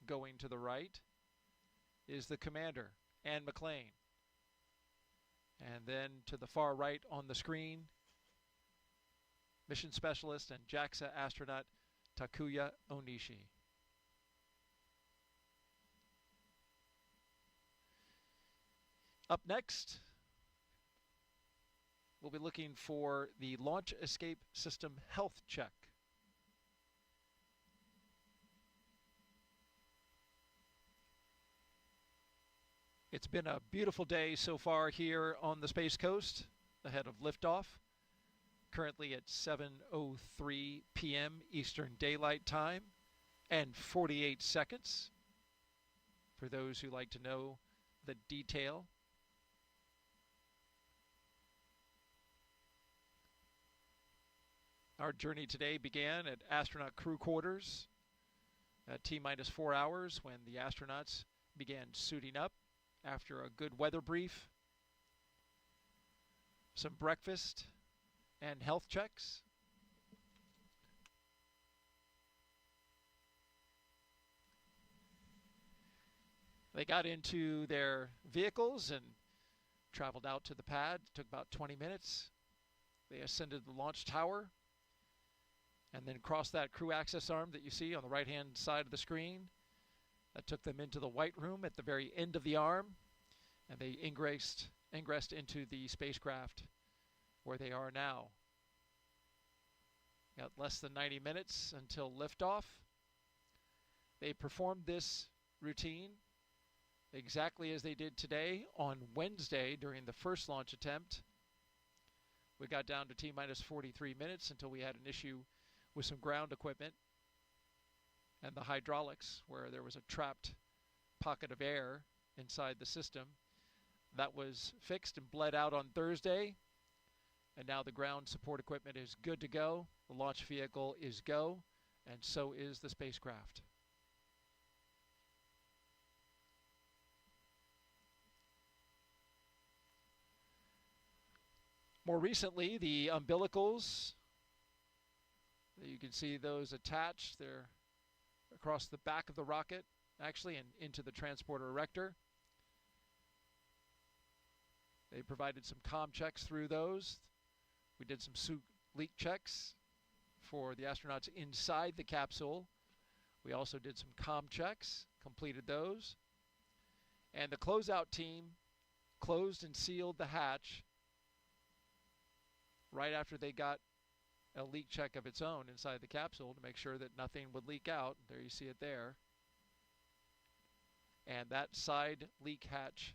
going to the right, is the commander, Anne McLean. And then to the far right on the screen, mission specialist and JAXA astronaut Takuya Onishi. Up next, we'll be looking for the Launch Escape System Health Check. It's been a beautiful day so far here on the Space Coast ahead of liftoff. Currently at 7:03 p.m. Eastern Daylight Time and 48 seconds. For those who like to know the detail. Our journey today began at astronaut crew quarters at T-minus 4 hours when the astronauts began suiting up after a good weather brief, some breakfast, and health checks. They got into their vehicles and traveled out to the pad. It took about 20 minutes. They ascended the launch tower and then crossed that crew access arm that you see on the right-hand side of the screen. That took them into the white room at the very end of the arm, and they ingressed into the spacecraft where they are now. Got less than 90 minutes until liftoff. They performed this routine exactly as they did today on Wednesday during the first launch attempt. We got down to T-minus 43 minutes until we had an issue with some ground equipment and the hydraulics where there was a trapped pocket of air inside the system. That was fixed and bled out on Thursday, and now the ground support equipment is good to go. The launch vehicle is go, and so is the spacecraft. More recently, the umbilicals, you can see those attached. They're across the back of the rocket, actually, and into the transporter erector. They provided some comm checks through those. We did some suit leak checks for the astronauts inside the capsule. We also did some comm checks, completed those. And the closeout team closed and sealed the hatch right after they got a leak check of its own inside the capsule to make sure that nothing would leak out. There you see it there. And that side leak hatch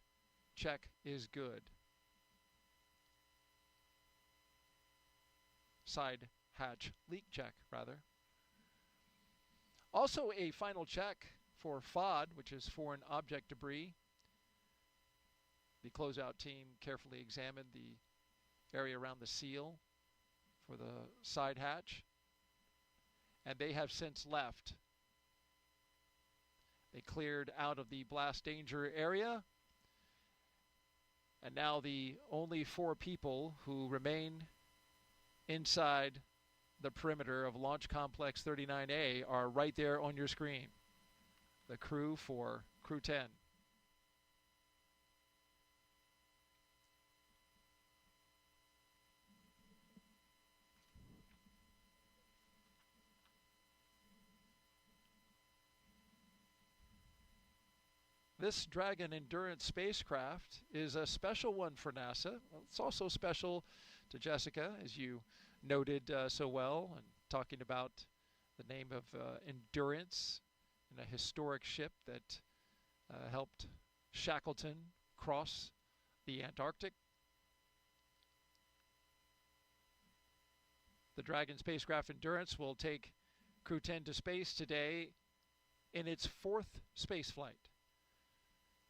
check is good. Side hatch leak check, rather. Also a final check for FOD, which is foreign object debris. The closeout team carefully examined the area around the seal for the side hatch, and they have since left. They cleared out of the blast danger area, and now the only 4 people who remain inside the perimeter of Launch Complex 39A are right there on your screen. The crew for Crew 10. This Dragon Endurance spacecraft is a special one for NASA. It's also special to Jessica, as you noted so well, and talking about the name of Endurance, and a historic ship that helped Shackleton cross the Antarctic. The Dragon spacecraft Endurance will take Crew 10 to space today in its 4th space flight.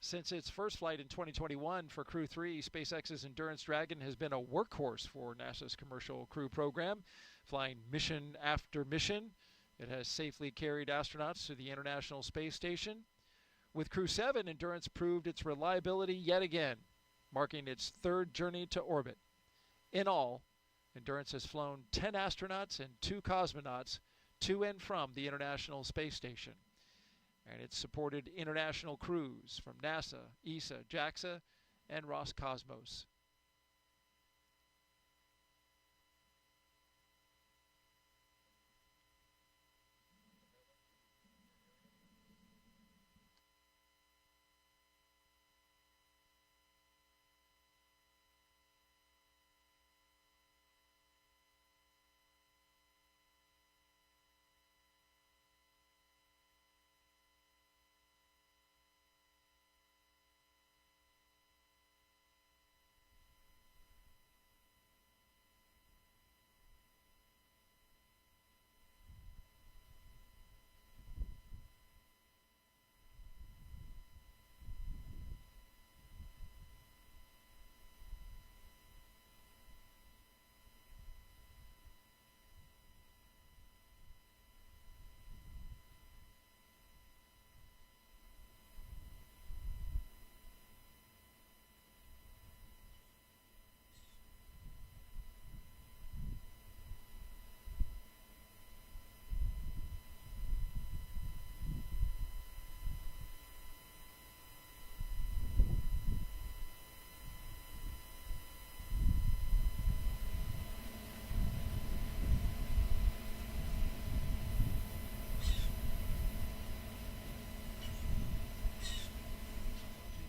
Since its first flight in 2021 for Crew 3, SpaceX's Endurance Dragon has been a workhorse for NASA's commercial crew program, flying mission after mission. It has safely carried astronauts to the International Space Station. With Crew 7, Endurance proved its reliability yet again, marking its 3rd journey to orbit. In all, Endurance has flown 10 astronauts and 2 cosmonauts to and from the International Space Station. And it's supported international crews from NASA, ESA, JAXA, and Roscosmos.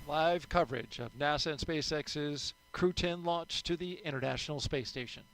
Live coverage of NASA and SpaceX's Crew 10 launch to the International Space Station.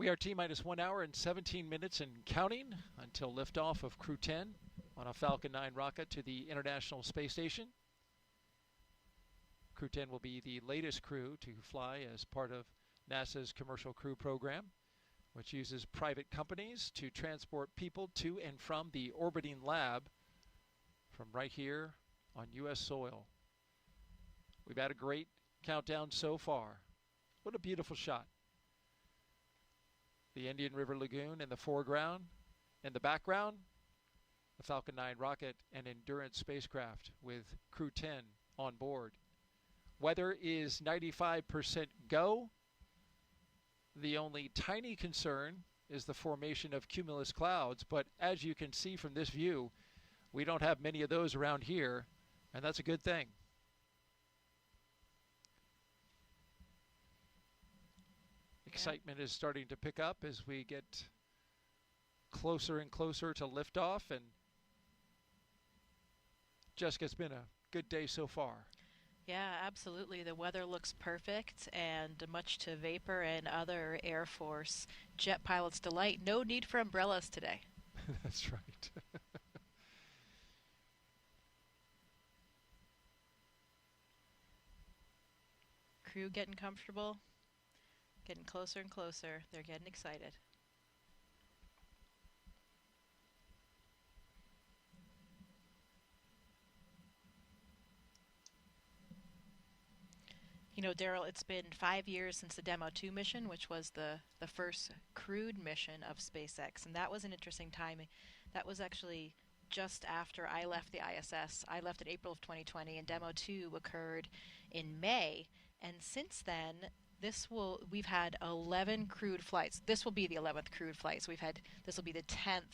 We are T-minus 1 hour and 17 minutes and counting until liftoff of Crew 10 on a Falcon 9 rocket to the International Space Station. Crew 10 will be the latest crew to fly as part of NASA's Commercial Crew program, which uses private companies to transport people to and from the orbiting lab from right here on U.S. soil. We've had a great countdown so far. What a beautiful shot. The Indian River Lagoon in the foreground. In the background, the Falcon 9 rocket and Endurance spacecraft with Crew 10 on board. Weather is 95% go. The only tiny concern is the formation of cumulus clouds, but as you can see from this view, we don't have many of those around here, and that's a good thing. Excitement is starting to pick up as we get closer and closer to liftoff, and Jessica, it's been a good day so far. Yeah, absolutely. The weather looks perfect, and much to Vapor and other Air Force jet pilots' delight, no need for umbrellas today. That's right. Crew getting comfortable, getting closer and closer. They're getting excited. You know, Daryl, it's been 5 years since the Demo 2 mission, which was the first crewed mission of SpaceX, and that was an interesting timing. That was actually just after I left the ISS. I left in April of 2020, and Demo 2 occurred in May, and since then, we've had 11 crewed flights. This will be the 11th crewed flight. So this will be the 10th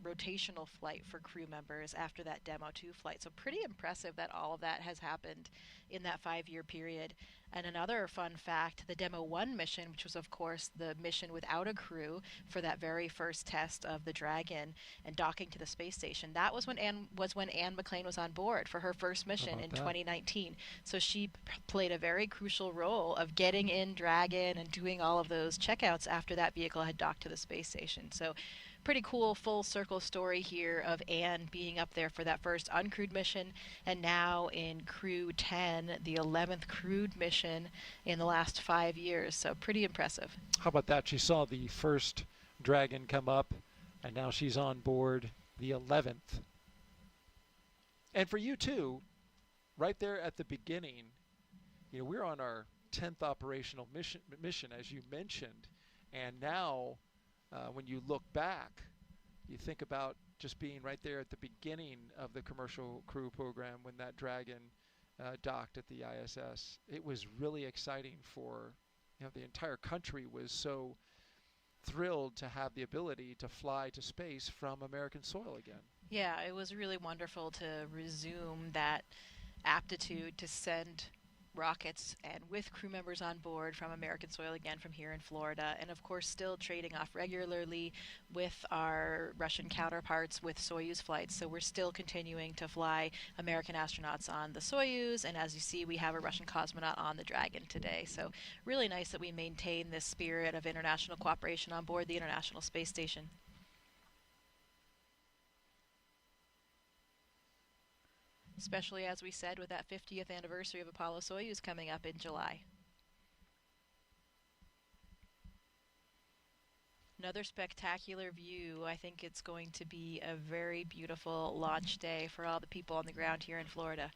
rotational flight for crew members after that Demo 2 flight. So pretty impressive that all of that has happened in that 5-year period. And another fun fact, the Demo 1 mission, which was of course the mission without a crew for that very first test of the Dragon and docking to the space station, that was when Anne McClain was on board for her first mission in 2019. So she played a very crucial role of getting in Dragon and doing all of those checkouts after that vehicle had docked to the space station. So pretty cool full circle story here of Anne being up there for that first uncrewed mission, and now in Crew 10, the 11th crewed mission in the last 5 years. So pretty impressive. How about that? She saw the first Dragon come up, and now she's on board the 11th. And for you too, right there at the beginning, you know, we're on our 10th operational mission, as you mentioned, and now when you look back, you think about just being right there at the beginning of the Commercial Crew program when that Dragon docked at the ISS. It was really exciting for, you know, the entire country was so thrilled to have the ability to fly to space from American soil again. Yeah, it was really wonderful to resume that aptitude to send rockets and with crew members on board from American soil again from here in Florida, and of course still trading off regularly with our Russian counterparts with Soyuz flights. So we're still continuing to fly American astronauts on the Soyuz, and as you see, we have a Russian cosmonaut on the Dragon today. So really nice that we maintain this spirit of international cooperation on board the International Space Station. Especially, as we said, with that 50th anniversary of Apollo-Soyuz coming up in July. Another spectacular view. I think it's going to be a very beautiful launch day for all the people on the ground here in Florida.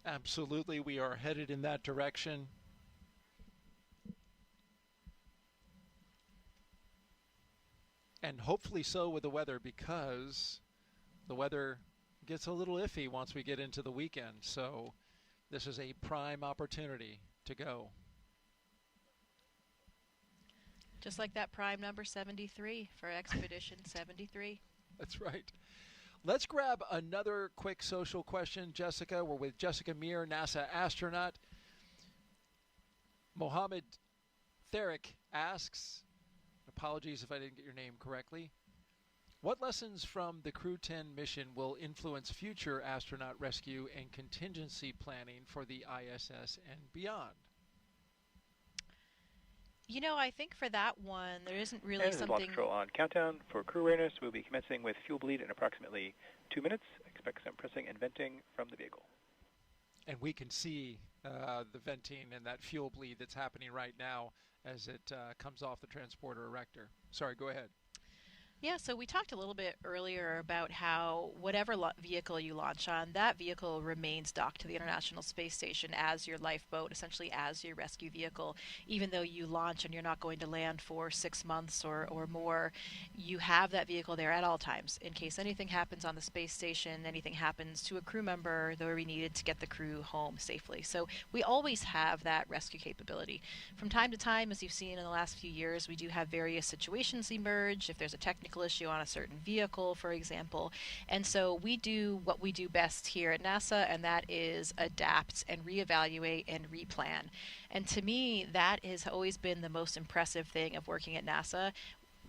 Absolutely, we are headed in that direction. And hopefully so with the weather, because the weather gets a little iffy once we get into the weekend. So this is a prime opportunity to go. Just like that prime number 73 for Expedition 73. That's right. Let's grab another quick social question, Jessica. We're with Jessica Meir, NASA astronaut. Mohammed Therick asks, apologies if I didn't get your name correctly, What lessons from the Crew 10 mission will influence future astronaut rescue and contingency planning for the ISS and beyond? I think for that one, there isn't really and this is Launch Control on countdown. For crew awareness, we'll be commencing with fuel bleed in approximately 2 minutes. Expect some pressing and venting from the vehicle. And we can see the venting and that fuel bleed that's happening right now as it comes off the transporter erector. Sorry, go ahead. Yeah, so we talked a little bit earlier about how whatever vehicle you launch on, that vehicle remains docked to the International Space Station as your lifeboat, essentially as your rescue vehicle. Even though you launch and you're not going to land for 6 months or more, you have that vehicle there at all times in case anything happens on the space station, anything happens to a crew member, though we needed to get the crew home safely. So we always have that rescue capability. From time to time, as you've seen in the last few years, we do have various situations emerge. If there's a technical issue on a certain vehicle, for example. And so we do what we do best here at NASA, and that is adapt and reevaluate and replan. And to me, that has always been the most impressive thing of working at NASA.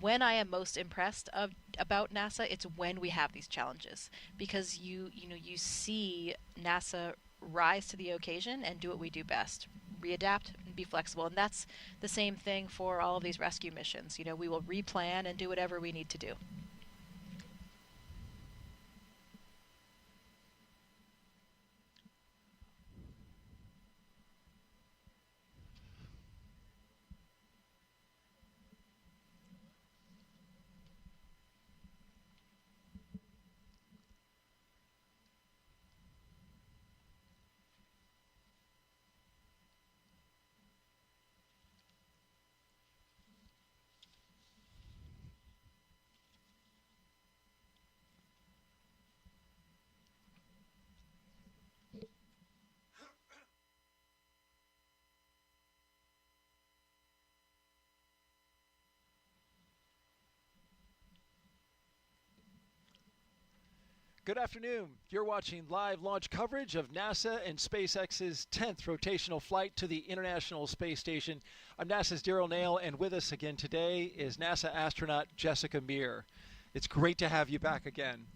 When I am most impressed about NASA, it's when we have these challenges, because you see NASA rise to the occasion and do what we do best. Readapt and be flexible, and that's the same thing for all of these rescue missions. We will replan and do whatever we need to do. Good afternoon. You're watching live launch coverage of NASA and SpaceX's 10th rotational flight to the International Space Station. I'm NASA's Daryl Nail, and with us again today is NASA astronaut Jessica Meir. It's great to have you back again.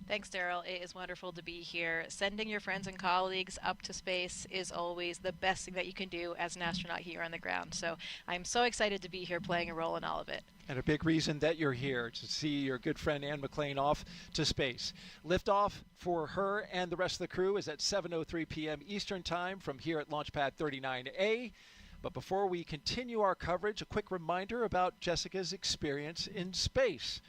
Thanks, Daryl. It is wonderful to be here. Sending your friends and colleagues up to space is always the best thing that you can do as an astronaut here on the ground. So I'm so excited to be here playing a role in all of it. And a big reason that you're here, to see your good friend Ann McClain off to space. Liftoff for her and the rest of the crew is at 7:03 p.m. Eastern Time from here at Launchpad 39A. But before we continue our coverage, a quick reminder about Jessica's experience in space.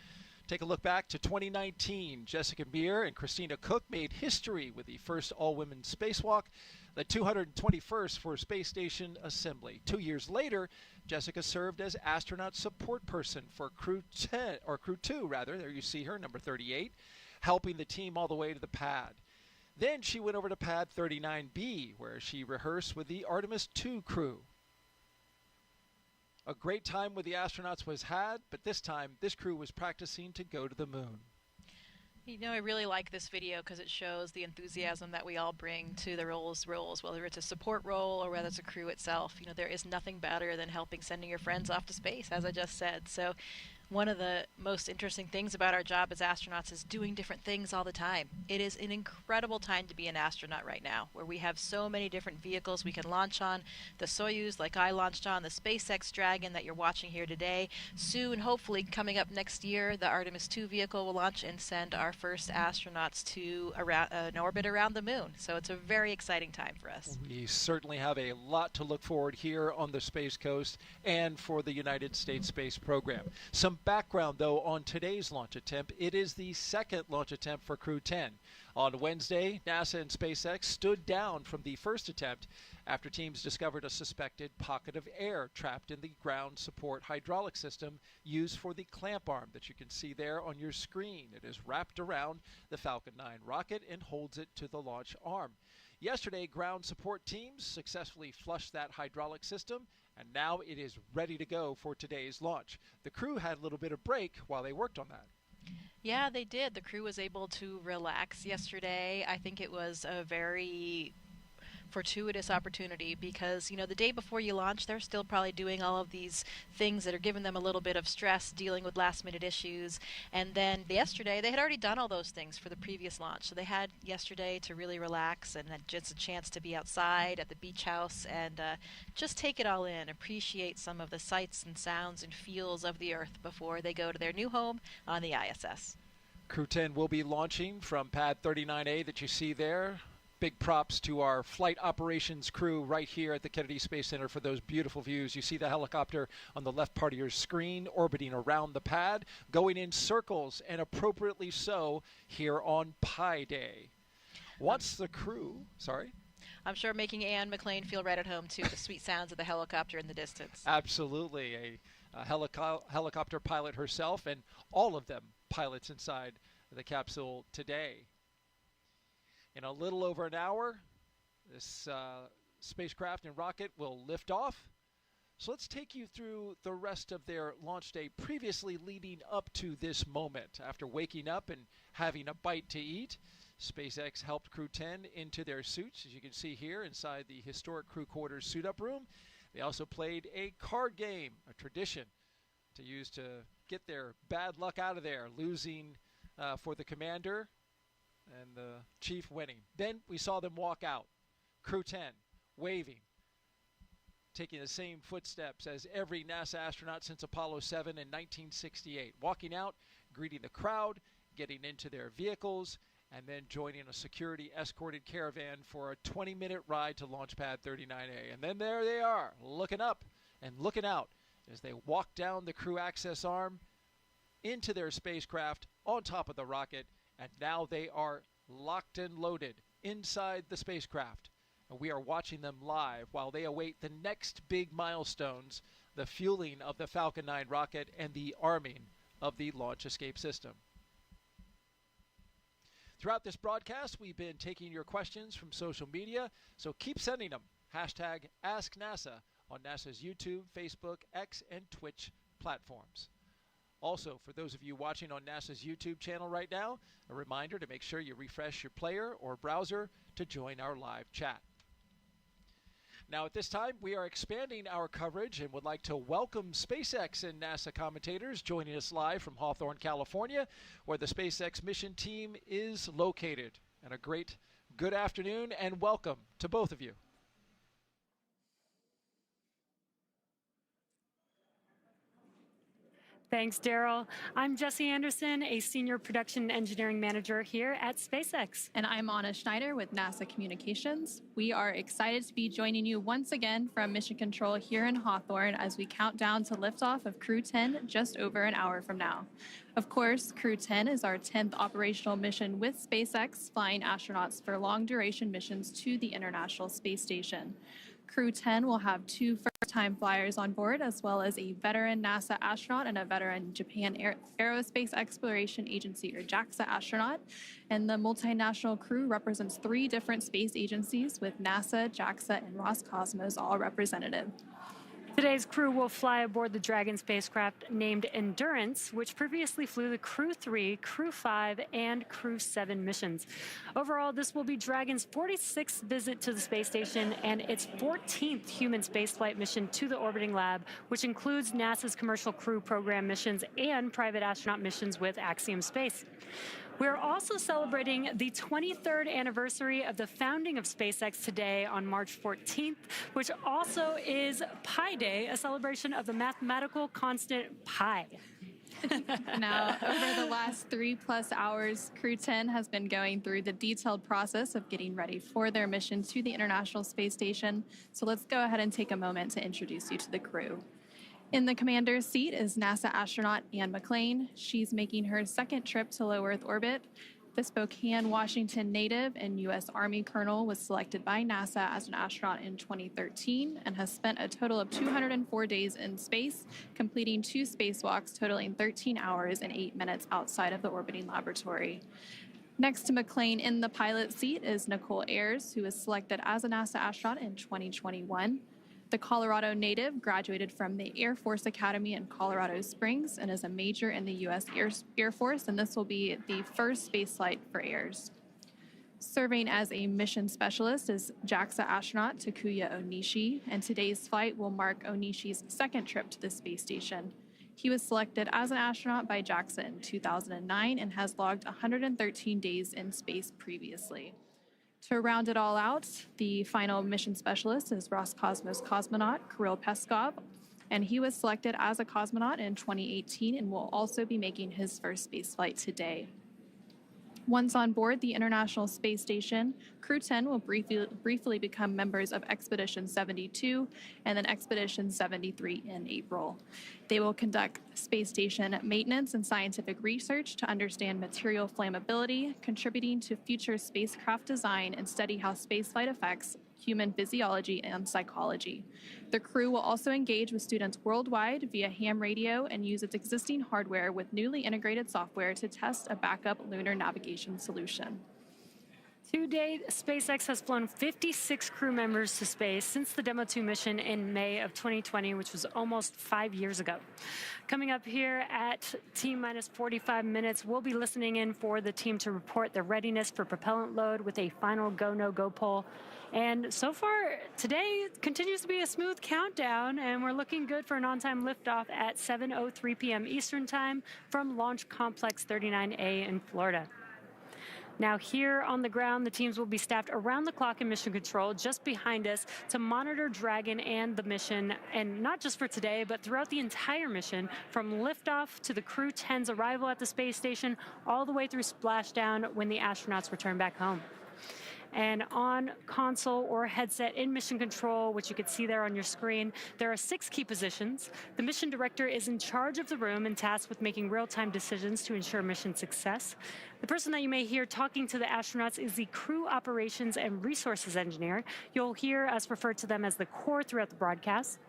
Take a look back to 2019. Jessica Meir and Christina Cook made history with the first all-women spacewalk, the 221st for Space Station Assembly. 2 years later, Jessica served as astronaut support person for Crew 10, or Crew 2 rather. There you see her, number 38, helping the team all the way to the pad. Then she went over to pad 39B, where she rehearsed with the Artemis 2 crew. A great time with the astronauts was had, but this time this crew was practicing to go to the moon. I really like this video because it shows the enthusiasm that we all bring to the roles, whether it's a support role or whether it's a crew itself. There is nothing better than sending your friends off to space, as I just said. So one of the most interesting things about our job as astronauts is doing different things all the time. It is an incredible time to be an astronaut right now, where we have so many different vehicles we can launch on. The Soyuz, like I launched on, the SpaceX Dragon that you're watching here today. Soon, hopefully, coming up next year, the Artemis 2 vehicle will launch and send our first astronauts to an orbit around the moon. So it's a very exciting time for us. We certainly have a lot to look forward here on the Space Coast and for the United States space program. Some background, though, on today's launch attempt. It is the second launch attempt for Crew 10. On Wednesday, NASA and SpaceX stood down from the first attempt after teams discovered a suspected pocket of air trapped in the ground support hydraulic system used for the clamp arm that you can see there on your screen. It is wrapped around the Falcon 9 rocket and holds it to the launch arm. Yesterday, ground support teams successfully flushed that hydraulic system, and now it is ready to go for today's launch. The crew had a little bit of break while they worked on that. Yeah, they did. The crew was able to relax yesterday. I think it was a very fortuitous opportunity because, you know, the day before you launch, they're still probably doing all of these things that are giving them a little bit of stress, dealing with last-minute issues. And then yesterday, they had already done all those things for the previous launch. So they had yesterday to really relax and had just a chance to be outside at the beach house and just take it all in, appreciate some of the sights and sounds and feels of the Earth before they go to their new home on the ISS. Crew 10 will be launching from pad 39A that you see there. Big props to our flight operations crew right here at the Kennedy Space Center for those beautiful views. You see the helicopter on the left part of your screen orbiting around the pad, going in circles, and appropriately so, here on Pi Day. Once the crew, I'm sure making Anne McLean feel right at home, too, the sweet sounds of the helicopter in the distance. Absolutely. A helicopter pilot herself, and all of them pilots inside the capsule today. In a little over an hour, this spacecraft and rocket will lift off. So let's take you through the rest of their launch day previously leading up to this moment. After waking up and having a bite to eat, SpaceX helped Crew 10 into their suits, as you can see here inside the historic crew quarters suit-up room. They also played a card game, a tradition to use to get their bad luck out of there, losing for the commander and the chief winning. Then we saw them walk out, Crew 10 waving, taking the same footsteps as every NASA astronaut since Apollo 7 in 1968, walking out, greeting the crowd, getting into their vehicles, and then joining a security escorted caravan for a 20-minute ride to Launchpad 39A. And then there they are, looking up and looking out as they walk down the crew access arm into their spacecraft on top of the rocket. And now they are locked and loaded inside the spacecraft. And we are watching them live while they await the next big milestones, the fueling of the Falcon 9 rocket and the arming of the launch escape system. Throughout this broadcast, we've been taking your questions from social media, so keep sending them. Hashtag AskNASA on NASA's YouTube, Facebook, X, and Twitch platforms. Also, for those of you watching on NASA's YouTube channel right now, a reminder to make sure you refresh your player or browser to join our live chat. Now, at this time, we are expanding our coverage and would like to welcome SpaceX and NASA commentators joining us live from Hawthorne, California, where the SpaceX mission team is located. And a great good afternoon and welcome to both of you. Thanks, Daryl. I'm Jessie Anderson, a Senior Production Engineering Manager here at SpaceX. And I'm Anna Schneider with NASA Communications. We are excited to be joining you once again from Mission Control here in Hawthorne as we count down to liftoff of Crew 10 just over an hour from now. Of course, Crew 10 is our 10th operational mission with SpaceX, flying astronauts for long-duration missions to the International Space Station. Crew 10 will have 2 first-time flyers on board, as well as a veteran NASA astronaut and a veteran Japan Aerospace Exploration Agency, or JAXA astronaut. And the multinational crew represents 3 different space agencies, with NASA, JAXA, and Roscosmos all represented. Today's crew will fly aboard the Dragon spacecraft named Endurance, which previously flew the Crew 3, Crew 5, and Crew 7 missions. Overall, this will be Dragon's 46th visit to the space station and its 14th human spaceflight mission to the orbiting lab, which includes NASA's Commercial Crew Program missions and private astronaut missions with Axiom Space. We're also celebrating the 23rd anniversary of the founding of SpaceX today on March 14th, which also is Pi Day, a celebration of the mathematical constant pi. Now, over the last 3+ hours, Crew 10 has been going through the detailed process of getting ready for their mission to the International Space Station. So let's go ahead and take a moment to introduce you to the crew. In the commander's seat is NASA astronaut Anne McLean. She's making her 2nd trip to low Earth orbit. The Spokane, Washington native and U.S. Army colonel was selected by NASA as an astronaut in 2013 and has spent a total of 204 days in space, completing 2 spacewalks totaling 13 hours and 8 minutes outside of the orbiting laboratory. Next to McLean in the pilot seat is Nicole Ayers, who was selected as a NASA astronaut in 2021. The Colorado native graduated from the Air Force Academy in Colorado Springs and is a major in the U.S. Air Force, and this will be the first spaceflight for Ayers. Serving as a mission specialist is JAXA astronaut Takuya Onishi, and today's flight will mark Onishi's second trip to the space station. He was selected as an astronaut by JAXA in 2009 and has logged 113 days in space previously. To round it all out, the final mission specialist is Roscosmos cosmonaut Kirill Peskov, and he was selected as a cosmonaut in 2018 and will also be making his first spaceflight today. Once on board the International Space Station, Crew 10 will briefly become members of Expedition 72 and then Expedition 73 in April. They will conduct space station maintenance and scientific research to understand material flammability, contributing to future spacecraft design and study how spaceflight affects human physiology and psychology. The crew will also engage with students worldwide via ham radio and use its existing hardware with newly integrated software to test a backup lunar navigation solution. To date, SpaceX has flown 56 crew members to space since the Demo 2 mission in May of 2020, which was almost 5 years ago. Coming up here at T-minus 45 minutes, we'll be listening in for the team to report their readiness for propellant load with a final go, no-go poll. And so far, today continues to be a smooth countdown, and we're looking good for an on-time liftoff at 7:03 p.m. Eastern Time from Launch Complex 39A in Florida. Now here on the ground, the teams will be staffed around the clock in mission control just behind us to monitor Dragon and the mission, and not just for today, but throughout the entire mission, from liftoff to the Crew 10's arrival at the space station, all the way through splashdown when the astronauts return back home. And on console or headset in mission control, which you can see there on your screen, there are 6 key positions. The mission director is in charge of the room and tasked with making real-time decisions to ensure mission success. The person that you may hear talking to the astronauts is the crew operations and resources engineer. You'll hear us refer to them as the core throughout the broadcast.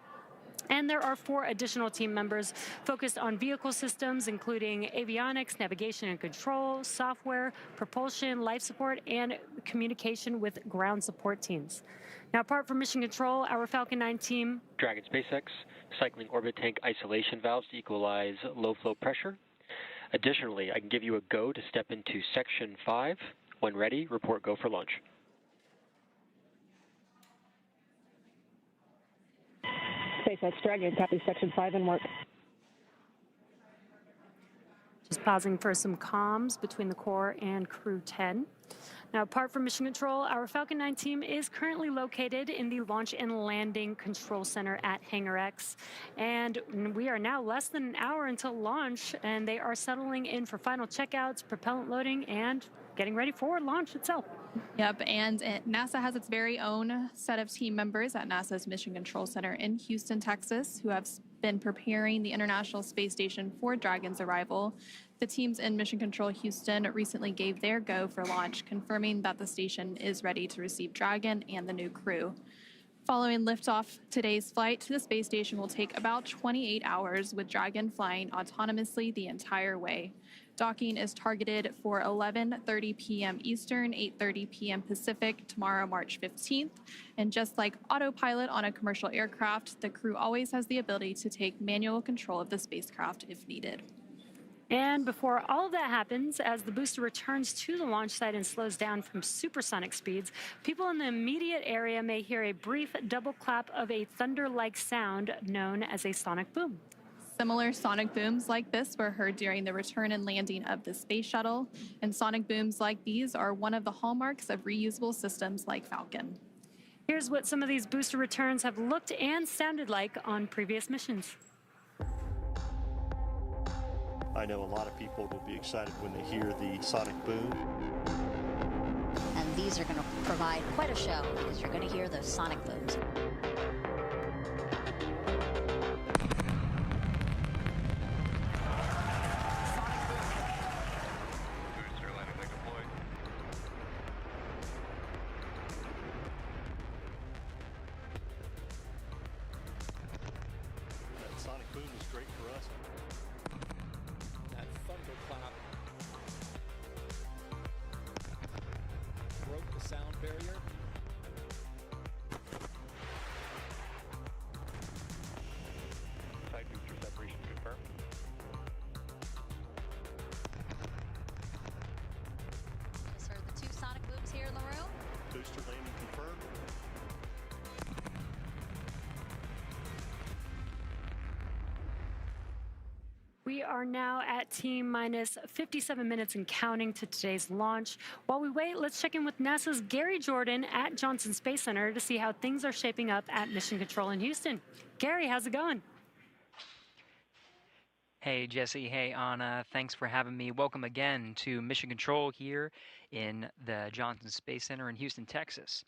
And there are 4 additional team members focused on vehicle systems, including avionics, navigation and control, software, propulsion, life support, and communication with ground support teams. Now, apart from mission control, our Falcon 9 team... Dragon SpaceX, cycling orbit tank isolation valves to equalize low flow pressure. Additionally, I can give you a go to step into Section 5. When ready, report go for launch. SpaceX Dragon, copy Section 5 and work. Just pausing for some comms between the core and Crew 10. Now, apart from mission control, our Falcon 9 team is currently located in the Launch and Landing Control Center at Hangar X. And we are now less than an hour until launch, and they are settling in for final checkouts, propellant loading, and getting ready for launch itself. Yep, and NASA has its very own set of team members at NASA's Mission Control Center in Houston, Texas, who have been preparing the International Space Station for Dragon's arrival. The teams in Mission Control Houston recently gave their go for launch, confirming that the station is ready to receive Dragon and the new crew. Following liftoff, today's flight to the space station will take about 28 hours, with Dragon flying autonomously the entire way. Docking is targeted for 11:30 p.m. Eastern, 8:30 p.m. Pacific, tomorrow, March 15th. And just like autopilot on a commercial aircraft, the crew always has the ability to take manual control of the spacecraft if needed. And before all of that happens, as the booster returns to the launch site and slows down from supersonic speeds, people in the immediate area may hear a brief double clap of a thunder-like sound known as a sonic boom. Similar sonic booms like this were heard during the return and landing of the space shuttle, and sonic booms like these are one of the hallmarks of reusable systems like Falcon. Here's what some of these booster returns have looked and sounded like on previous missions. I know a lot of people will be excited when they hear the sonic boom. And these are going to provide quite a show because you're going to hear the sonic booms. We are now at T-minus 57 minutes and counting to today's launch. While we wait, let's check in with NASA's Gary Jordan at Johnson Space Center to see how things are shaping up at Mission Control in Houston. Gary, how's it going? Hey, Jesse. Hey, Anna. Thanks for having me. Welcome again to Mission Control here in the Johnson Space Center in Houston, Texas.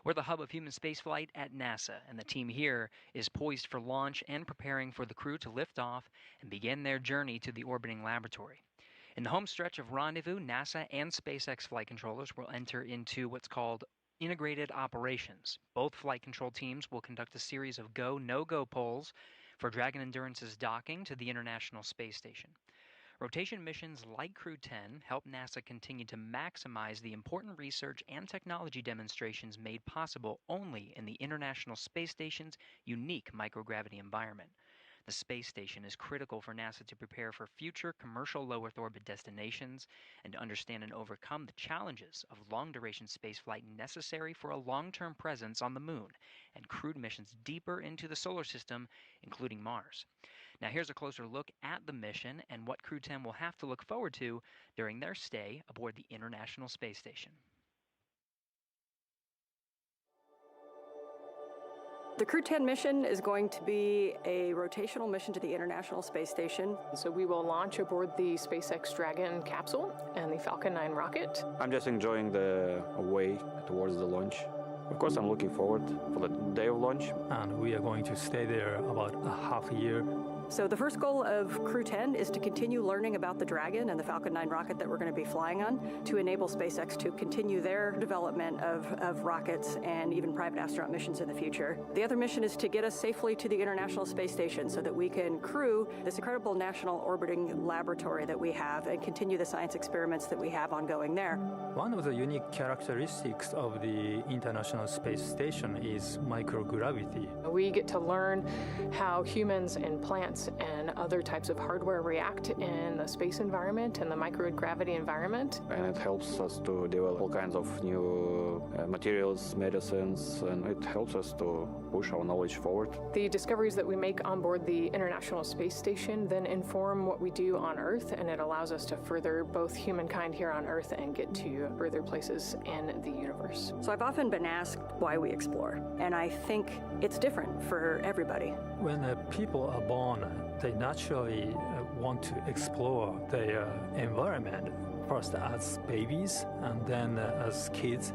We're the hub of human spaceflight at NASA, and the team here is poised for launch and preparing for the crew to lift off and begin their journey to the orbiting laboratory. In the home stretch of rendezvous, NASA and SpaceX flight controllers will enter into what's called integrated operations. Both flight control teams will conduct a series of go, no-go polls for Dragon Endurance's docking to the International Space Station. Rotation missions like Crew 10 help NASA continue to maximize the important research and technology demonstrations made possible only in the International Space Station's unique microgravity environment. The space station is critical for NASA to prepare for future commercial low Earth orbit destinations and to understand and overcome the challenges of long-duration spaceflight necessary for a long-term presence on the Moon and crewed missions deeper into the solar system, including Mars. Now here's a closer look at the mission and what Crew 10 will have to look forward to during their stay aboard the International Space Station. The Crew 10 mission is going to be a rotational mission to the International Space Station. So we will launch aboard the SpaceX Dragon capsule and the Falcon 9 rocket. I'm just enjoying the way towards the launch. Of course, I'm looking forward for the day of launch. And we are going to stay there about a half a year. So the first goal of Crew 10 is to continue learning about the Dragon and the Falcon 9 rocket that we're going to be flying on to enable SpaceX to continue their development of rockets and even private astronaut missions in the future. The other mission is to get us safely to the International Space Station so that we can crew this incredible national orbiting laboratory that we have and continue the science experiments that we have ongoing there. One of the unique characteristics of the International Space Station is microgravity. We get to learn how humans and plants and other types of hardware react in the space environment and the microgravity environment. And it helps us to develop all kinds of new materials, medicines, and it helps us to push our knowledge forward. The discoveries that we make on board the International Space Station then inform what we do on Earth, and it allows us to further both humankind here on Earth and get to further places in the universe. So I've often been asked why we explore, and I think it's different for everybody. When people are born, they naturally want to explore their environment, first as babies, and then as kids,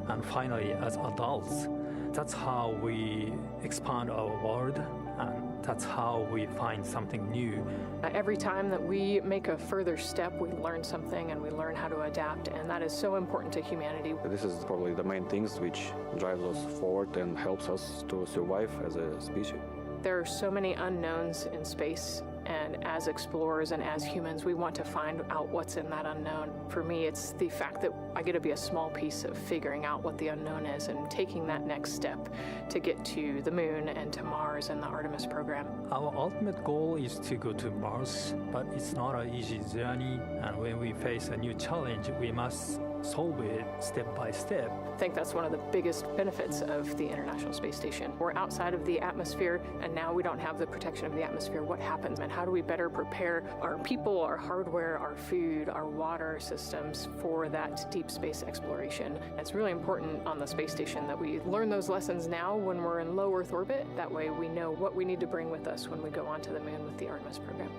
and finally as adults. That's how we expand our world, and that's how we find something new. Every time that we make a further step, we learn something and we learn how to adapt, and that is so important to humanity. This is probably the main things which drives us forward and helps us to survive as a species. There are so many unknowns in space, and as explorers and as humans, we want to find out what's in that unknown. For me, it's the fact that I get to be a small piece of figuring out what the unknown is and taking that next step to get to the Moon and to Mars and the Artemis program. Our ultimate goal is to go to Mars, but it's not an easy journey, and when we face a new challenge, we must solve it step by step. I think that's one of the biggest benefits of the International Space Station. We're outside of the atmosphere, and now we don't have the protection of the atmosphere. What happens, and how do we better prepare our people, our hardware, our food, our water systems for that deep space exploration? It's really important on the space station that we learn those lessons now when we're in low Earth orbit. That way we know what we need to bring with us when we go onto the Moon with the Artemis program.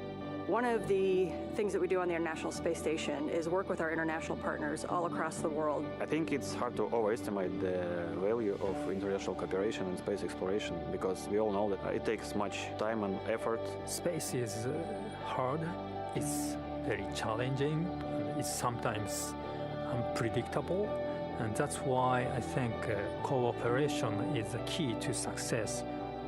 One of the things that we do on the International Space Station is work with our international partners all across the world. I think it's hard to overestimate the value of international cooperation in space exploration because we all know that it takes much time and effort. Space is hard, it's very challenging, it's sometimes unpredictable, and that's why I think cooperation is the key to success.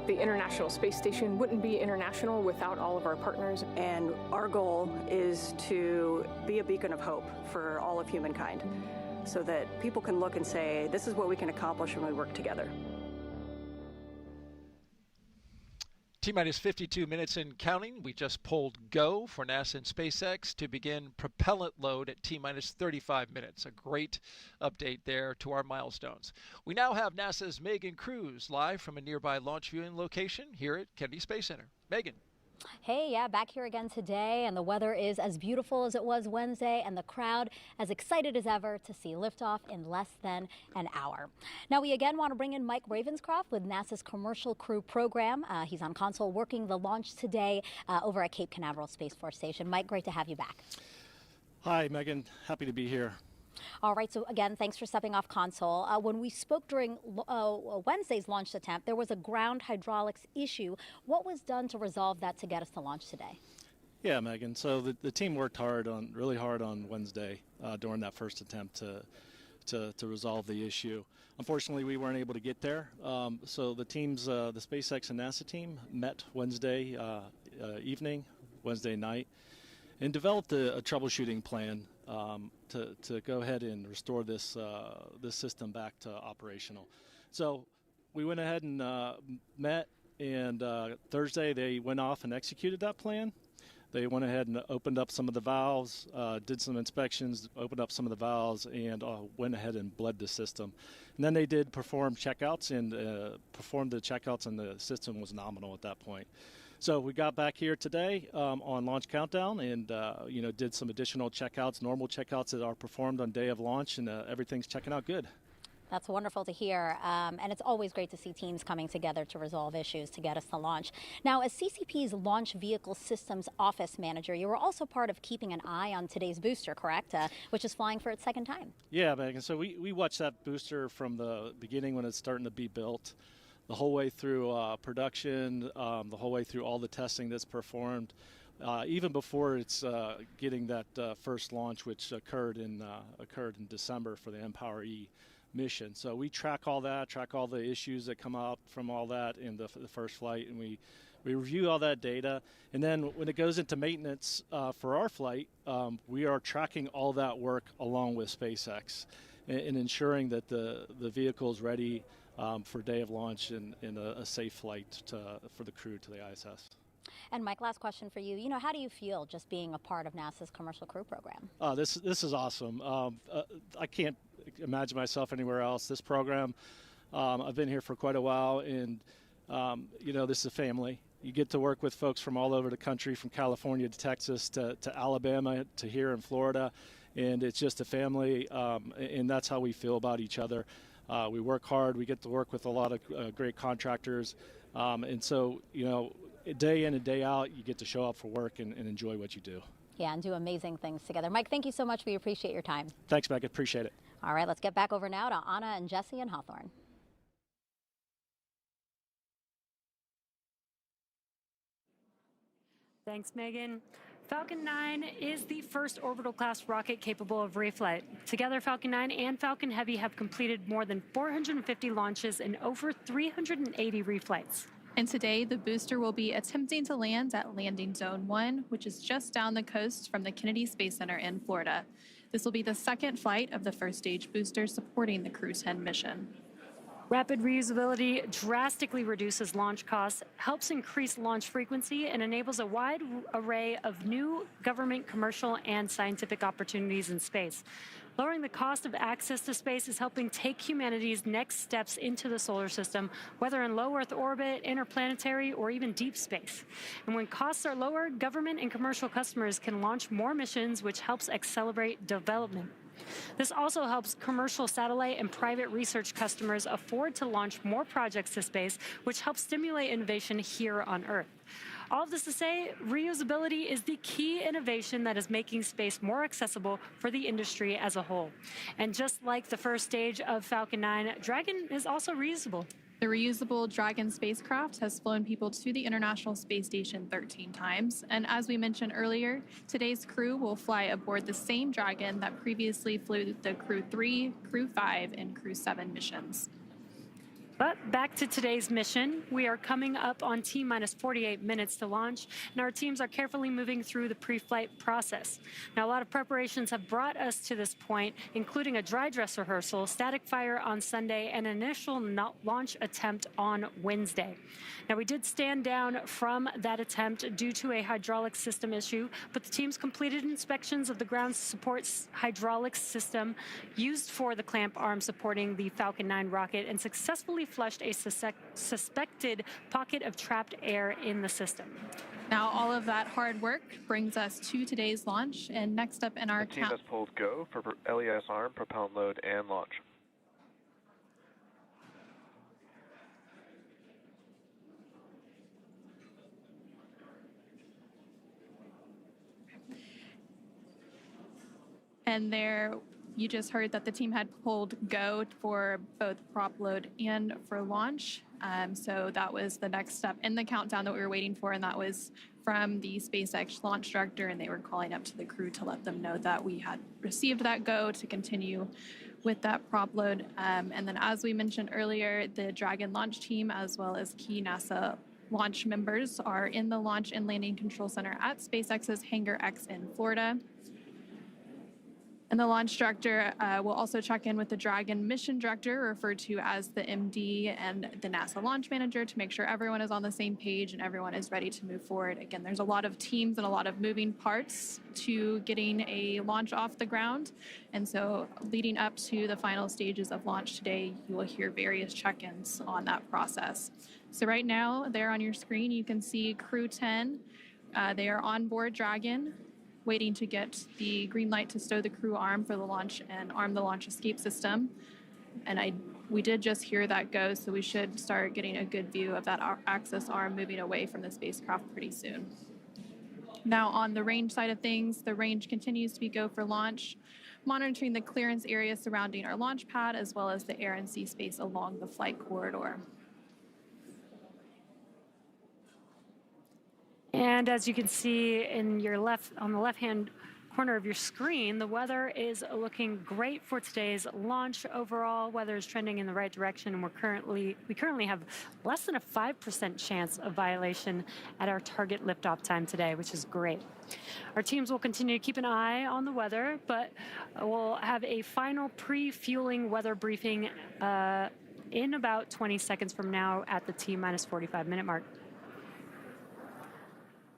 The International Space Station wouldn't be international without all of our partners. And our goal is to be a beacon of hope for all of humankind so that people can look and say, this is what we can accomplish when we work together. T-minus 52 minutes and counting. We just pulled go for NASA and SpaceX to begin propellant load at T-minus 35 minutes. A great update there to our milestones. We now have NASA's Megan Cruz live from a nearby launch viewing location here at Kennedy Space Center. Megan. Hey, yeah, back here again today, and the weather is as beautiful as it was Wednesday, and the crowd as excited as ever to see liftoff in less than an hour. Now, we again want to bring in Mike Ravenscroft with NASA's Commercial Crew program. He's on console working the launch today over at Cape Canaveral Space Force Station. Mike, great to have you back. Hi, Megan. Happy to be here. All right, so again, thanks for stepping off console. When we spoke during Wednesday's launch attempt, there was a ground hydraulics issue. What was done to resolve that to get us to launch today? Yeah, Megan. So the team worked really hard on Wednesday during that first attempt to resolve the issue. Unfortunately, we weren't able to get there. So the teams, the SpaceX and NASA team, met Wednesday evening, Wednesday night, and developed a troubleshooting plan to go ahead and restore this system back to operational. So we went ahead and met, and Thursday they went off and executed that plan. They went ahead and opened up some of the valves, did some inspections, opened up some of the valves, and went ahead and bled the system. And then they did perform checkouts and performed the checkouts, and the system was nominal at that point. So we got back here today on launch countdown and, did some additional checkouts, normal checkouts that are performed on day of launch, and everything's checking out good. That's wonderful to hear, and it's always great to see teams coming together to resolve issues to get us to launch. Now, as CCP's Launch Vehicle Systems Office Manager, you were also part of keeping an eye on today's booster, correct, which is flying for its second time? Yeah, Megan, so we watched that booster from the beginning when it's starting to be built, the whole way through production, the whole way through all the testing that's performed, even before it's getting that first launch, which occurred in December for the Empower-E mission. So we track all that, track all the issues that come out from all that in the first flight, and we review all that data. And then when it goes into maintenance for our flight, we are tracking all that work along with SpaceX and ensuring that the vehicle is ready for day of launch and a safe flight for the crew to the ISS. And Mike, last question for you. How do you feel just being a part of NASA's Commercial Crew program? This is awesome. I can't imagine myself anywhere else. This program, I've been here for quite a while, and this is a family. You get to work with folks from all over the country, from California to Texas to Alabama to here in Florida, and it's just a family, and that's how we feel about each other. We work hard. We get to work with a lot of great contractors, and so day in and day out, you get to show up for work and enjoy what you do. Yeah, and do amazing things together. Mike, thank you so much. We appreciate your time. Thanks, Megan. Appreciate it. All right, let's get back over now to Anna and Jesse in Hawthorne. Thanks, Megan. Falcon 9 is the first orbital-class rocket capable of reflight. Together, Falcon 9 and Falcon Heavy have completed more than 450 launches and over 380 reflights. And today, the booster will be attempting to land at Landing Zone 1, which is just down the coast from the Kennedy Space Center in Florida. This will be the second flight of the first stage booster supporting the Crew 10 mission. Rapid reusability drastically reduces launch costs, helps increase launch frequency, and enables a wide array of new government, commercial, and scientific opportunities in space. Lowering the cost of access to space is helping take humanity's next steps into the solar system, whether in low Earth orbit, interplanetary, or even deep space. And when costs are lower, government and commercial customers can launch more missions, which helps accelerate development. This also helps commercial satellite and private research customers afford to launch more projects to space, which helps stimulate innovation here on Earth. All of this to say, reusability is the key innovation that is making space more accessible for the industry as a whole. And just like the first stage of Falcon 9, Dragon is also reusable. The reusable Dragon spacecraft has flown people to the International Space Station 13 times. And as we mentioned earlier, today's crew will fly aboard the same Dragon that previously flew the Crew 3, Crew 5, and Crew 7 missions. But back to today's mission. We are coming up on T-minus 48 minutes to launch, and our teams are carefully moving through the pre-flight process. Now, a lot of preparations have brought us to this point, including a dry dress rehearsal, static fire on Sunday, and an initial launch attempt on Wednesday. Now, we did stand down from that attempt due to a hydraulic system issue, but the teams completed inspections of the ground support hydraulic system used for the clamp arm supporting the Falcon 9 rocket and successfully flushed a suspected pocket of trapped air in the system. Now, all of that hard work brings us to today's launch, and next up in our The team has pulled go for LES arm, propellant load, and launch. And there, you just heard that the team had pulled go for both prop load and for launch. So that was the next step in the countdown that we were waiting for, and that was from the SpaceX launch director, and they were calling up to the crew to let them know that we had received that go to continue with that prop load. And then, as we mentioned earlier, the Dragon launch team, as well as key NASA launch members, are in the Launch and Landing Control Center at SpaceX's Hangar X in Florida. And the launch director will also check in with the Dragon mission director, referred to as the MD, and the NASA launch manager to make sure everyone is on the same page and everyone is ready to move forward. Again, there's a lot of teams and a lot of moving parts to getting a launch off the ground. And so leading up to the final stages of launch today, you will hear various check-ins on that process. So right now, there on your screen, you can see Crew 10. They are on board Dragon, waiting to get the green light to stow the crew arm for the launch and arm the launch escape system. And we did just hear that go, so we should start getting a good view of that access arm moving away from the spacecraft pretty soon. Now, on the range side of things, the range continues to be go for launch, monitoring the clearance area surrounding our launch pad, as well as the air and sea space along the flight corridor. And as you can see in your on the left-hand corner of your screen, the weather is looking great for today's launch. Overall, weather is trending in the right direction, and we currently have less than a 5% chance of violation at our target liftoff time today, which is great. Our teams will continue to keep an eye on the weather, but we'll have a final pre-fueling weather briefing in about 20 seconds from now at the T-minus 45-minute mark.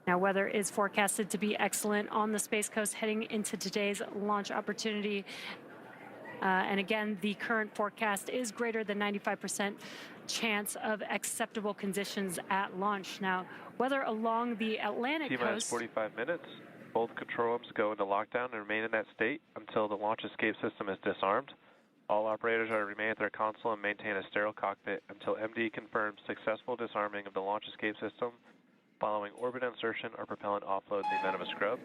Now, weather is forecasted to be excellent on the Space Coast heading into today's launch opportunity. And again, the current forecast is greater than 95% chance of acceptable conditions at launch. Now, weather along the Atlantic T-minus coast... 45 minutes. Both control rooms go into lockdown and remain in that state until the launch escape system is disarmed. All operators are to remain at their console and maintain a sterile cockpit until MD confirms successful disarming of the launch escape system following orbit insertion or propellant offload in the event of a scrub.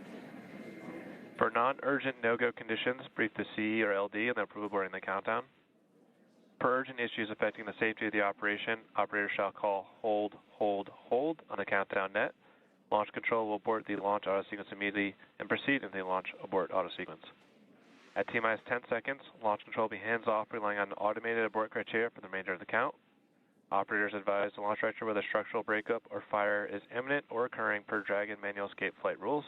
For non-urgent no-go conditions, brief the CE or LD and then approve boarding the countdown. For urgent issues affecting the safety of the operation, operators shall call hold, hold, hold on the countdown net. Launch control will abort the launch auto sequence immediately and proceed into the launch abort auto sequence. At T-minus 10 seconds, launch control will be hands-off, relying on automated abort criteria for the remainder of the count. Operators advise the launch director whether structural breakup or fire is imminent or occurring per Dragon manual escape flight rules.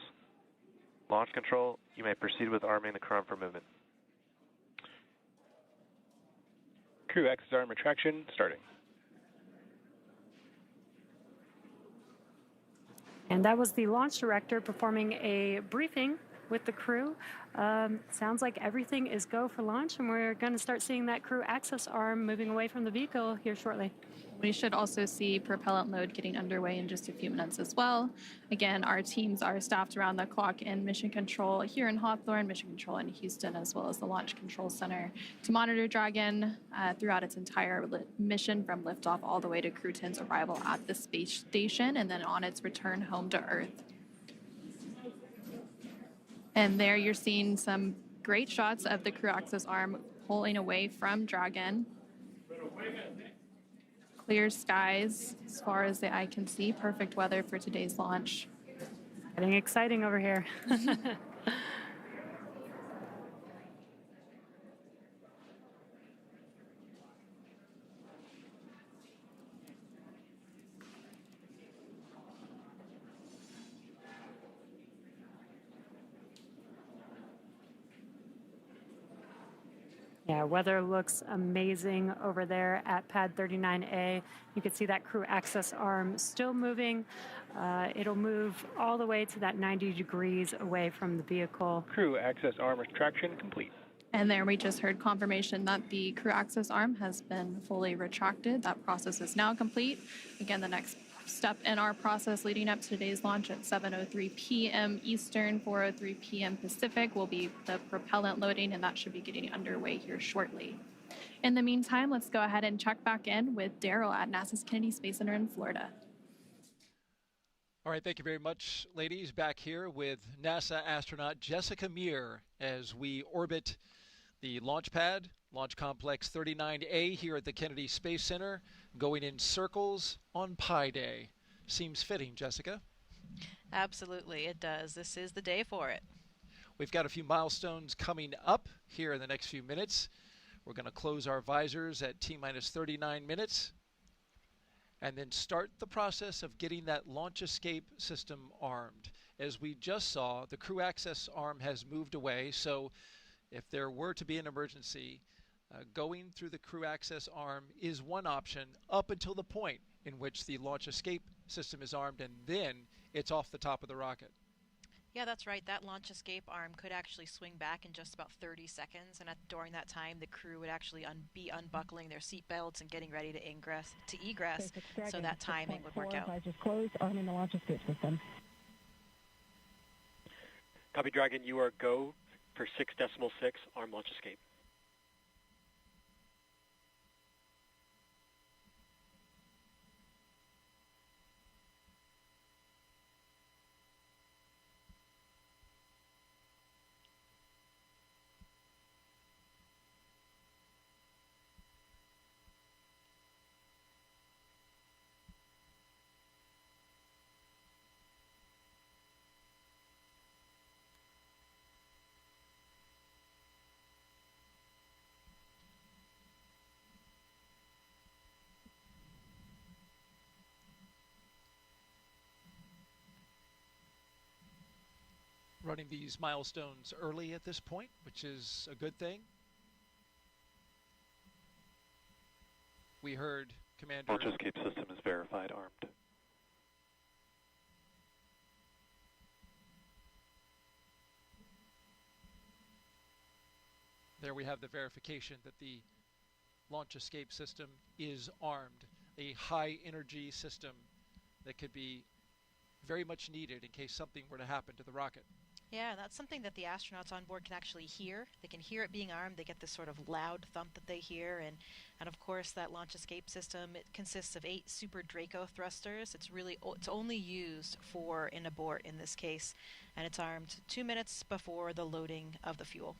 Launch control, you may proceed with arming the crew for movement. Crew access arm retraction starting. And that was the launch director performing a briefing with the crew. Sounds like everything is go for launch, and we're going to start seeing that crew access arm moving away from the vehicle here shortly. We should also see propellant load getting underway in just a few minutes as well. Again, our teams are staffed around the clock in Mission Control here in Hawthorne, Mission Control in Houston, as well as the Launch Control Center to monitor Dragon throughout its entire mission from liftoff all the way to Crew 10's arrival at the space station and then on its return home to Earth. And there you're seeing some great shots of the crew access arm pulling away from Dragon. Clear skies as far as the eye can see. Perfect weather for today's launch. Getting exciting over here. Yeah, weather looks amazing over there at pad 39A. You can see that crew access arm still moving. It'll move all the way to that 90 degrees away from the vehicle. Crew access arm retraction complete. And there we just heard confirmation that the crew access arm has been fully retracted. That process is now complete. Again, the next step in our process leading up to today's launch at 7:03 p.m. Eastern, 4:03 p.m. Pacific will be the propellant loading, and that should be getting underway here shortly. In the meantime, let's go ahead and check back in with Daryl at NASA's Kennedy Space Center in Florida. All right, thank you very much, ladies. Back here with NASA astronaut Jessica Meir as we orbit the Launchpad, Launch Complex 39A here at the Kennedy Space Center, going in circles on Pi Day. Seems fitting, Jessica. Absolutely, it does. This is the day for it. We've got a few milestones coming up here in the next few minutes. We're going to close our visors at T-minus 39 minutes and then start the process of getting that launch escape system armed. As we just saw, the crew access arm has moved away, so if there were to be an emergency, going through the crew access arm is one option up until the point in which the launch escape system is armed, and then it's off the top of the rocket. Yeah, that's right. That launch escape arm could actually swing back in just about 30 seconds, and during that time, the crew would actually be unbuckling their seatbelts and getting ready to egress, so that timing would work out. I just closed, arming the launch escape system. Copy, Dragon. You are go for 6.6 arm launch escape. Running these milestones early at this point, which is a good thing. We heard Commander... Launch escape system is verified armed. There we have the verification that the launch escape system is armed. A high energy system that could be very much needed in case something were to happen to the rocket. Yeah, that's something that the astronauts on board can actually hear. They can hear it being armed. They get this sort of loud thump that they hear. And of course, that launch escape system, it consists of 8 Super Draco thrusters. It's only used for an abort in this case. And it's armed 2 minutes before the loading of the fuel.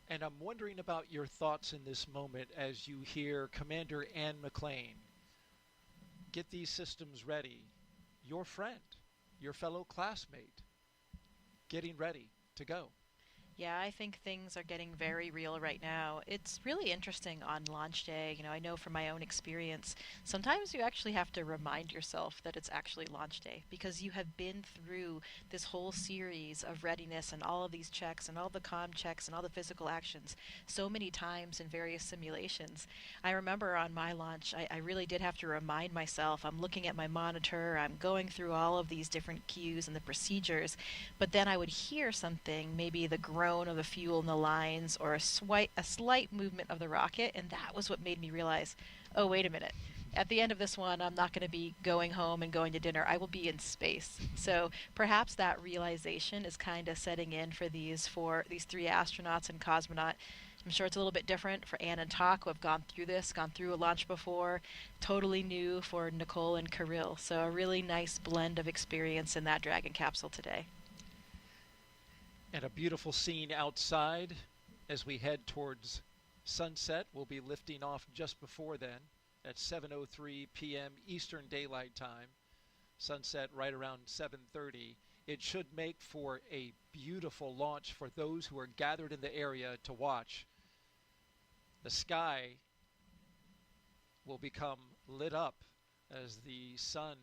And I'm wondering about your thoughts in this moment as you hear Commander Ann McLean get these systems ready. Your friend, your fellow classmate, getting ready to go. Yeah, I think things are getting very real right now. It's really interesting on launch day. You know, I know from my own experience, sometimes you actually have to remind yourself that it's actually launch day because you have been through this whole series of readiness and all of these checks and all the comm checks and all the physical actions so many times in various simulations. I remember on my launch, I really did have to remind myself. I'm looking at my monitor, I'm going through all of these different cues and the procedures, but then I would hear something, maybe the groan of the fuel in the lines or a slight movement of the rocket, and that was what made me realize, oh, wait a minute. At the end of this one, I'm not going to be going home and going to dinner. I will be in space. So perhaps that realization is kind of setting in for these 3 astronauts and Cosmonaut. I'm sure it's a little bit different for Ann and Tak, who have gone through a launch before. Totally new for Nicole and Kirill. So a really nice blend of experience in that Dragon capsule today. And a beautiful scene outside as we head towards sunset. We'll be lifting off just before then at 7:03 p.m. Eastern Daylight Time. Sunset right around 7:30. It should make for a beautiful launch for those who are gathered in the area to watch. The sky will become lit up as the sun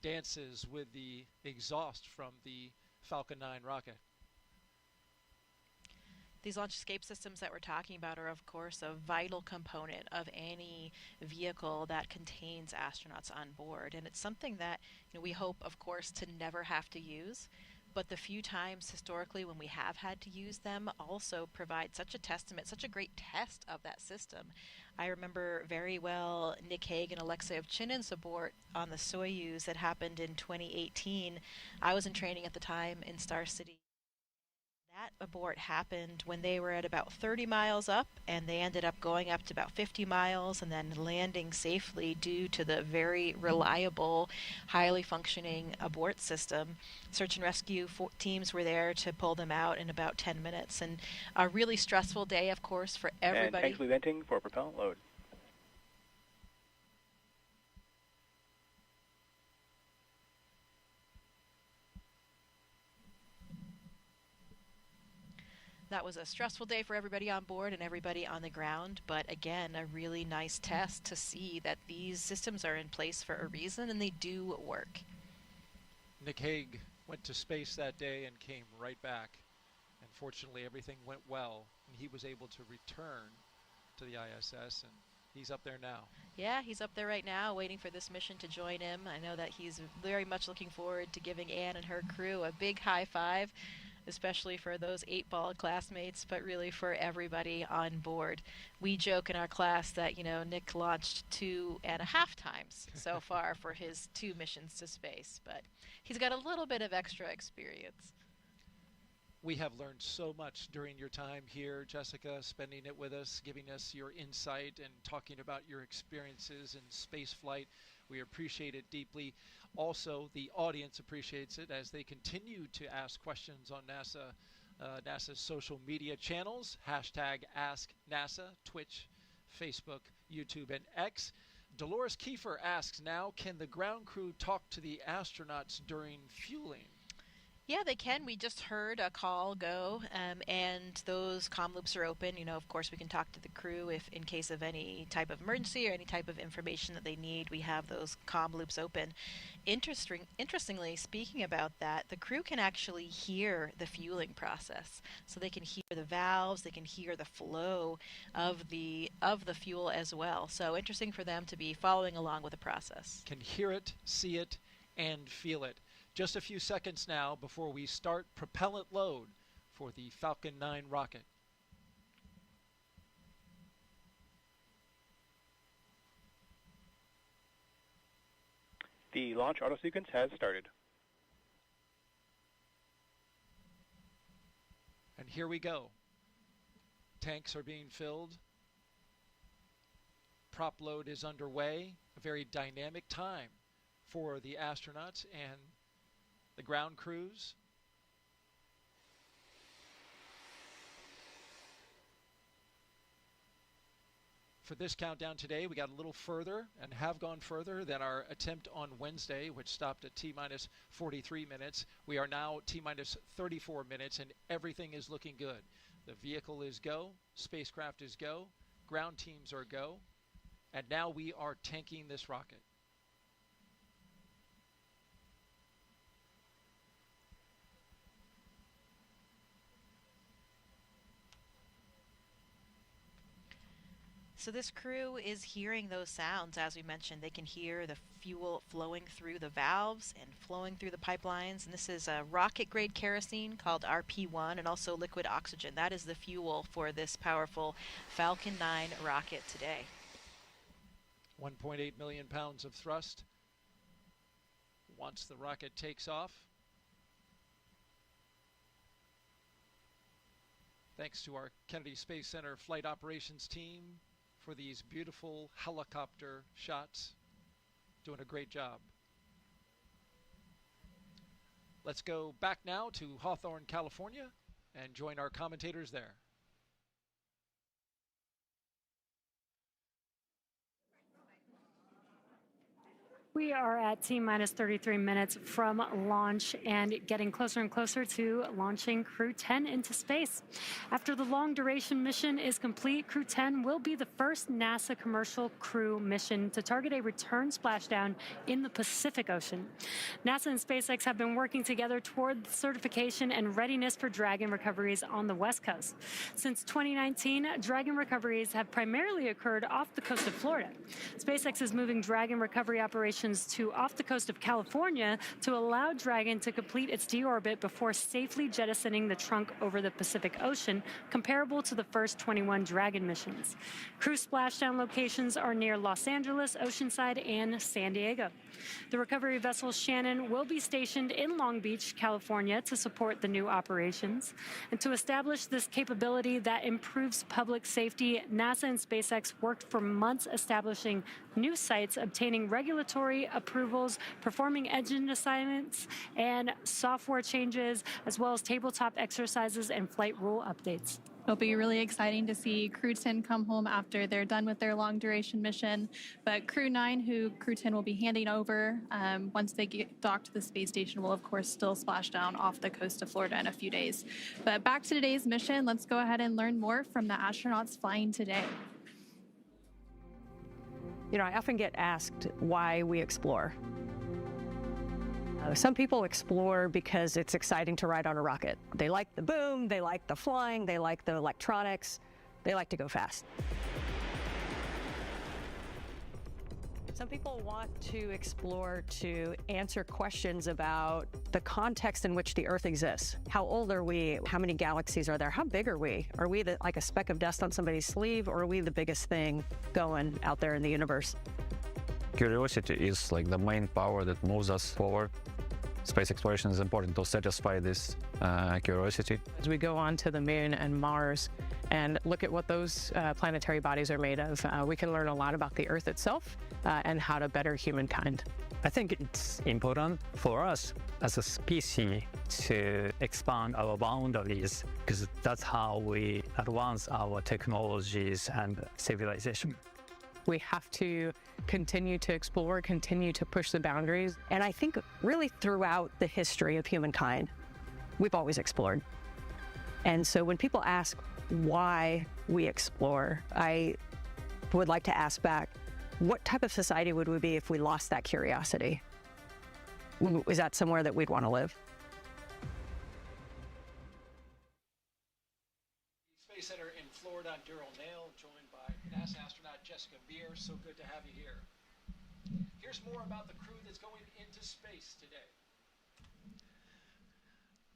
dances with the exhaust from the Falcon 9 rocket. These launch escape systems that we're talking about are, of course, a vital component of any vehicle that contains astronauts on board. And it's something that we hope, of course, to never have to use. but the few times historically when we have had to use them also provide such a testament, such a great test of that system. I remember very well Nick Hague and Alexei Ovchinin's abort on the Soyuz that happened in 2018. I was in training at the time in Star City. That abort happened when they were at about 30 miles up, and they ended up going up to about 50 miles and then landing safely due to the very reliable, highly functioning abort system. Search and rescue teams were there to pull them out in about 10 minutes. And a really stressful day, of course, for everybody. And tanks venting for propellant load. That was a stressful day for everybody on board and everybody on the ground, but again, a really nice test to see that these systems are in place for a reason and they do work. Nick Hague went to space that day and came right back. And fortunately, everything went well, and he was able to return to the ISS, and he's up there now. Yeah, he's up there right now waiting for this mission to join him. I know that he's very much looking forward to giving Anne and her crew a big high five, especially for those 8-ball classmates, but really for everybody on board. We joke in our class that, Nick launched 2.5 times so far for his 2 missions to space, but he's got a little bit of extra experience. We have learned so much during your time here, Jessica, spending it with us, giving us your insight and talking about your experiences in space flight. We appreciate it deeply. Also, the audience appreciates it as they continue to ask questions on NASA's social media channels, #AskNASA, Twitch, Facebook, YouTube, and X. Dolores Kiefer asks now, can the ground crew talk to the astronauts during fueling? Yeah, they can. We just heard a call go, and those comm loops are open. Of course, we can talk to the crew if in case of any type of emergency or any type of information that they need. We have those comm loops open. Interestingly, speaking about that, the crew can actually hear the fueling process. So they can hear the valves, they can hear the flow of the fuel as well. So interesting for them to be following along with the process. Can hear it, see it, and feel it. Just a few seconds now before we start propellant load for the Falcon 9 rocket. The launch auto sequence has started. And here we go. Tanks are being filled. Prop load is underway. A very dynamic time for the astronauts and the ground crews. For this countdown today, we got a little further and have gone further than our attempt on Wednesday, which stopped at T-minus 43 minutes. We are now T-minus 34 minutes, and everything is looking good. The vehicle is go, spacecraft is go, ground teams are go, and now we are tanking this rocket. So this crew is hearing those sounds. As we mentioned, they can hear the fuel flowing through the valves and flowing through the pipelines. And this is a rocket-grade kerosene called RP1 and also liquid oxygen. That is the fuel for this powerful Falcon 9 rocket today. 1.8 million pounds of thrust once the rocket takes off. Thanks to our Kennedy Space Center flight operations team for these beautiful helicopter shots. Doing a great job. Let's go back now to Hawthorne, California, and join our commentators there. We are at T-minus 33 minutes from launch and getting closer and closer to launching Crew 10 into space. After the long-duration mission is complete, Crew 10 will be the first NASA commercial crew mission to target a return splashdown in the Pacific Ocean. NASA and SpaceX have been working together toward certification and readiness for Dragon recoveries on the West Coast. Since 2019, Dragon recoveries have primarily occurred off the coast of Florida. SpaceX is moving Dragon recovery operations missions to off the coast of California to allow Dragon to complete its deorbit before safely jettisoning the trunk over the Pacific Ocean, comparable to the first 21 Dragon missions. Crew splashdown locations are near Los Angeles, Oceanside, and San Diego. The recovery vessel Shannon will be stationed in Long Beach, California, to support the new operations. And to establish this capability that improves public safety, NASA and SpaceX worked for months establishing new sites, obtaining regulatory approvals, performing engine assignments and software changes, as well as tabletop exercises and flight rule updates. It'll be really exciting to see Crew 10 come home after they're done with their long-duration mission. But Crew 9, who Crew 10 will be handing over once they get docked to the space station, will, of course, still splash down off the coast of Florida in a few days. But back to today's mission, let's go ahead and learn more from the astronauts flying today. You know, I often get asked why we explore. Some people explore because it's exciting to ride on a rocket. They like the boom, they like the flying, they like the electronics, they like to go fast. Some people want to explore to answer questions about the context in which the Earth exists. How old are we? How many galaxies are there? How big are we? Are we like a speck of dust on somebody's sleeve, or are we the biggest thing going out there in the universe? Curiosity is like the main power that moves us forward. Space exploration is important to satisfy this curiosity. As we go on to the moon and Mars and look at what those planetary bodies are made of, we can learn a lot about the Earth itself and how to better humankind. I think it's important for us as a species to expand our boundaries, because that's how we advance our technologies and civilization. We have to continue to explore, continue to push the boundaries. And I think really throughout the history of humankind, we've always explored. And so when people ask why we explore, I would like to ask back, what type of society would we be if we lost that curiosity? Is that somewhere that we'd want to live? Space Center in Florida, I'm Daryl Nail, joined by NASA astronaut Jessica Beer. So good to have you here. Here's more about the crew that's going into space today.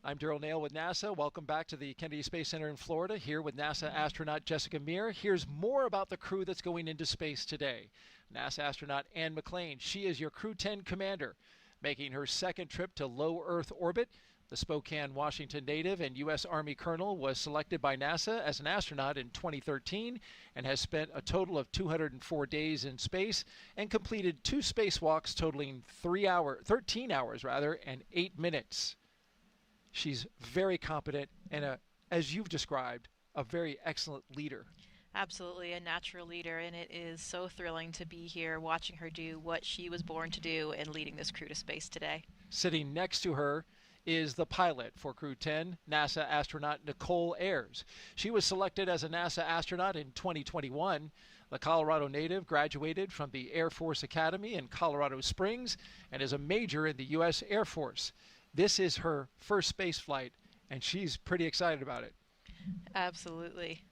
I'm Daryl Nail with NASA. Welcome back to the Kennedy Space Center in Florida, here with NASA astronaut Jessica Meir. Here's more about the crew that's going into space today. NASA astronaut Anne McLean, she is your Crew 10 commander, making her second trip to low Earth orbit. The Spokane, Washington native and U.S. Army colonel was selected by NASA as an astronaut in 2013 and has spent a total of 204 days in space and completed 2 spacewalks totaling 13 hours and 8 minutes. She's very competent and, as you've described, a very excellent leader. Absolutely, a natural leader, and it is so thrilling to be here watching her do what she was born to do and leading this crew to space today. Sitting next to her is the pilot for Crew 10, NASA astronaut Nicole Ayers. She was selected as a NASA astronaut in 2021. The Colorado native graduated from the Air Force Academy in Colorado Springs and is a major in the U.S. Air Force. This is her first space flight, and she's pretty excited about it. Absolutely.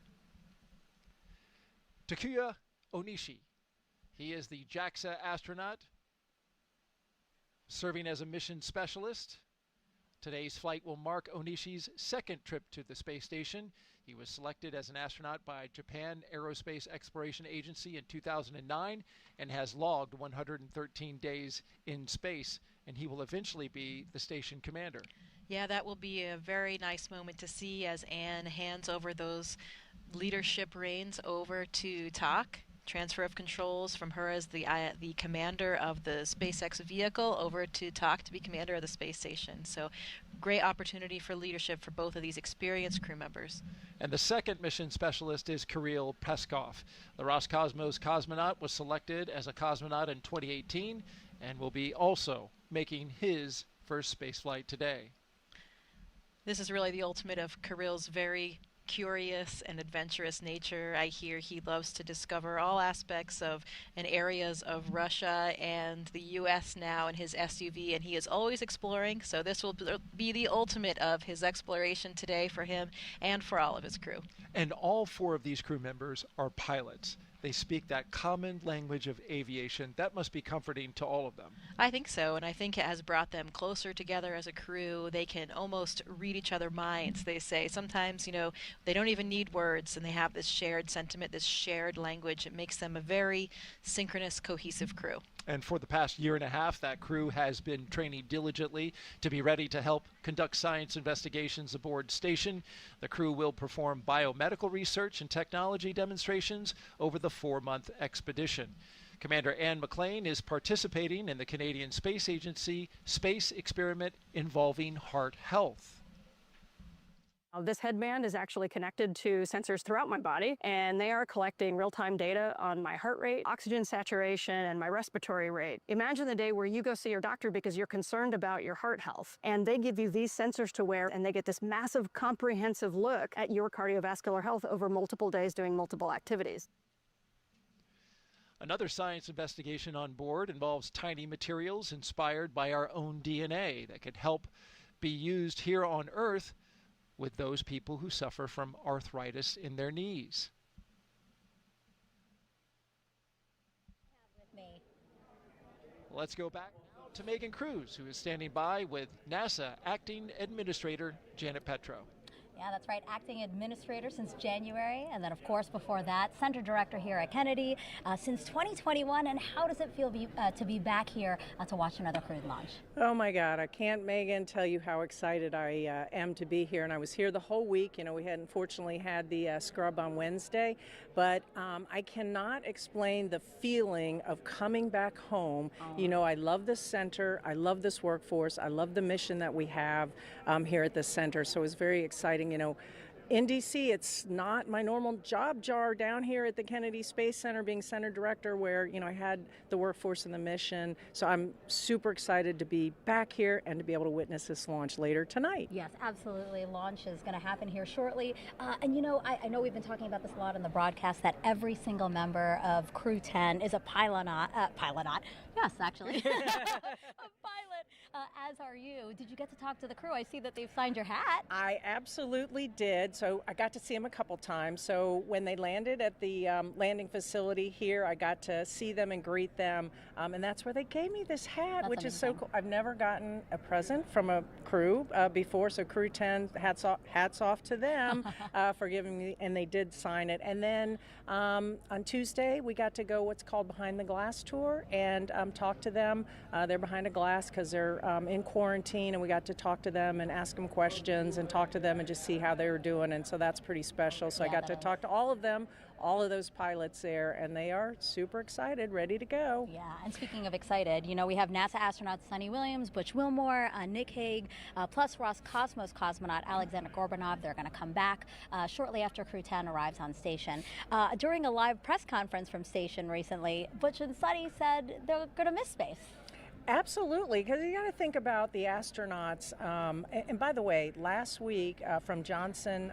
Takuya Onishi. He is the JAXA astronaut, serving as a mission specialist. Today's flight will mark Onishi's second trip to the space station. He was selected as an astronaut by Japan Aerospace Exploration Agency in 2009 and has logged 113 days in space, and he will eventually be the station commander. Yeah, that will be a very nice moment to see as Anne hands over those leadership reins over to Tak. Transfer of controls from her as the commander of the SpaceX vehicle over to Tak to be commander of the space station. So great opportunity for leadership for both of these experienced crew members. And the second mission specialist is Kirill Peskov. The Roscosmos cosmonaut was selected as a cosmonaut in 2018 and will be also making his first space flight today. This is really the ultimate of Kirill's very curious and adventurous nature. I hear he loves to discover all aspects of and areas of Russia and the U.S. now in his SUV, and he is always exploring, so this will be the ultimate of his exploration today for him and for all of his crew. And all 4 of these crew members are pilots. they speak that common language of aviation. That must be comforting to all of them. I think so, and I think it has brought them closer together as a crew. They can almost read each other's minds, they say. Sometimes, they don't even need words, and they have this shared sentiment, this shared language. It makes them a very synchronous, cohesive crew. And for the past year and a half, that crew has been training diligently to be ready to help conduct science investigations aboard station. The crew will perform biomedical research and technology demonstrations over the 4-month expedition. Commander Anne McLean is participating in the Canadian Space Agency space experiment involving heart health. This headband is actually connected to sensors throughout my body, and they are collecting real-time data on my heart rate, oxygen saturation, and my respiratory rate. Imagine the day where you go see your doctor because you're concerned about your heart health, and they give you these sensors to wear, and they get this massive, comprehensive look at your cardiovascular health over multiple days doing multiple activities. Another science investigation on board involves tiny materials inspired by our own DNA that could help be used here on Earth with those people who suffer from arthritis in their knees. Let's go back to Megan Cruz, who is standing by with NASA Acting Administrator Janet Petro. Yeah, that's right. Acting administrator since January. And then, of course, before that, center director here at Kennedy since 2021. And how does it feel to be back here to watch another crewed launch? Oh, my God. I can't, Megan, tell you how excited I am to be here. And I was here the whole week. We had unfortunately had the scrub on Wednesday. But I cannot explain the feeling of coming back home. Oh. I love this center. I love this workforce. I love the mission that we have here at the center. So it was very exciting. In D.C., it's not my normal job jar down here at the Kennedy Space Center being center director where, I had the workforce and the mission. So I'm super excited to be back here and to be able to witness this launch later tonight. Yes, absolutely. Launch is going to happen here shortly. I know we've been talking about this a lot in the broadcast, that every single member of Crew 10 is a pilonaut. Yes, actually. A pilot, as are you. Did you get to talk to the crew? I see that they've signed your hat. I absolutely did. So I got to see them a couple times. So when they landed at the landing facility here, I got to see them and greet them. And that's where they gave me this hat, That's which amazing. is so cool. I've never gotten a present from a crew before. So Crew 10, hats off to them for giving me, and they did sign it. And then on Tuesday, we got to go what's called Behind the Glass tour and talk to them. They're behind a glass because they're in quarantine, and we got to talk to them and ask them questions and talk to them and just see how they were doing. And so that's pretty special. So I got to talk to all of them, all of those pilots there, and they are super excited, ready to go. Yeah, and speaking of excited, we have NASA astronauts Sunny Williams, Butch Wilmore, Nick Hague, plus Roscosmos cosmonaut Alexander Gorbanov. They're going to come back shortly after Crew 10 arrives on station. During a live press conference from station recently, Butch and Sunny said they're going to miss space. Absolutely, because you got to think about the astronauts. And by the way, last week from Johnson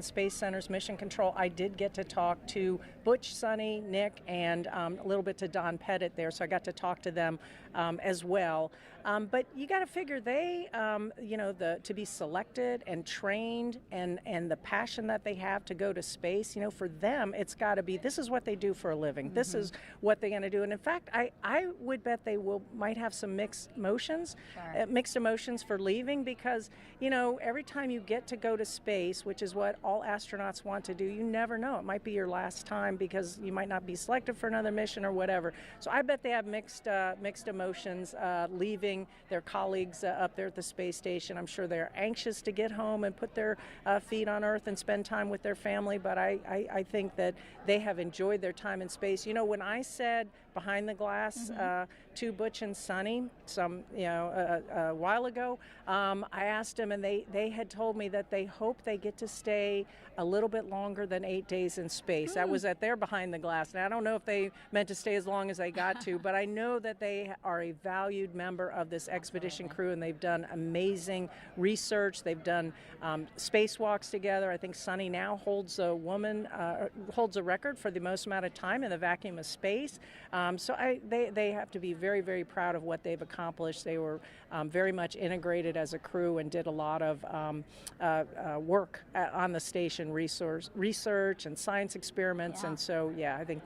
Space Center's Mission Control, I did get to talk to Butch, Sunny, Nick, and a little bit to Don Pettit there. So I got to talk to them as well. But you got to figure they, to be selected and trained and the passion that they have to go to space, for them, it's got to be, this is what they do for a living. Mm-hmm. This is what they're going to do. And in fact, I would bet they might have some mixed emotions for leaving because, every time you get to go to space, which is what all astronauts want to do, you never know. It might be your last time because you might not be selected for another mission or whatever. So I bet they have mixed emotions leaving their colleagues up there at the space station. I'm sure they're anxious to get home and put their feet on Earth and spend time with their family, but I think that they have enjoyed their time in space. When I said behind the glass to Butch and Sunny a while ago, I asked them, and they had told me that they hope they get to stay a little bit longer than 8 days in space. That was at their behind the glass. And I don't know if they meant to stay as long as they got to, but I know that they are a valued member of this expedition crew, and they've done amazing research. They've done spacewalks together. I think Sunny now holds a record for the most amount of time in the vacuum of space. So they have to be very, very proud of what they've accomplished. They were very much integrated as a crew and did a lot of work on the station, research and science experiments. And so, yeah, I think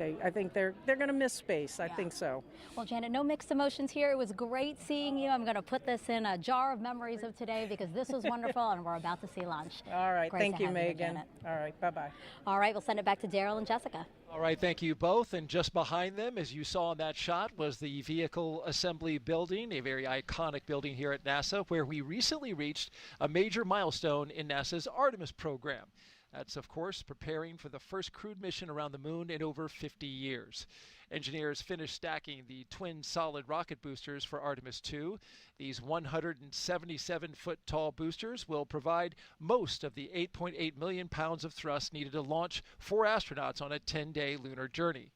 they're going to miss space. I think so. Well, Janet, no mixed emotions here. It was great seeing you. I'm going to put this in a jar of memories of today because this was wonderful, and we're about to see launch. All right. Great Thank you, have you, Megan. Janet. All right. Bye-bye. All right. We'll send it back to Daryl and Jessica. All right, thank you both. And just behind them, as you saw in that shot, was the Vehicle Assembly Building, a very iconic building here at NASA, where we recently reached a major milestone in NASA's Artemis program. That's, of course, preparing for the first crewed mission around the moon in over 50 years. Engineers finished stacking the twin solid rocket boosters for Artemis 2. These 177-foot tall boosters will provide most of the 8.8 million pounds of thrust needed to launch 4 astronauts on a 10-day lunar journey.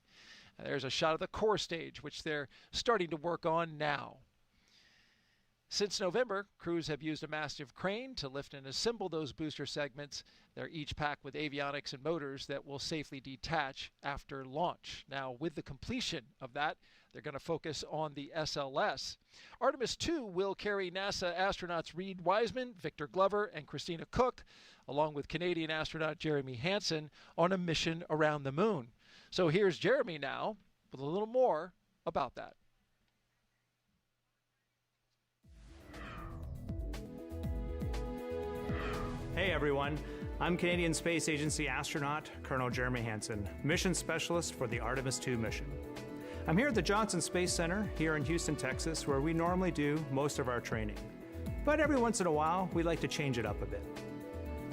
There's a shot of the core stage, which they're starting to work on now. Since November, crews have used a massive crane to lift and assemble those booster segments. They're each packed with avionics and motors that will safely detach after launch. Now, with the completion of that, they're going to focus on the SLS. Artemis 2 will carry NASA astronauts Reed Wiseman, Victor Glover, and Christina Cook, along with Canadian astronaut Jeremy Hansen, on a mission around the moon. So here's Jeremy now with a little more about that. Hey everyone, I'm Canadian Space Agency astronaut Colonel Jeremy Hansen, mission specialist for the Artemis 2 mission. I'm here at the Johnson Space Center here in Houston, Texas, where we normally do most of our training. But every once in a while, we like to change it up a bit.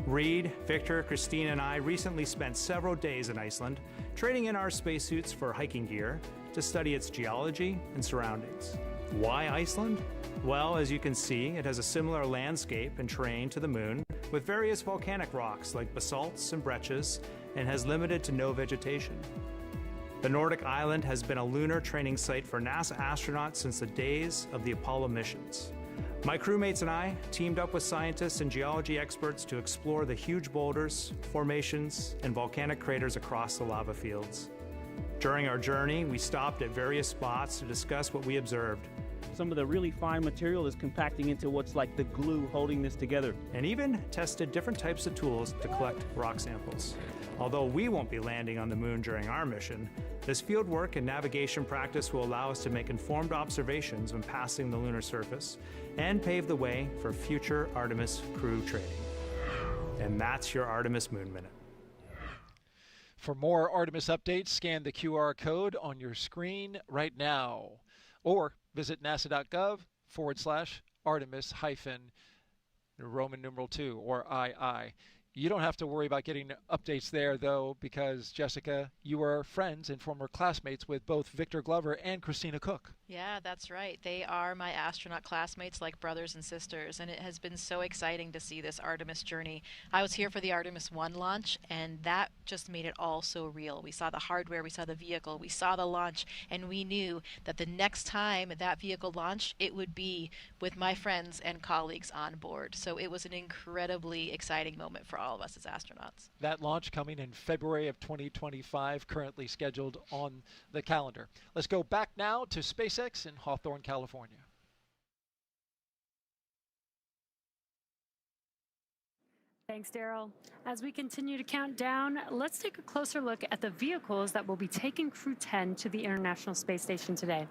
Reed, Victor, Christina, and I recently spent several days in Iceland trading in our spacesuits for hiking gear to study its geology and surroundings. Why Iceland? Well, as you can see, it has a similar landscape and terrain to the moon, with various volcanic rocks like basalts and breccias, and has limited to no vegetation. The Nordic island has been a lunar training site for NASA astronauts since the days of the Apollo missions. My crewmates and I teamed up with scientists and geology experts to explore the huge boulders, formations, and volcanic craters across the lava fields. During our journey, we stopped at various spots to discuss what we observed. Some of the really fine material is compacting into what's like the glue holding this together. And even tested different types of tools to collect rock samples. Although we won't be landing on the moon during our mission, this field work and navigation practice will allow us to make informed observations when passing the lunar surface and pave the way for future Artemis crew training. And that's your Artemis Moon Minute. For more Artemis updates, scan the QR code on your screen right now, or visit nasa.gov/Artemis-Roman numeral 2 or II. You don't have to worry about getting updates there, though, because, Jessica, you are friends and former classmates with both Victor Glover and Christina Cook. Yeah, that's right. They are my astronaut classmates, like brothers and sisters, and it has been so exciting to see this Artemis journey. I was here for the Artemis 1 launch, and that just made it all so real. We saw the hardware, we saw the vehicle, we saw the launch, and we knew that the next time that vehicle launched, it would be with my friends and colleagues on board. So it was an incredibly exciting moment for all of us as astronauts. That launch coming in February of 2025, currently scheduled on the calendar. Let's go back now to SpaceX in Hawthorne, California. Thanks, Daryl. As we continue to count down, let's take a closer look at the vehicles that will be taking Crew 10 to the International Space Station today.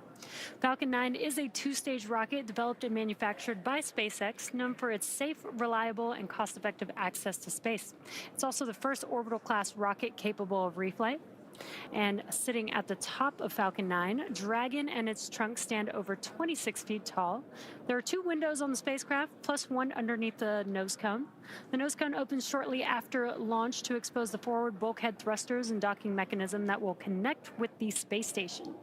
Falcon 9 is a two-stage rocket developed and manufactured by SpaceX, known for its safe, reliable, and cost-effective access to space. It's also the first orbital-class rocket capable of reflight. And sitting at the top of Falcon 9, Dragon and its trunk stand over 26 feet tall. There are 2 windows on the spacecraft, plus one underneath the nose cone. The nose cone opens shortly after launch to expose the forward bulkhead thrusters and docking mechanism that will connect with the space station.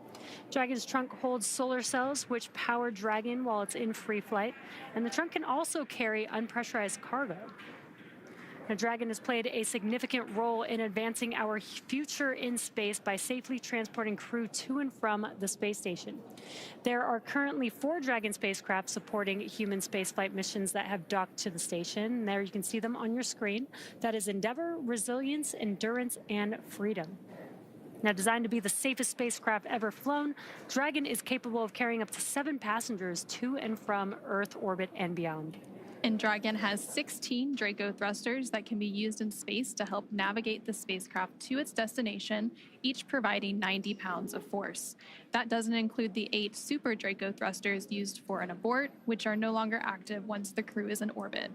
Dragon's trunk holds solar cells, which power Dragon while it's in free flight, and the trunk can also carry unpressurized cargo. Now, Dragon has played a significant role in advancing our future in space by safely transporting crew to and from the space station. There are currently 4 Dragon spacecraft supporting human spaceflight missions that have docked to the station. There you can see them on your screen. That is Endeavour, Resilience, Endurance, and Freedom. Now, designed to be the safest spacecraft ever flown, Dragon is capable of carrying up to 7 passengers to and from Earth orbit and beyond. And Dragon has 16 Draco thrusters that can be used in space to help navigate the spacecraft to its destination, each providing 90 pounds of force. That doesn't include the 8 Super Draco thrusters used for an abort, which are no longer active once the crew is in orbit.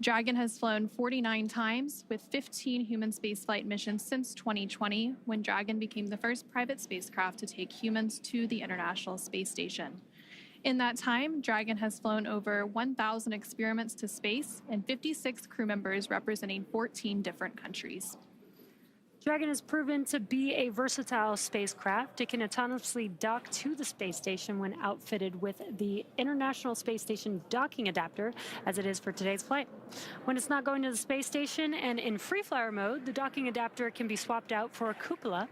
Dragon has flown 49 times, with 15 human spaceflight missions since 2020, when Dragon became the first private spacecraft to take humans to the International Space Station. In that time, Dragon has flown over 1,000 experiments to space and 56 crew members representing 14 different countries. Dragon has proven to be a versatile spacecraft. It can autonomously dock to the space station when outfitted with the International Space Station docking adapter, as it is for today's flight. When it's not going to the space station and in free-flyer mode, the docking adapter can be swapped out for a cupola.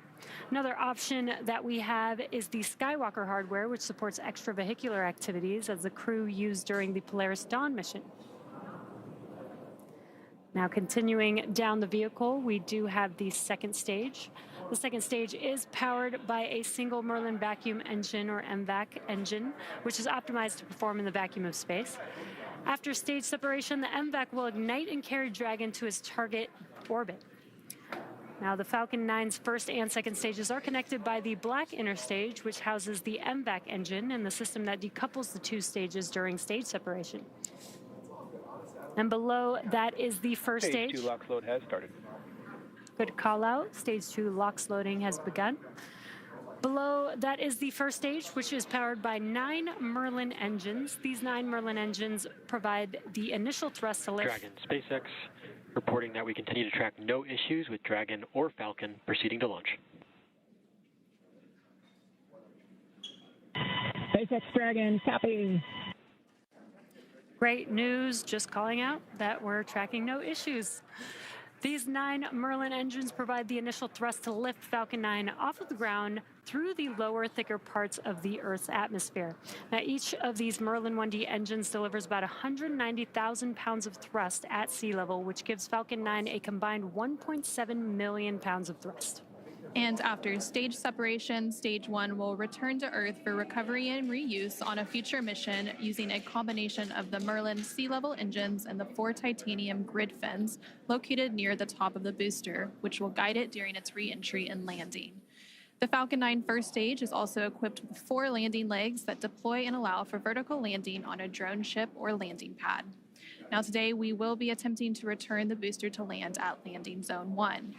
Another option that we have is the Skywalker hardware, which supports extravehicular activities as the crew used during the Polaris Dawn mission. Now, continuing down the vehicle, we do have the second stage. The second stage is powered by a single Merlin vacuum engine, or MVAC engine, which is optimized to perform in the vacuum of space. After stage separation, the MVAC will ignite and carry Dragon to its target orbit. Now, the Falcon 9's first and second stages are connected by the black inner stage, which houses the MVAC engine and the system that decouples the 2 stages during stage separation. And below that is the first stage. Stage 2 LOX load has started. Good call out. Stage 2 LOX loading has begun. Below that is the first stage, which is powered by 9 Merlin engines. These 9 Merlin engines provide the initial thrust to lift. Dragon SpaceX reporting that we continue to track no issues with Dragon or Falcon proceeding to launch. SpaceX Dragon, copy. Great news, just calling out that we're tracking no issues. These 9 Merlin engines provide the initial thrust to lift Falcon 9 off of the ground through the lower, thicker parts of the Earth's atmosphere. Now, each of these Merlin 1D engines delivers about 190,000 pounds of thrust at sea level, which gives Falcon 9 a combined 1.7 million pounds of thrust. And after stage separation, stage 1 will return to Earth for recovery and reuse on a future mission using a combination of the Merlin sea level engines and the 4 titanium grid fins located near the top of the booster, which will guide it during its re-entry and landing. The Falcon 9 first stage is also equipped with 4 landing legs that deploy and allow for vertical landing on a drone ship or landing pad. Now, today we will be attempting to return the booster to land at landing zone 1.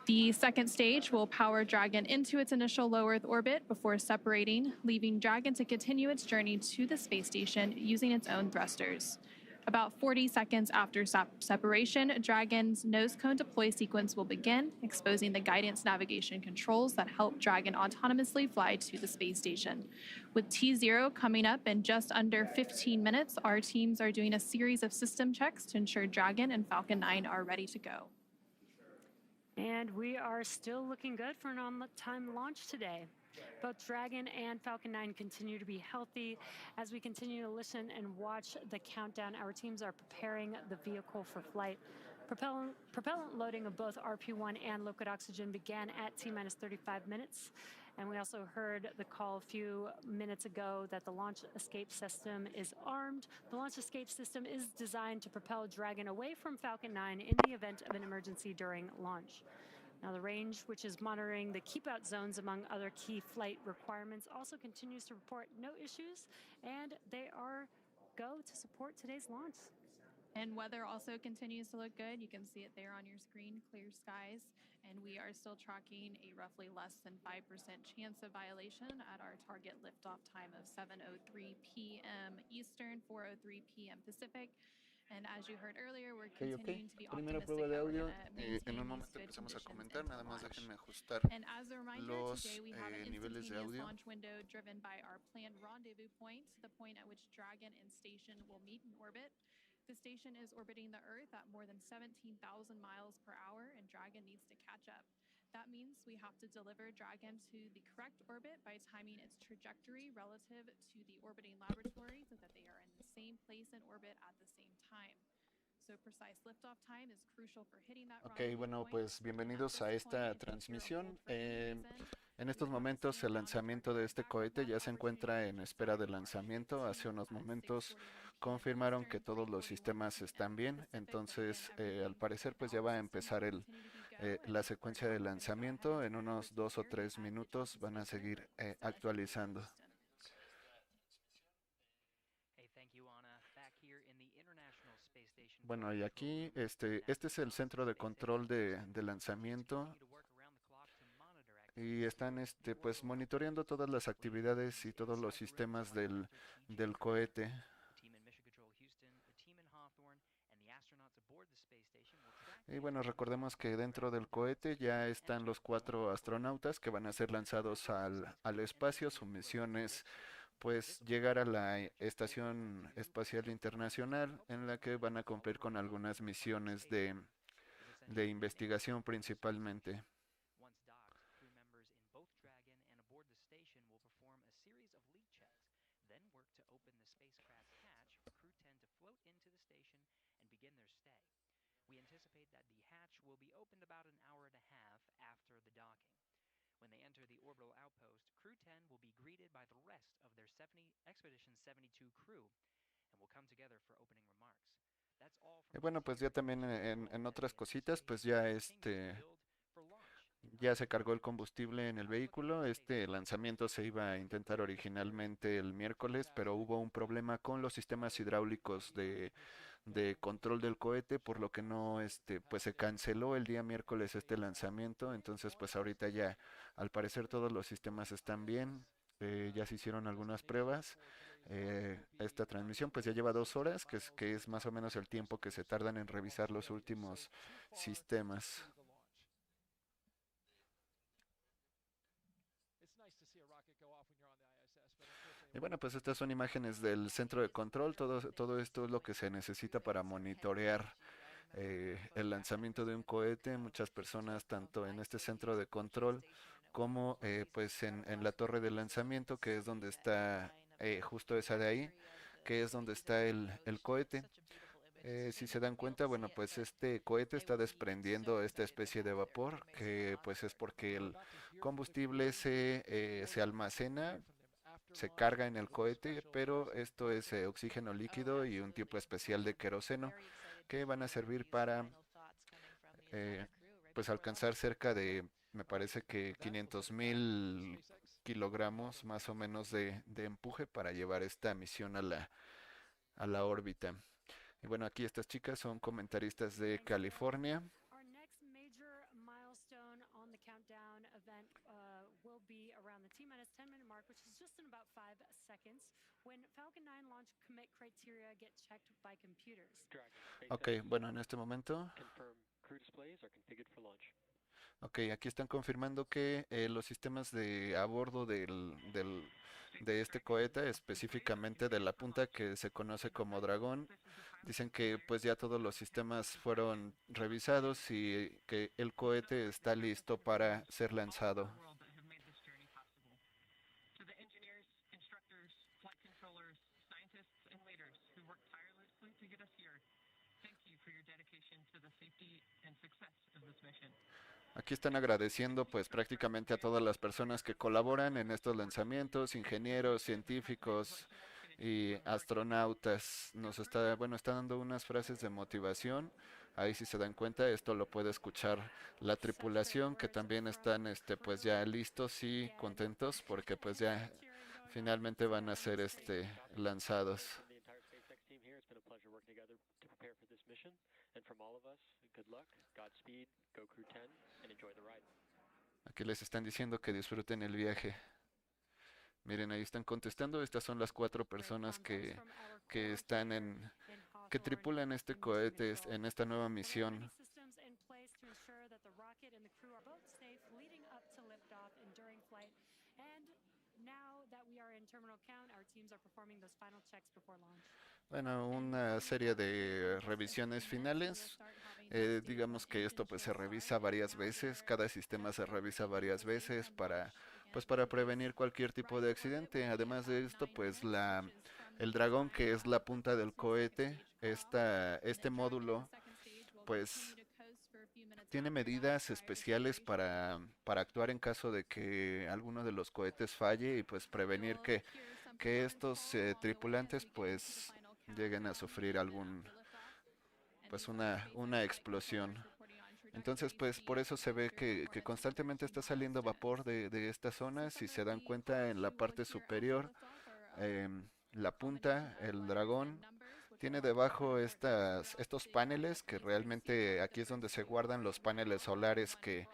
The second stage will power Dragon into its initial low Earth orbit before separating, leaving Dragon to continue its journey to the space station using its own thrusters. About 40 seconds after separation, Dragon's nose cone deploy sequence will begin, exposing the guidance navigation controls that help Dragon autonomously fly to the space station. With T0 coming up in just under 15 minutes, our teams are doing a series of system checks to ensure Dragon and Falcon 9 are ready to go. And we are still looking good for an on-time launch today. Both Dragon and Falcon 9 continue to be healthy. As we continue to listen and watch the countdown, our teams are preparing the vehicle for flight. Propellant loading of both RP1 and liquid oxygen began at T-minus 35 minutes. And we also heard the call a few minutes ago that the launch escape system is armed. The launch escape system is designed to propel Dragon away from Falcon 9 in the event of an emergency during launch. Now, the range, which is monitoring the keep-out zones among other key flight requirements, also continues to report no issues, and they are go to support today's launch. And weather also continues to look good. You can see it there on your screen, clear skies. And we are still tracking a roughly less than 5% chance of violation at our target liftoff time of 7:03 p.m. Eastern, 4:03 p.m. Pacific. And as you heard earlier, we're continuing to be optimistic that we're going to maintain these good conditions into launch. And as a reminder, today we have an instantaneous launch window driven by our planned rendezvous point, the point at which Dragon and station will meet in orbit. The station is orbiting the Earth at more than 17,000 miles per hour, and Dragon needs to catch up. That means we have to deliver Dragon to the correct orbit by timing its trajectory relative to the orbiting laboratory so that they are in the same place in orbit at the same time. Ok, bueno, pues bienvenidos a esta transmisión. En estos momentos el lanzamiento de este cohete ya se encuentra en espera de lanzamiento. Hace unos momentos confirmaron que todos los sistemas están bien, entonces al parecer pues ya va a empezar la secuencia de lanzamiento. En unos 2 o 3 minutos van a seguir actualizando. Bueno, y aquí este es el centro de control de lanzamiento y están pues monitoreando todas las actividades y todos los sistemas del cohete. Y bueno, recordemos que dentro del cohete ya están los 4 astronautas que van a ser lanzados al espacio. Su misión es pues llegar a la Estación Espacial Internacional, en la que van a cumplir con algunas misiones de investigación principalmente. We anticipate that the hatch will be opened about an hour and a half after the docking. When they enter the orbital outpost, Crew 10 will be greeted by the rest of their Expedition 72 crew and will come together for opening remarks. That's all from Y bueno, pues ya también en otras cositas, pues ya ya se cargó el combustible en el vehículo. Este lanzamiento se iba a intentar originalmente el miércoles, pero hubo un problema con los sistemas hidráulicos de control del cohete, por lo que no pues se canceló el día miércoles este lanzamiento. Entonces pues ahorita ya al parecer todos los sistemas están bien. Ya se hicieron algunas pruebas. Esta transmisión pues ya lleva 2 horas, que es más o menos el tiempo que se tardan en revisar los últimos sistemas. Y bueno, pues estas son imágenes del centro de control. Todo esto es lo que se necesita para monitorear el lanzamiento de un cohete. Muchas personas, tanto en este centro de control como pues en la torre de lanzamiento, que es donde está justo esa de ahí, que es donde está el cohete. Si se dan cuenta, bueno, pues este cohete está desprendiendo esta especie de vapor, que pues es porque el combustible se almacena, se carga en el cohete, pero esto es oxígeno líquido y un tipo especial de queroseno que van a servir para pues alcanzar cerca de, me parece que 500,000 kilogramos más o menos de empuje para llevar esta misión a la órbita. Y bueno, aquí estas chicas son comentaristas de California. Our next major milestone on the countdown event will be around the T-minus 10-minute mark, which is just in about 5 seconds, when Falcon 9 launch commit criteria get checked by computers. Ok, bueno, en este momento. Ok, aquí están confirmando que los sistemas de a bordo de este cohete, específicamente de la punta que se conoce como Dragón, dicen que pues ya todos los sistemas fueron revisados y que el cohete está listo para ser lanzado. Aquí están agradeciendo pues prácticamente a todas las personas que colaboran en estos lanzamientos, ingenieros, científicos y astronautas. Está dando unas frases de motivación. Ahí si se dan cuenta, esto lo puede escuchar la tripulación, que también están pues ya listos y contentos porque pues ya finalmente van a ser lanzados. It's been a pleasure working together to prepare for this mission. And from all of us, good luck, Godspeed, go Crew 10, and enjoy the ride. Aquí les están diciendo que disfruten el viaje. Miren, ahí están contestando. Estas son las 4 personas que tripulan este cohete en esta nueva misión. Bueno, una serie de revisiones finales. Digamos que esto pues se revisa varias veces, cada sistema se revisa varias veces para prevenir cualquier tipo de accidente. Además de esto, pues el dragón, que es la punta del cohete. Este módulo pues tiene medidas especiales para actuar en caso de que alguno de los cohetes falle y pues prevenir que estos tripulantes pues lleguen a sufrir pues una explosión. Entonces, pues por eso se ve que constantemente está saliendo vapor de esta zona. Si se dan cuenta, en la parte superior, la punta, el dragón, tiene debajo estos paneles, que realmente aquí es donde se guardan los paneles solares que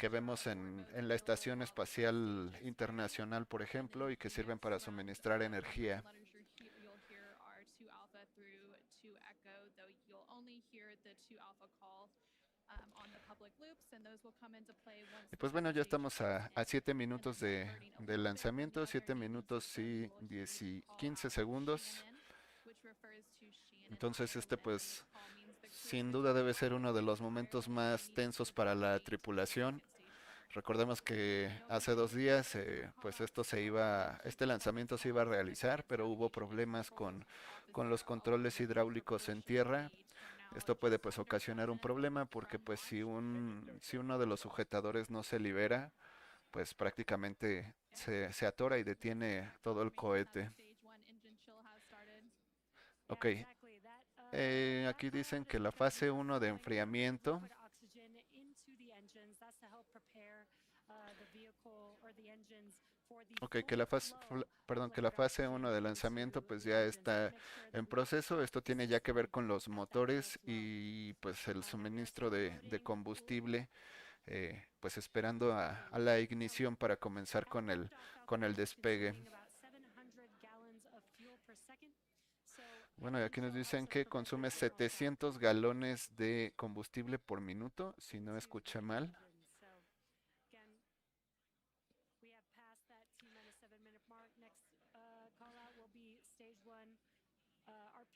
vemos en la Estación Espacial Internacional, por ejemplo, y que sirven para suministrar energía. Y pues bueno, ya estamos a 7 minutos del lanzamiento, 7 minutos y 15 segundos. Entonces pues sin duda debe ser uno de los momentos más tensos para la tripulación. Recordemos que hace 2 días pues este lanzamiento se iba a realizar, pero hubo problemas con los controles hidráulicos en tierra. Esto puede pues ocasionar un problema porque pues si uno de los sujetadores no se libera, pues prácticamente se atora y detiene todo el cohete. Ok, aquí dicen que la fase 1 de enfriamiento. Ok, que la fase 1 de lanzamiento pues ya está en proceso. Esto tiene ya que ver con los motores y pues el suministro de combustible, pues esperando a la ignición para comenzar con el despegue. Bueno, y aquí nos dicen que consume 700 galones de combustible por minuto, si no escuché mal.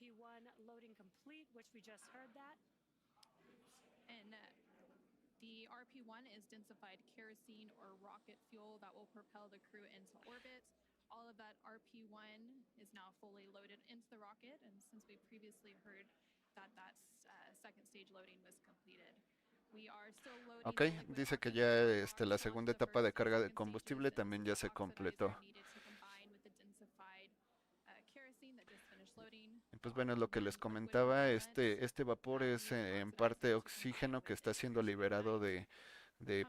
RP1 loading complete, which we just heard that. And the RP1 is densified kerosene or rocket fuel that will propel the crew into orbit. All of that RP1 is now fully loaded into the rocket, and since we previously heard that second stage loading was completed, we are still loading. Ok, dice que ya la segunda etapa de carga de combustible también ya se completó. Y pues bueno, es lo que les comentaba, este vapor es en parte oxígeno que está siendo liberado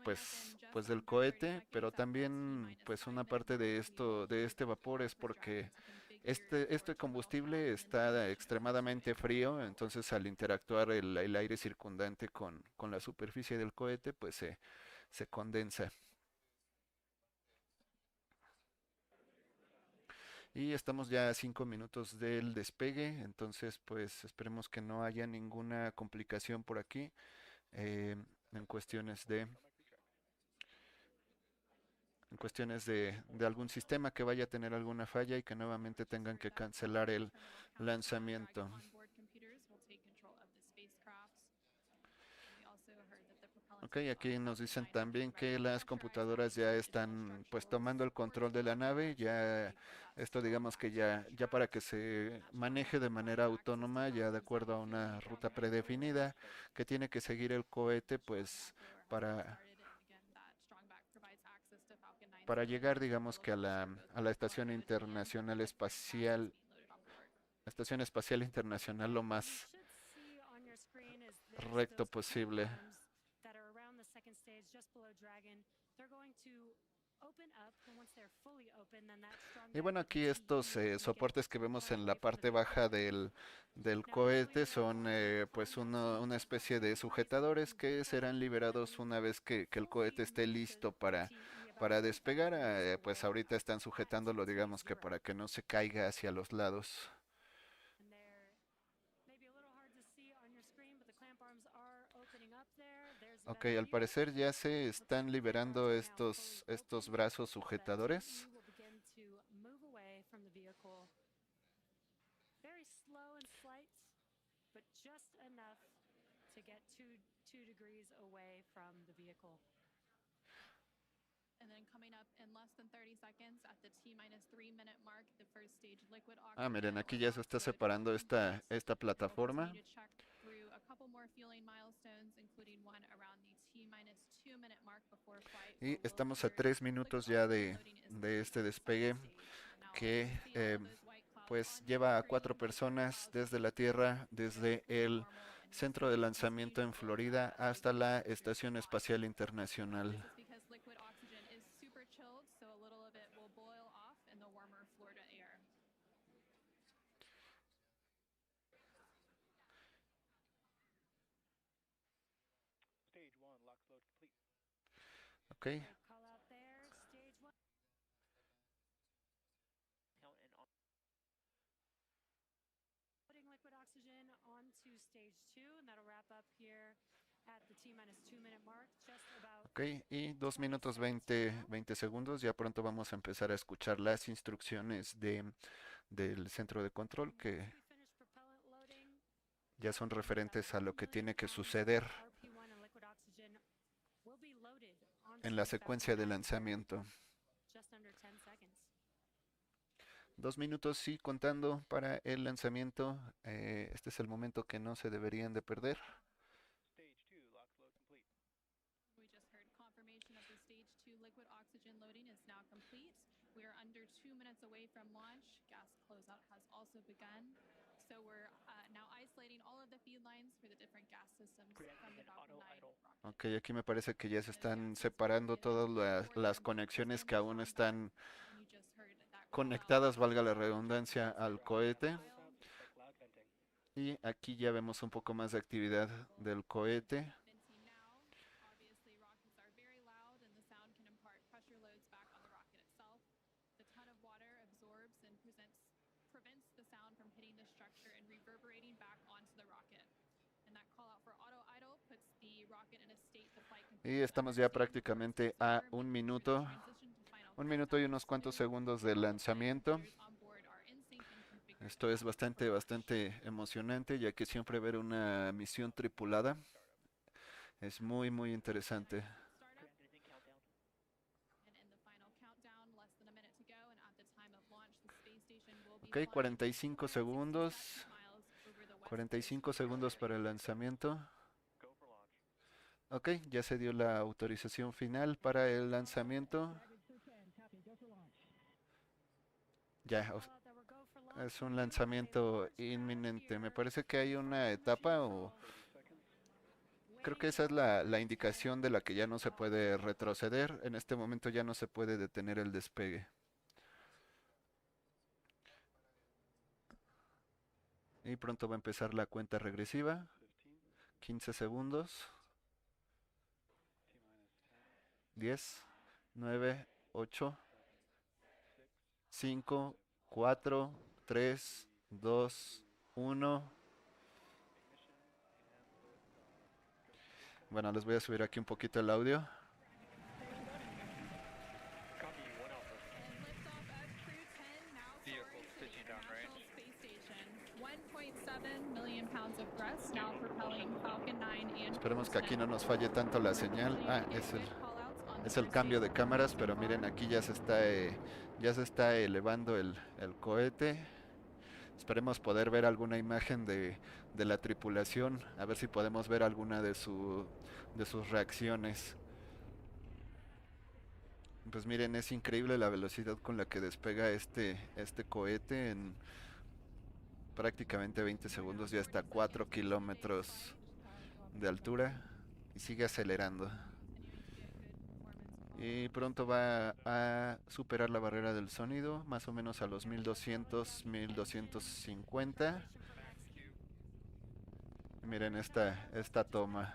pues del cohete, pero también pues una parte de este vapor es porque este combustible está extremadamente frío, entonces al interactuar el aire circundante con la superficie del cohete pues se condensa. Y estamos ya a 5 minutos del despegue, entonces pues esperemos que no haya ninguna complicación por aquí en cuestiones de algún sistema que vaya a tener alguna falla y que nuevamente tengan que cancelar el lanzamiento. Ok, aquí nos dicen también que las computadoras ya están pues tomando el control de la nave, ya esto digamos que ya para que se maneje de manera autónoma, ya de acuerdo a una ruta predefinida que tiene que seguir el cohete pues para llegar digamos que a la Estación Internacional Espacial, Estación Espacial Internacional lo más recto posible. Y bueno, aquí estos soportes que vemos en la parte baja del cohete son pues una especie de sujetadores que serán liberados una vez que el cohete esté listo para despegar. Pues ahorita están sujetándolo, digamos que para que no se caiga hacia los lados. Ok, al parecer ya se están liberando estos brazos sujetadores. Ah, miren, aquí ya se está separando esta plataforma. Y estamos a 3 minutos ya de este despegue que pues lleva a 4 personas desde la Tierra, desde el centro de lanzamiento en Florida hasta la Estación Espacial Internacional. Stage 1, lock load complete. Ok. Putting liquid oxygen onto stage 2, and that'll wrap up here at the T-2 minute mark, just about. Ok, y 2 minutos 20 segundos. Ya pronto vamos a empezar a escuchar las instrucciones del centro de control que ya son referentes a lo que tiene que suceder en la secuencia de lanzamiento. 2 minutos y contando para el lanzamiento. Este es el momento que no se deberían de perder. Stage 2, lock load complete. We just heard confirmation of the stage 2 liquid oxygen loading is now complete. We are under 2 minutes away from launch. Gas closeout has also begun. So we're now isolating all of the feed lines for the different gas systems from the Falcon 9 rocket. Ok, aquí me parece que ya se están separando todas las conexiones que aún están conectadas, valga la redundancia, al cohete. Y aquí ya vemos un poco más de actividad del cohete. Y estamos ya prácticamente a 1 minuto. 1 minuto y unos cuantos segundos de lanzamiento. Esto es bastante emocionante, ya que siempre ver una misión tripulada es muy interesante. Ok, 45 segundos. 45 segundos para el lanzamiento. Ok, ya se dio la autorización final para el lanzamiento. Ya, es un lanzamiento inminente. Me parece que hay una etapa o... Creo que esa es la indicación de la que ya no se puede retroceder. En este momento ya no se puede detener el despegue. Y pronto va a empezar la cuenta regresiva. 15 segundos. 10, 9, 8, 5, 4, 3, 2, 1. Bueno, les voy a subir aquí un poquito el audio. Esperemos que aquí no nos falle tanto la señal. Ah, es el cambio de cámaras, pero miren, aquí ya se está elevando el cohete. Esperemos poder ver alguna imagen de la tripulación, a ver si podemos ver alguna de sus reacciones. Pues miren, es increíble la velocidad con la que despega este cohete. En prácticamente 20 segundos ya está a 4 kilómetros de altura y sigue acelerando. Y pronto va a superar la barrera del sonido, más o menos a los 1200, 1250. Miren esta toma.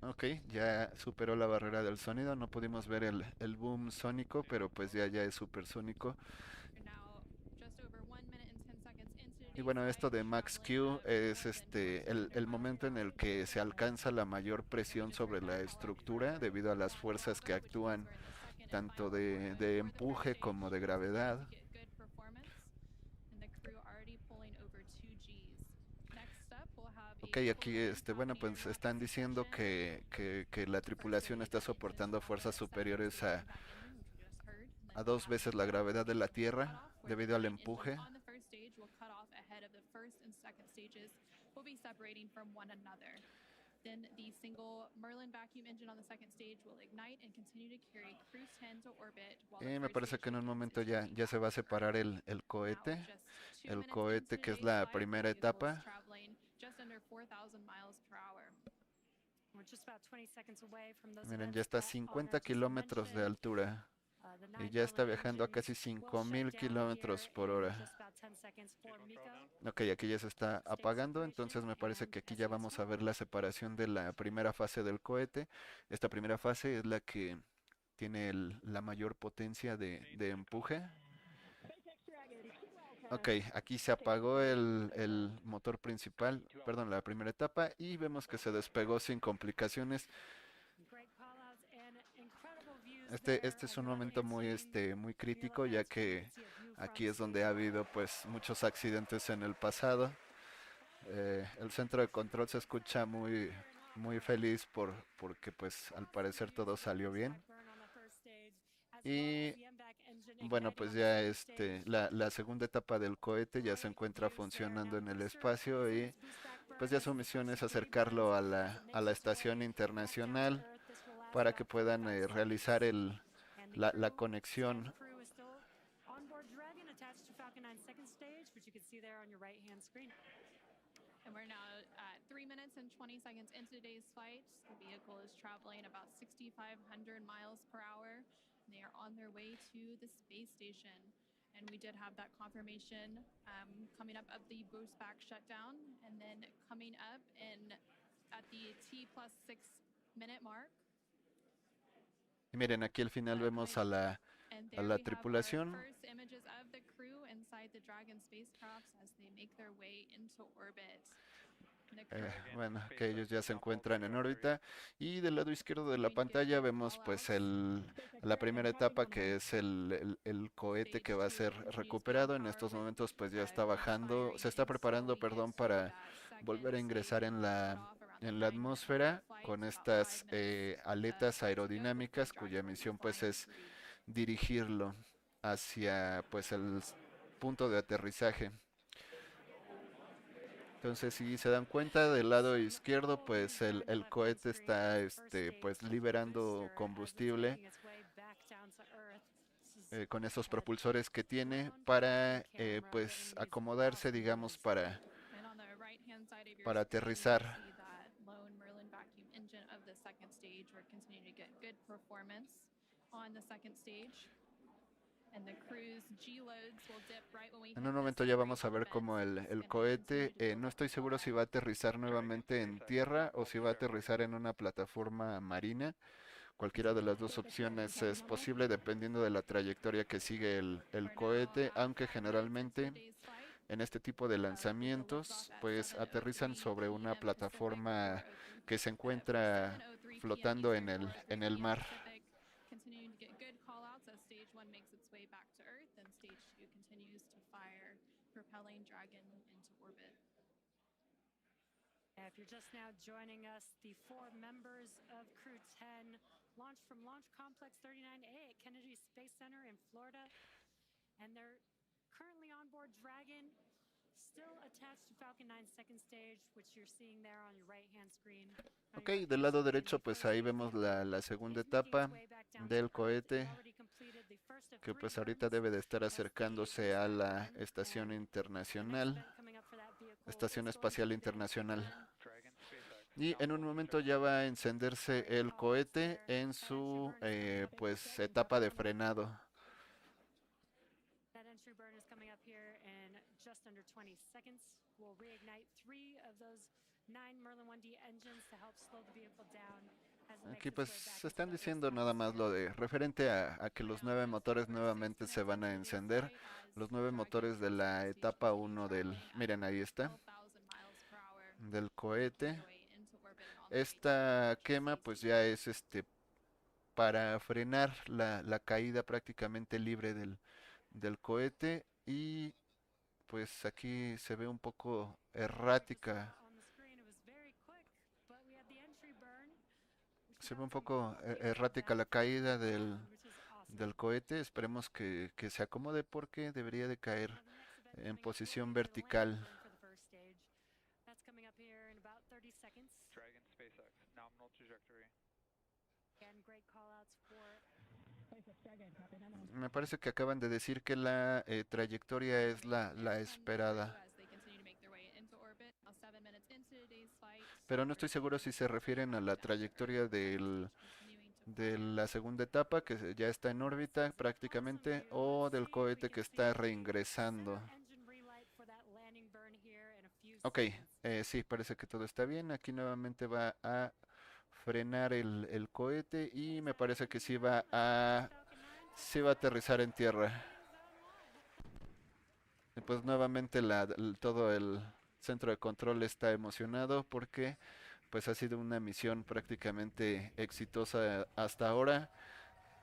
Ok, ya superó la barrera del sonido. No pudimos ver el boom sónico, pero pues ya es supersónico. Y bueno, esto de Max Q es el momento en el que se alcanza la mayor presión sobre la estructura debido a las fuerzas que actúan tanto de empuje como de gravedad. Ok, Ok, aquí, bueno, pues están diciendo que la tripulación está soportando fuerzas superiores a 2 veces la gravedad de la Tierra debido al empuje. Then the single Merlin vacuum engine on the second stage will ignite and continue to carry Crew 10 to orbit while the Me first parece stage que en un begins momento its ya routine se va a separar el cohete. El cohete que es la primera etapa. traveling just under 4,000 miles per hour. We're just about 20 seconds away from those Miren, events ya está a that 50 Anna just kilómetros de mentioned. altura. The Y 9 ya está Merlin viajando a engines casi will 5000 shut down kilómetros here por in hora. just about 10 seconds for Miko. Ok, aquí ya se está apagando, entonces me parece que aquí ya vamos a ver la separación de la primera fase del cohete. Esta primera fase es la que tiene la mayor potencia de empuje. Ok, aquí se apagó el motor principal, perdón, la primera etapa, y vemos que se despegó sin complicaciones. Este es un momento muy crítico, ya que aquí es donde ha habido pues muchos accidentes en el pasado. El centro de control se escucha muy feliz porque pues al parecer todo salió bien. Y bueno, pues ya la segunda etapa del cohete ya se encuentra funcionando en el espacio y pues ya su misión es acercarlo a la estación internacional para que puedan realizar la conexión. And we're now 3 minutes and 20 seconds into today's flight. The vehicle is traveling about 6,500 miles per hour. They are on their way to the space station. And we did have that confirmation coming up of the boost back shutdown. And then coming up at the T+6 minute mark. Y miren, aquí al final vemos a la tripulación. First images of the crew inside the Dragon spacecrafts as they make their way into orbit. Bueno, que ellos ya se encuentran en órbita y del lado izquierdo de la pantalla vemos pues la primera etapa, que es el cohete que va a ser recuperado. En estos momentos pues ya está bajando, se está preparando, perdón, para volver a ingresar en la atmósfera con estas aletas aerodinámicas, cuya misión pues es dirigirlo hacia pues el punto de aterrizaje. Entonces, si se dan cuenta, del lado izquierdo, pues el cohete está pues liberando combustible con esos propulsores que tiene para pues acomodarse, digamos, para aterrizar. En un momento ya vamos a ver cómo el cohete, no estoy seguro si va a aterrizar nuevamente en tierra o si va a aterrizar en una plataforma marina. Cualquiera de las dos opciones es posible dependiendo de la trayectoria que sigue el cohete, aunque generalmente en este tipo de lanzamientos pues aterrizan sobre una plataforma que se encuentra flotando en el mar. Continuing to get good call-outs as Stage 1 makes its way back to Earth, and Stage 2 continues to fire, propelling Dragon into orbit. If you're just now joining us, the 4 members of Crew 10 launched from Launch Complex 39A at Kennedy Space Center in Florida, and they're currently on board Dragon, still attached to Falcon 9 second stage, which you're seeing there on your right-hand screen. Ok, del lado derecho pues ahí vemos la segunda etapa del cohete, que pues ahorita debe de estar acercándose a la estación internacional, Estación Espacial Internacional. Y en un momento ya va a encenderse el cohete en su pues etapa de frenado. Entry burn is coming up here in just under 20 seconds. We'll reignite 3 of those 9 Merlin 1D engines to help slow the vehicle down. Aquí pues se están diciendo nada más lo de referente a que los 9 motores nuevamente se van a encender. Los 9 motores de la etapa 1 miren ahí está, del cohete. Esta quema pues ya es para frenar la caída prácticamente libre del cohete, y pues aquí se ve un poco errática Se ve un poco errática la caída del cohete. Esperemos que se acomode porque debería de caer en posición vertical. Dragon SpaceX, nominal trajectory. Me parece que acaban de decir que la trayectoria es la esperada. Pero no estoy seguro si se refieren a la trayectoria de la segunda etapa, que ya está en órbita prácticamente, o del cohete que está reingresando. Ok, sí, parece que todo está bien. Aquí nuevamente va a frenar el cohete y me parece que sí va a aterrizar en tierra. Y pues nuevamente todo el centro de control está emocionado porque pues ha sido una misión prácticamente exitosa hasta ahora.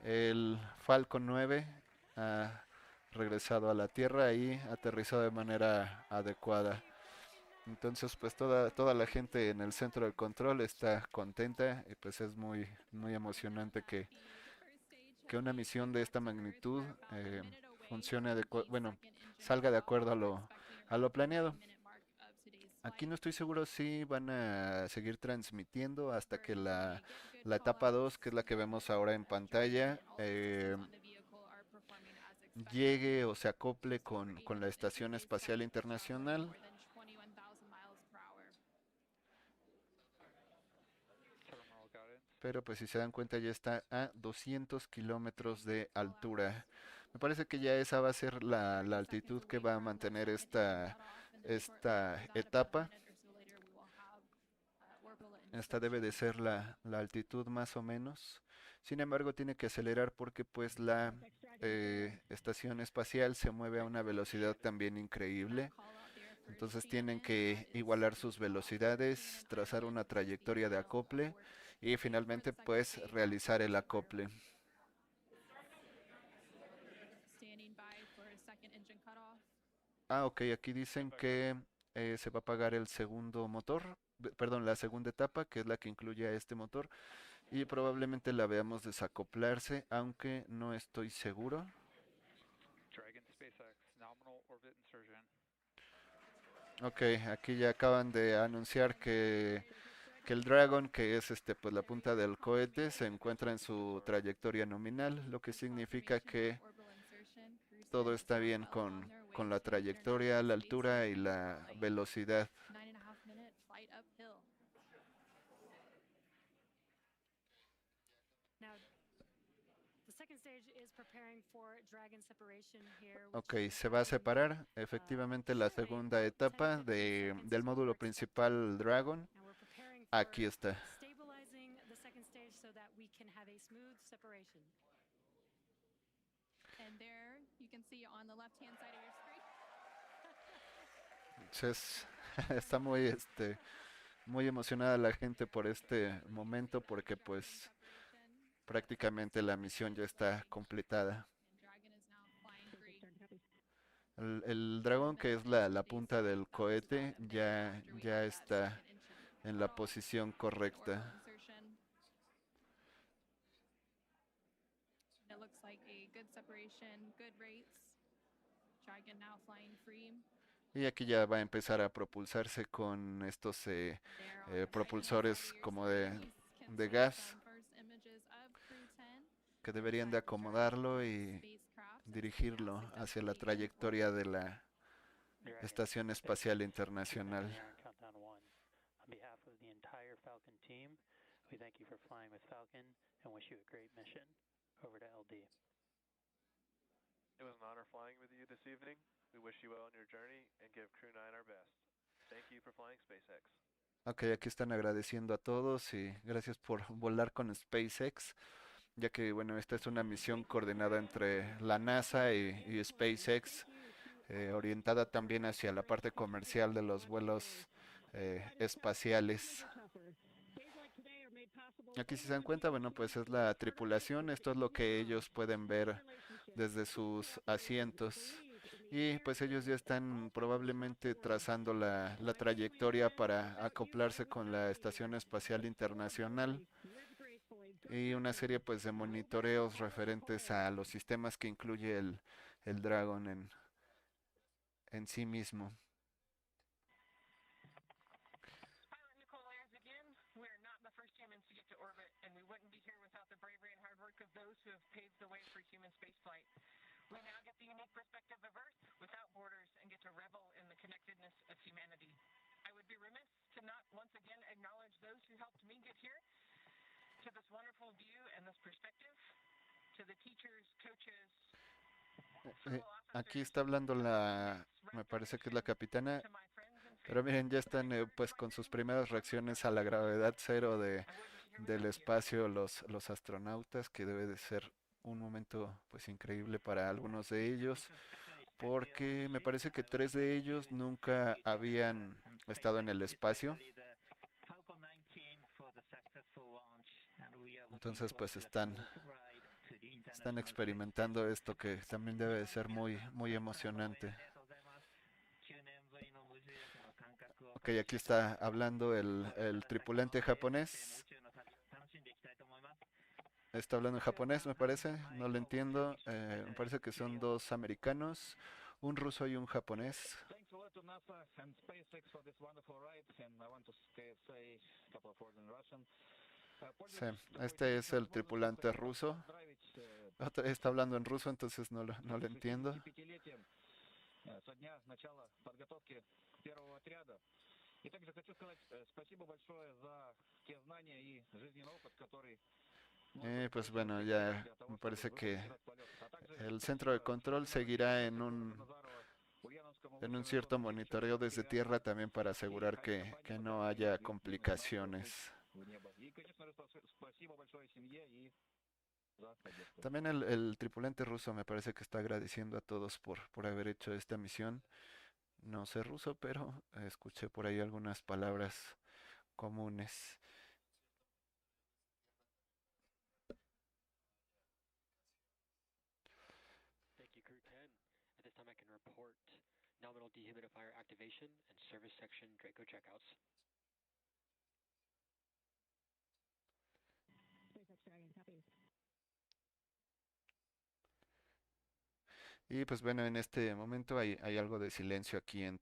El Falcon 9 ha regresado a la Tierra y aterrizado de manera adecuada. Entonces pues toda la gente en el centro de control está contenta y pues es muy emocionante que una misión de esta magnitud funcione salga de acuerdo a lo planeado. Aquí no estoy seguro si van a seguir transmitiendo hasta que la etapa 2, que es la que vemos ahora en pantalla, llegue o se acople con la Estación Espacial Internacional. Pero pues si se dan cuenta ya está a 200 kilómetros de altura. Me parece que ya esa va a ser la altitud que va a mantener esta etapa. Esta debe de ser la altitud más o menos. Sin embargo, tiene que acelerar porque pues la estación espacial se mueve a una velocidad también increíble. Entonces tienen que igualar sus velocidades, trazar una trayectoria de acople y finalmente pues realizar el acople. Ok, aquí dicen que se va a apagar el segundo motor, perdón, la segunda etapa, que es la que incluye a este motor, y probablemente la veamos desacoplarse, aunque no estoy seguro. Dragon SpaceX, nominal orbit insertion. Ok, aquí ya acaban de anunciar que el Dragon, que es pues la punta del cohete, se encuentra en su trayectoria nominal, lo que significa que todo está bien con la trayectoria, la altura y la velocidad. Ok, se va a separar efectivamente la segunda etapa del módulo principal Dragon. Aquí está. Está muy emocionada la gente por este momento porque pues prácticamente la misión ya está completada. El dragón, que es la punta del cohete, ya está en la posición correcta. Y aquí ya va a empezar a propulsarse con estos propulsores como de gas que deberían de acomodarlo y dirigirlo hacia la trayectoria de la Estación Espacial Internacional. On behalf of the entire Falcon team, we thank you for flying with Falcon and wish you a great mission. Over to LD. It was an honor flying with you this evening. We wish you well on your journey and give Crew 9 our best. Thank you for flying SpaceX. Ok, aquí están agradeciendo a todos y gracias por volar con SpaceX, ya que bueno, esta es una misión coordinada entre la NASA y SpaceX, orientada también hacia la parte comercial de los vuelos espaciales. Aquí si se dan cuenta, bueno, pues es la tripulación, esto es lo que ellos pueden ver desde sus asientos. Y pues ellos ya están probablemente trazando la trayectoria para acoplarse con la Estación Espacial Internacional. y una serie pues de monitoreos referentes a los sistemas que incluye el Dragon en sí mismo. We now get the unique perspective of Earth without borders and get to revel in the connectedness of humanity. I would be remiss to not once again acknowledge those who helped me get here to this wonderful view and this perspective, to the teachers, coaches. Aquí está hablando me parece que es la capitana, pero miren, ya están pues con sus primeras reacciones a la gravedad cero del espacio los astronautas, que debe de ser un momento pues increíble para algunos de ellos, porque me parece que 3 de ellos nunca habían estado en el espacio. Entonces pues están experimentando esto, que también debe de ser muy emocionante. Ok, aquí está hablando el tripulante japonés. Está hablando en japonés, me parece, no lo entiendo. Me parece que son 2 americanos, un ruso y un japonés. Sí, este es el tripulante ruso. Está hablando en ruso, entonces no lo entiendo. Pues bueno, ya me parece que el centro de control seguirá en un cierto monitoreo desde tierra también para asegurar que no haya complicaciones. También el tripulante ruso me parece que está agradeciendo a todos por haber hecho esta misión. No sé ruso, pero escuché por ahí algunas palabras comunes. Thank you, Crew 10. At this time, I can report nominal dehumidifier activation and service section Draco checkouts. Y pues bueno, en este momento hay algo de silencio aquí en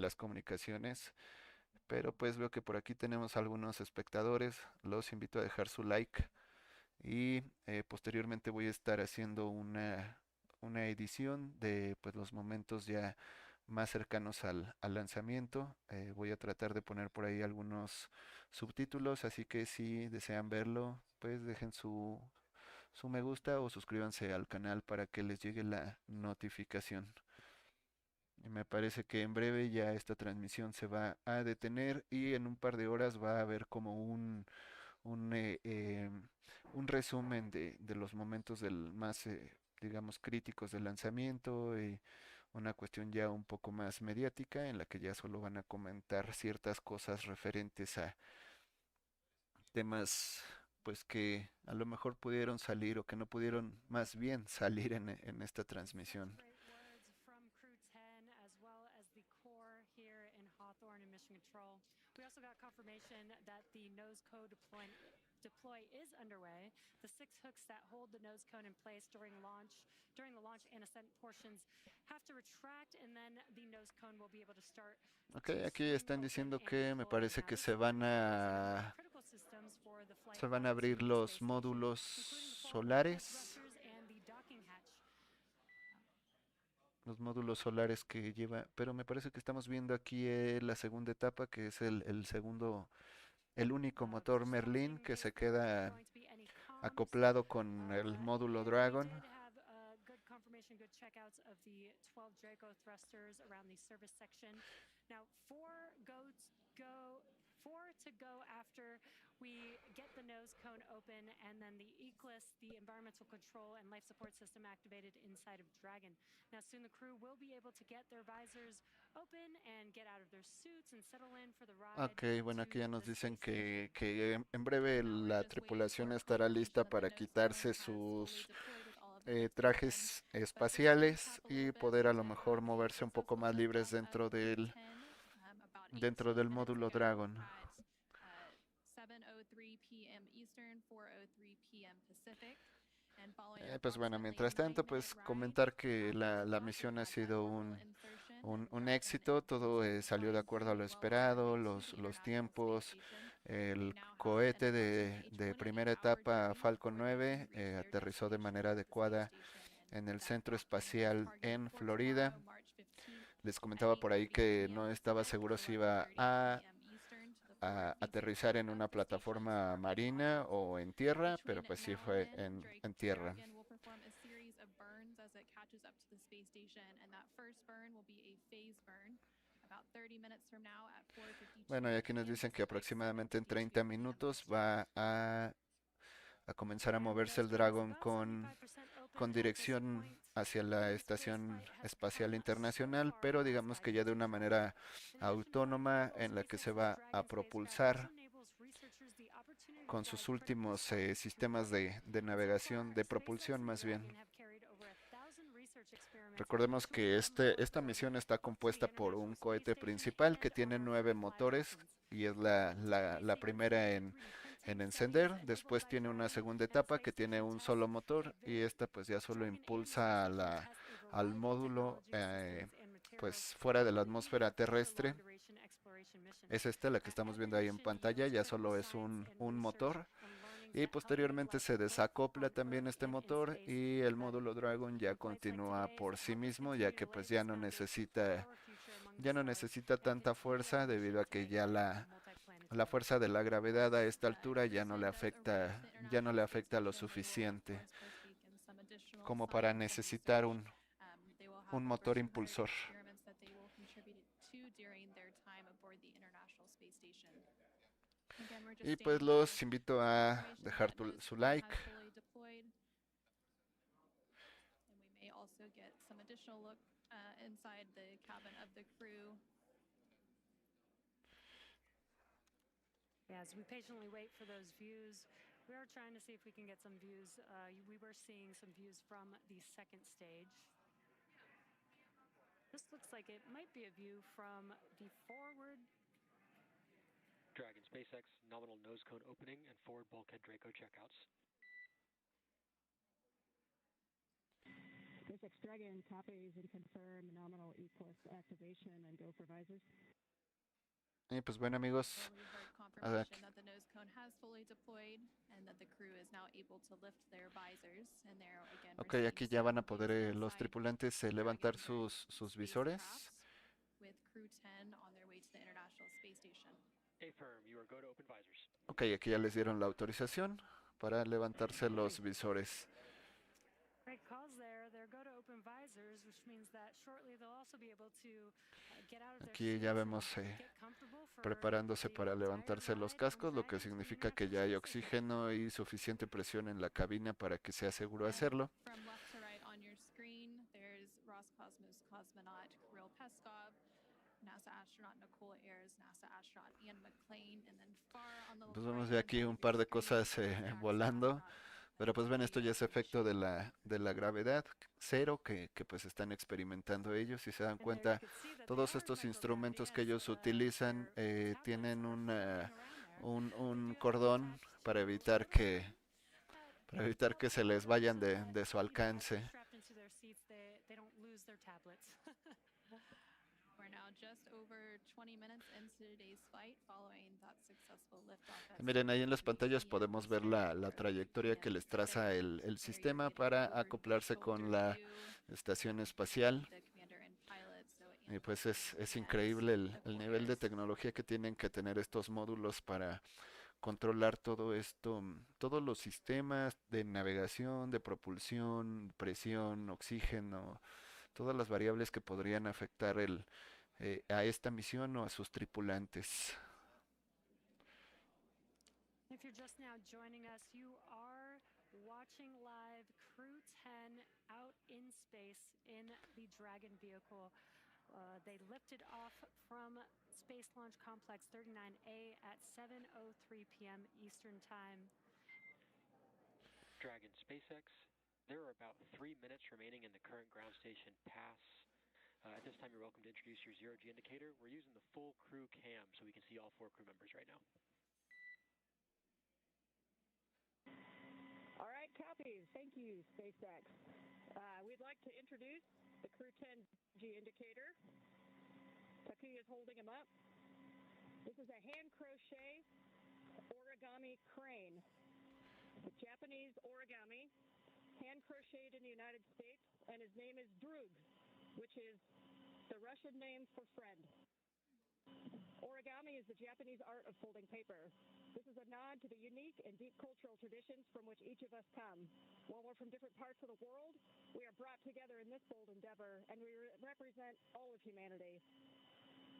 las comunicaciones, pero pues veo que por aquí tenemos algunos espectadores. Los invito a dejar su like y posteriormente voy a estar haciendo una edición de pues los momentos ya más cercanos al lanzamiento. Voy a tratar de poner por ahí algunos subtítulos, así que si desean verlo, pues dejen su me gusta o suscríbanse al canal para que les llegue la notificación. Y me parece que en breve ya esta transmisión se va a detener y en un par de horas va a haber como un resumen de los momentos más, digamos, críticos del lanzamiento, y una cuestión ya un poco más mediática en la que ya solo van a comentar ciertas cosas referentes a temas pues que a lo mejor pudieron salir o que no pudieron más bien salir en esta transmisión. We also got confirmation that the nose cone deploy is underway. The 6 hooks that hold the nose cone in place during the launch and ascent portions have to retract, and then the nose cone will be able to start. Ok, aquí están diciendo que me parece que se van a abrir los módulos solares. Los módulos solares que lleva, pero me parece que estamos viendo aquí la segunda etapa, que es el único motor Merlin que se queda acoplado con el módulo Dragon. Four to go after we get the nose cone open and then the eclipse, the environmental control and life support system activated inside of Dragon. Now soon the crew will be able to get their visors open and get out of their suits and settle in for the ride. Ok, bueno, aquí ya nos dicen que en breve la tripulación estará lista para quitarse sus trajes espaciales y poder a lo mejor moverse un poco más libres dentro del módulo Dragon. 703 3 p.m. Eastern, 4:03 p.m. Pacific. Pues bueno, mientras tanto, pues comentar que la misión ha sido un éxito, todo salió de acuerdo a lo esperado, los tiempos, el cohete de primera etapa Falcon 9 aterrizó de manera adecuada en el centro espacial en Florida. Les comentaba por ahí que no estaba seguro si iba a aterrizar en una plataforma marina o en tierra, pero pues sí fue en tierra. Bueno, y aquí nos dicen que aproximadamente en 30 minutos va a comenzar a moverse el Dragon con dirección hacia la Estación Espacial Internacional, pero digamos que ya de una manera autónoma en la que se va a propulsar con sus últimos sistemas de navegación, de propulsión más bien. Recordemos que esta misión está compuesta por un cohete principal que tiene 9 motores y es la primera en encender. Después tiene una segunda etapa que tiene un solo motor y esta pues ya solo impulsa al módulo pues fuera de la atmósfera terrestre. Es la que estamos viendo ahí en pantalla, ya solo es un motor. Y posteriormente se desacopla también este motor y el módulo Dragon ya continúa por sí mismo, ya que pues ya no necesita tanta fuerza debido a que ya la fuerza de la gravedad a esta altura ya no le afecta lo suficiente como para necesitar un motor impulsor. Y pues los invito a dejar su like. Yeah, as we patiently wait for those views, we are trying to see if we can get some views. We were seeing some views from the second stage. This looks like it might be a view from the forward. Dragon SpaceX, nominal nose cone opening and forward bulkhead Draco checkouts. SpaceX Dragon copies and confirm nominal E+ activation and go for visors. Y pues bueno amigos, ok, aquí ya van a poder los tripulantes levantar sus visores. Ok, aquí ya les dieron la autorización para levantarse los visores. Great calls there. They're go to open visors, which means that shortly they'll also be able to get out of their Aquí ya vemos preparándose para levantarse los cascos, lo que significa que ya hay oxígeno y suficiente presión en la cabina para que sea seguro hacerlo. Pues vemos de aquí un par de cosas volando. Pero pues ven, esto ya es efecto de la gravedad cero que pues están experimentando ellos. Si se dan cuenta, todos estos instrumentos que ellos utilizan tienen un cordón para evitar que se les vayan de su alcance. Miren, ahí en las pantallas podemos ver la trayectoria que les traza el sistema para acoplarse con la estación espacial. Y pues es increíble el nivel de tecnología que tienen que tener estos módulos para controlar todo esto, todos los sistemas de navegación, de propulsión, presión, oxígeno, todas las variables que podrían afectar a esta misión o a sus tripulantes. If you're just now joining us, you are watching live Crew 10 out in space in the Dragon vehicle. They lifted off from Space Launch Complex 39A at 7:03 p.m. Eastern Time. Dragon SpaceX, there are about 3 minutes remaining in the current ground station pass. At this time, you're welcome to introduce your zero-G indicator. We're using the full crew cam so we can see all 4 crew members right now. Copies. Thank you, SpaceX. We'd like to introduce the Crew 10G indicator. Takuya is holding him up. This is a hand crochet origami crane. The Japanese origami, hand crocheted in the United States, and his name is Drug, which is the Russian name for friend. Origami is the Japanese art of folding paper. This is a nod to the unique and deep cultural traditions from which each of us come. While we're from different parts of the world, we are brought together in this bold endeavor, and we represent all of humanity.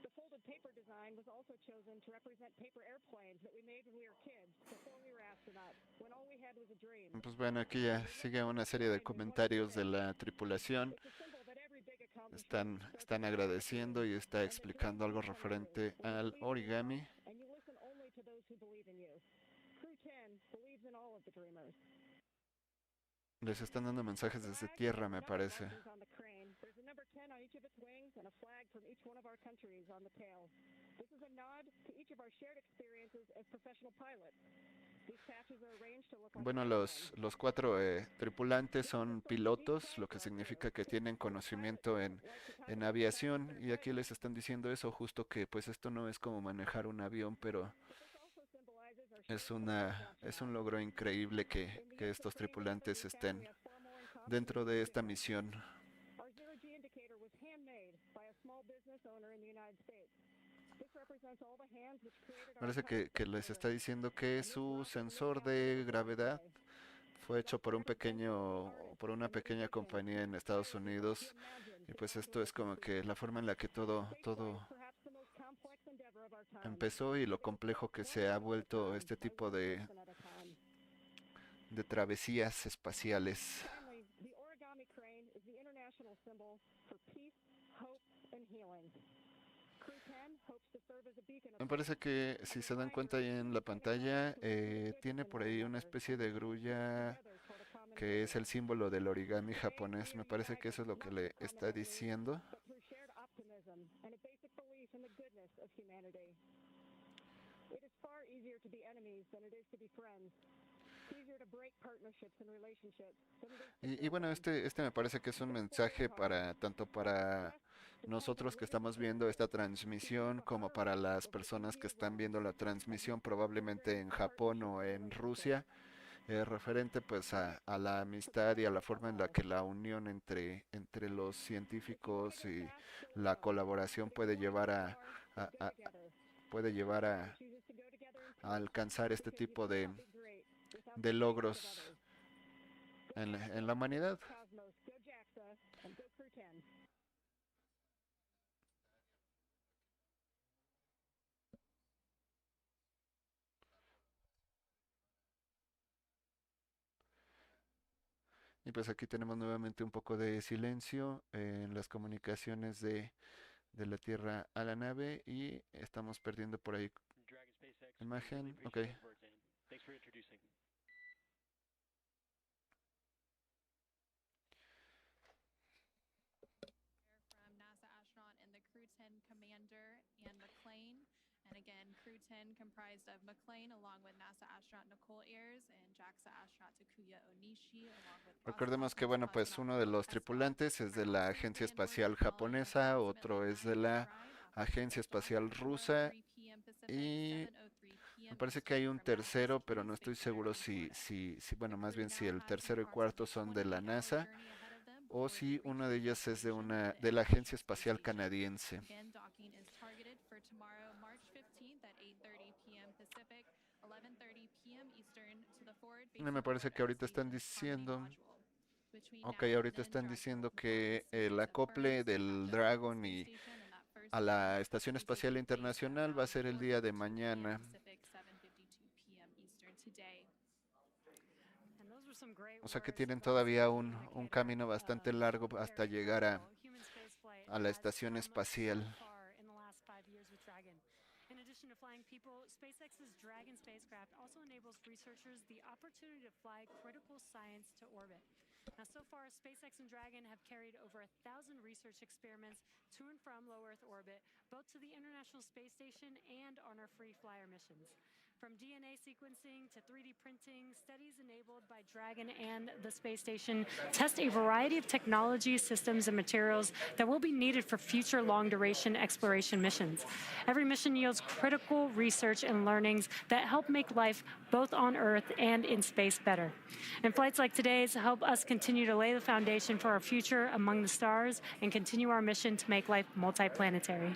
The folded paper design was also chosen to represent paper airplanes that we made when we were kids, before we were astronauts, when all we had was a dream. Pues bueno, aquí ya sigue una serie de comentarios de la tripulación. Están agradeciendo y está explicando algo referente al origami. And you listen only to those who believe in you. Crew 10 believes in all of the dreamers. Les están dando mensajes desde tierra, me parece. There's a number 10 on each of its wings and a flag from each one of our countries on the tail. This is a nod to each of our shared experiences as professional pilots. These patches are arranged to look like Bueno, los 4 tripulantes son pilotos, lo que significa que tienen conocimiento en aviación, y aquí les están diciendo eso, justo que pues esto no es como manejar un avión, pero es un logro increíble que estos tripulantes estén dentro de esta misión. Our zero-G indicator was handmade by a small business owner in the United States. This represents all the hands which created our Parece que les está diciendo que su sensor de gravedad fue hecho por una pequeña compañía en Estados Unidos, y pues esto es como que la forma en la que todo empezó y lo complejo que se ha vuelto este tipo de travesías espaciales. Finally, the origami crane is the international symbol for peace, hope, and healing. Crew 10 hopes to serve as a beacon of Me parece que si se dan cuenta ahí en la pantalla, tiene por ahí una especie de grulla que es el símbolo del origami japonés. Me parece que eso es lo que le está diciendo. but through shared optimism and a basic belief in the goodness of humanity. It is far easier to be enemies than it is to be friends. It's easier to break partnerships and relationships than it is to Y bueno, este me parece que es un mensaje tanto para nosotros que estamos viendo esta transmisión, como para las personas que están viendo la transmisión probablemente en Japón o en Rusia, referente pues a la amistad y a la forma en la que la unión entre los científicos y la colaboración puede llevar a alcanzar este tipo de logros en la humanidad. Cosmos. Go JAXA and go Crew 10. Y pues aquí tenemos nuevamente un poco de silencio en las comunicaciones de la Tierra a la nave, y estamos perdiendo por ahí imagen. Ok. Thanks for introducing. From NASA astronaut and the Crew 10 commander and McLean. And again, Crew 10 comprised of McLean along with NASA astronaut Nicole Ayers and JAXA astronaut Takuya Onishi along with Recordemos que bueno, pues uno de los tripulantes es de la Agencia Espacial Japonesa, otro es de la Agencia Espacial Rusa, y me parece que hay un tercero, pero no estoy seguro si bueno, más bien si el tercero y cuarto son de la NASA o si una de ellas es de la Agencia Espacial Canadiense. Again, docking is targeted for tomorrow, March 15th at 8:30 p.m. Pacific, 11:30 p.m. Eastern to the forward. Me parece que ahorita están diciendo, ahorita están diciendo que el acople del Dragon y a la Estación Espacial Internacional va a ser el día de mañana. O sea que tienen todavía un camino bastante largo hasta llegar a la estación espacial. In addition to flying people, SpaceX's Dragon spacecraft also enables researchers the opportunity to fly critical science to orbit. Now, so far, SpaceX and Dragon have carried over 1,000 research experiments to and from low Earth orbit, both to the International Space Station and on our free flyer missions. From DNA sequencing to 3D printing, studies enabled by Dragon and the space station test a variety of technology, systems, and materials that will be needed for future long-duration exploration missions. Every mission yields critical research and learnings that help make life both on Earth and in space better. And flights like today's help us continue to lay the foundation for our future among the stars and continue our mission to make life multiplanetary.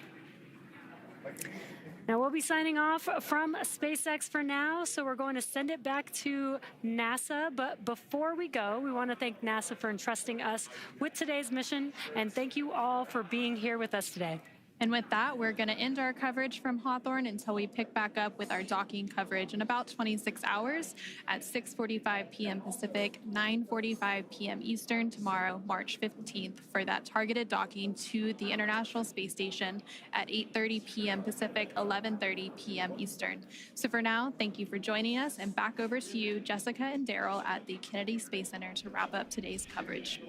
Now, we'll be signing off from SpaceX for now, so we're going to send it back to NASA. But before we go, we want to thank NASA for entrusting us with today's mission, and thank you all for being here with us today. And with that, we're going to end our coverage from Hawthorne until we pick back up with our docking coverage in about 26 hours at 6:45 p.m. Pacific, 9:45 p.m. Eastern tomorrow, March 15th, for that targeted docking to the International Space Station at 8:30 p.m. Pacific, 11:30 p.m. Eastern. So for now, thank you for joining us, and back over to you, Jessica and Daryl at the Kennedy Space Center to wrap up today's coverage.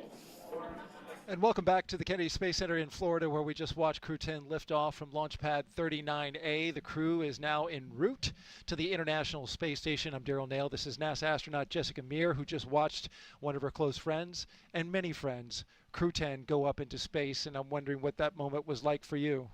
And welcome back to the Kennedy Space Center in Florida, where we just watched Crew 10 lift off from Launchpad 39A. The crew is now en route to the International Space Station. I'm Daryl Nail. This is NASA astronaut Jessica Meir, who just watched one of her close friends and many friends, Crew 10, go up into space. And I'm wondering what that moment was like for you.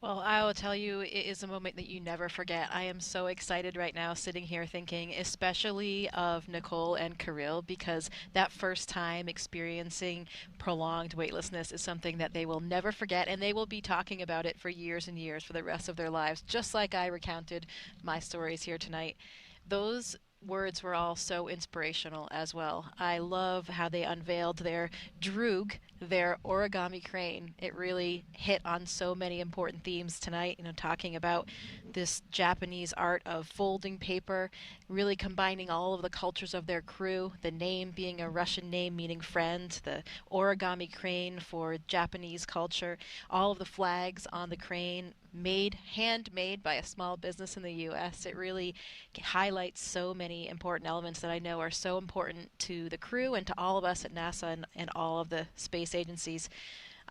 Well, I will tell you, it is a moment that you never forget. I am so excited right now sitting here thinking especially of Nicole and Kirill, because that first time experiencing prolonged weightlessness is something that they will never forget, and they will be talking about it for years and years for the rest of their lives, just like I recounted my stories here tonight. Those words were all so inspirational as well. I love how they unveiled their droog, their origami crane. It really hit on so many important themes tonight, talking about this Japanese art of folding paper, really combining all of the cultures of their crew, the name being a Russian name meaning friend, the origami crane for Japanese culture, all of the flags on the crane handmade by a small business in the U.S. It really highlights so many important elements that I know are so important to the crew and to all of us at NASA and all of the space agencies.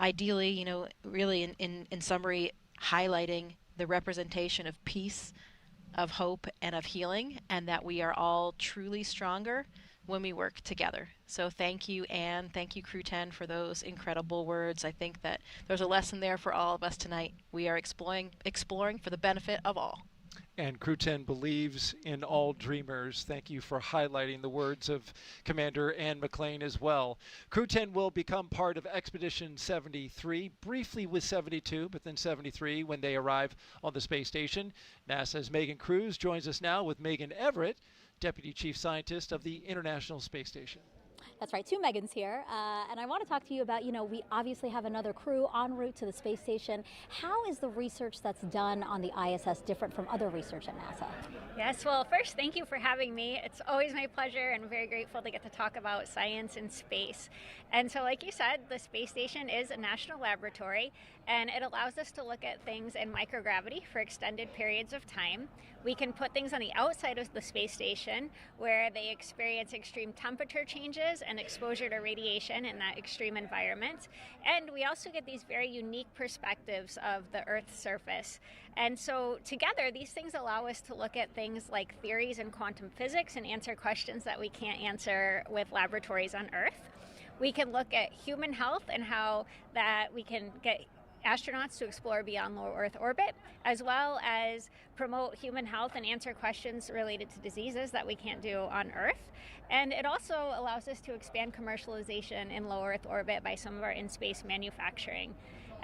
Ideally, really in summary, highlighting the representation of peace, of hope, and of healing, and that we are all truly stronger when we work together. So thank you, Anne. Thank you, Crew 10, for those incredible words. I think that there's a lesson there for all of us tonight. We are exploring for the benefit of all. And Crew 10 believes in all dreamers. Thank you for highlighting the words of Commander Anne McLean as well. Crew 10 will become part of Expedition 73, briefly with 72, but then 73 when they arrive on the space station. NASA's Megan Cruz joins us now with Megan Everett, Deputy Chief Scientist of the International Space Station. That's right, two Megans here, and I want to talk to you about, we obviously have another crew en route to the space station. How is the research that's done on the ISS different from other research at NASA? Yes, well, first, thank you for having me. It's always my pleasure, and I'm very grateful to get to talk about science in space. And so, like you said, the space station is a national laboratory, and it allows us to look at things in microgravity for extended periods of time. We can put things on the outside of the space station where they experience extreme temperature changes and exposure to radiation in that extreme environment. And we also get these very unique perspectives of the Earth's surface. And so together, these things allow us to look at things like theories in quantum physics and answer questions that we can't answer with laboratories on Earth. We can look at human health and how that we can get astronauts to explore beyond low Earth orbit, as well as promote human health and answer questions related to diseases that we can't do on Earth. And it also allows us to expand commercialization in low Earth orbit by some of our in-space manufacturing.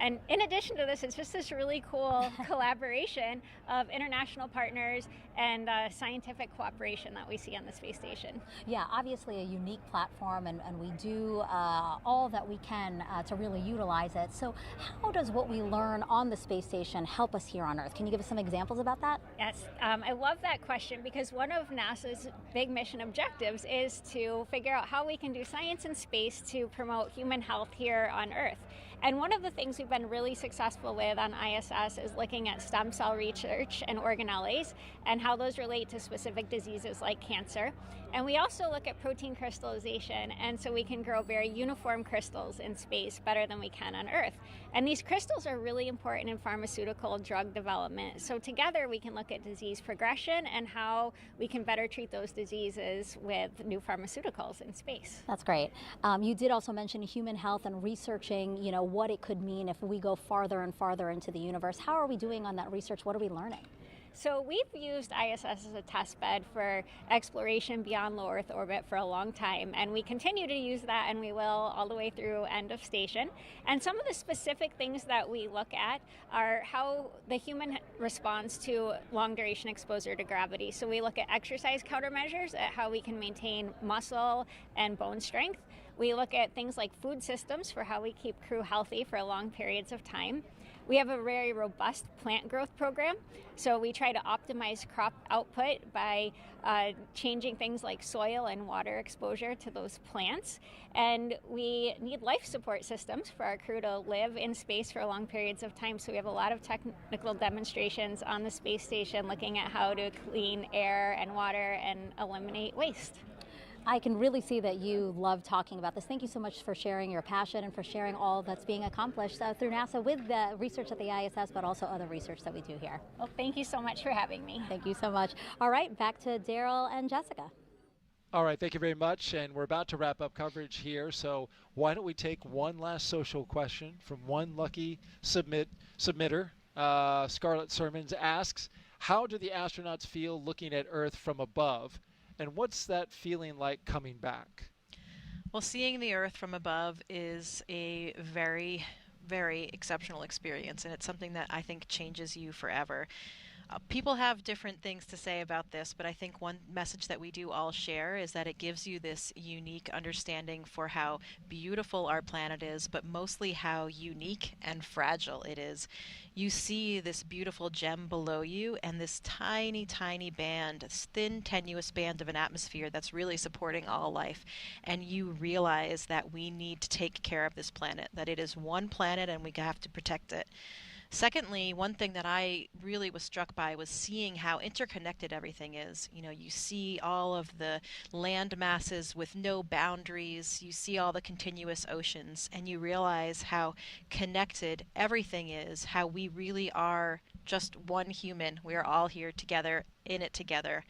And in addition to this, it's just this really cool collaboration of international partners and scientific cooperation that we see on the space station. Yeah, obviously a unique platform, and we do all that we can to really utilize it. So how does what we learn on the space station help us here on Earth? Can you give us some examples about that? Yes, I love that question, because one of NASA's big mission objectives is to figure out how we can do science in space to promote human health here on Earth. And one of the things we've been really successful with on ISS is looking at stem cell research and organelles and how those relate to specific diseases like cancer. And we also look at protein crystallization, and so we can grow very uniform crystals in space better than we can on Earth. And these crystals are really important in pharmaceutical drug development. So together we can look at disease progression and how we can better treat those diseases with new pharmaceuticals in space. That's great. You did also mention human health and researching, what it could mean if we go farther and farther into the universe. How are we doing on that research? What are we learning? So we've used ISS as a test bed for exploration beyond low Earth orbit for a long time, and we continue to use that, and we will all the way through end of station. And some of the specific things that we look at are how the human responds to long duration exposure to gravity. So we look at exercise countermeasures, at how we can maintain muscle and bone strength. We look at things like food systems for how we keep crew healthy for long periods of time. We have a very robust plant growth program, so we try to optimize crop output by changing things like soil and water exposure to those plants. And we need life support systems for our crew to live in space for long periods of time, so we have a lot of technical demonstrations on the space station looking at how to clean air and water and eliminate waste. I can really see that you love talking about this. Thank you so much for sharing your passion and for sharing all that's being accomplished through NASA with the research at the ISS, but also other research that we do here. Well, thank you so much for having me. Thank you so much. All right, back to Daryl and Jessica. All right, thank you very much. And we're about to wrap up coverage here. So why don't we take one last social question from one lucky submitter. Scarlett Sermons asks, how do the astronauts feel looking at Earth from above? And what's that feeling like coming back? Well, seeing the Earth from above is a very, very exceptional experience, and it's something that I think changes you forever. People have different things to say about this, but I think one message that we do all share is that it gives you this unique understanding for how beautiful our planet is, but mostly how unique and fragile it is. You see this beautiful gem below you and this tiny, tiny band, this thin, tenuous band of an atmosphere that's really supporting all life. And you realize that we need to take care of this planet, that it is one planet and we have to protect it. Secondly, one thing that I really was struck by was seeing how interconnected everything is. You see all of the land masses with no boundaries, you see all the continuous oceans, and you realize how connected everything is, how we really are just one human. We are all here together, in it together,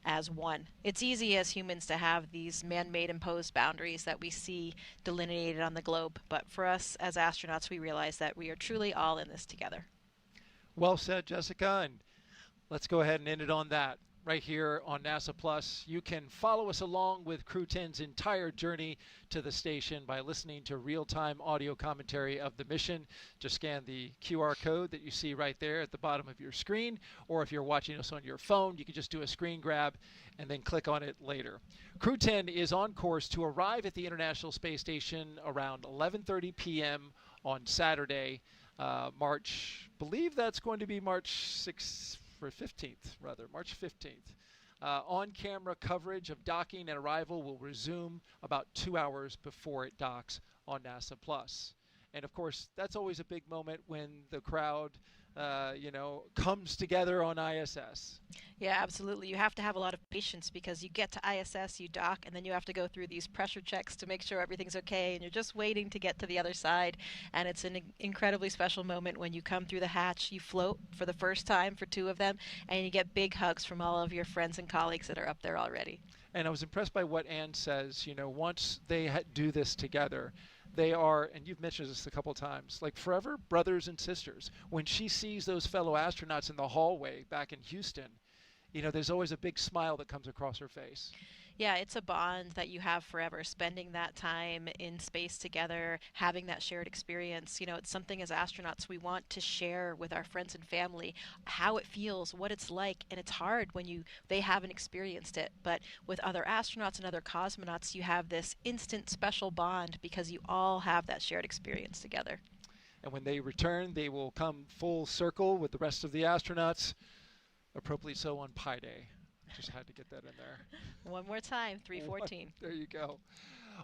as one. It's easy as humans to have these man-made imposed boundaries that we see delineated on the globe, but for us as astronauts, we realize that we are truly all in this together. Well said, Jessica, and let's go ahead and end it on that. Right here on NASA Plus, you can follow us along with Crew 10's entire journey to the station by listening to real-time audio commentary of the mission. Just scan the QR code that you see right there at the bottom of your screen, or if you're watching us on your phone, you can just do a screen grab and then click on it later. Crew 10 is on course to arrive at the International Space Station around 11:30 p.m. on Saturday, believe that's going to be March 15th. On-camera coverage of docking and arrival will resume about 2 hours before it docks on NASA Plus. And of course, that's always a big moment when the crowd, comes together on ISS. Yeah, absolutely. You have to have a lot of patience because you get to ISS, you dock, and then you have to go through these pressure checks to make sure everything's okay, and you're just waiting to get to the other side. And it's an incredibly special moment when you come through the hatch, you float for the first time for 2 of them, and you get big hugs from all of your friends and colleagues that are up there already. And I was impressed by what Ann says, once they do this together, they are, and you've mentioned this a couple times, like forever brothers and sisters. When she sees those fellow astronauts in the hallway back in Houston, there's always a big smile that comes across her face. Yeah, it's a bond that you have forever, spending that time in space together, having that shared experience. It's something as astronauts we want to share with our friends and family, how it feels, what it's like, and it's hard when they haven't experienced it. But with other astronauts and other cosmonauts, you have this instant special bond because you all have that shared experience together. And when they return, they will come full circle with the rest of the astronauts, appropriately so on Pi Day. Just had to get that in there. One more time, 314. There you go.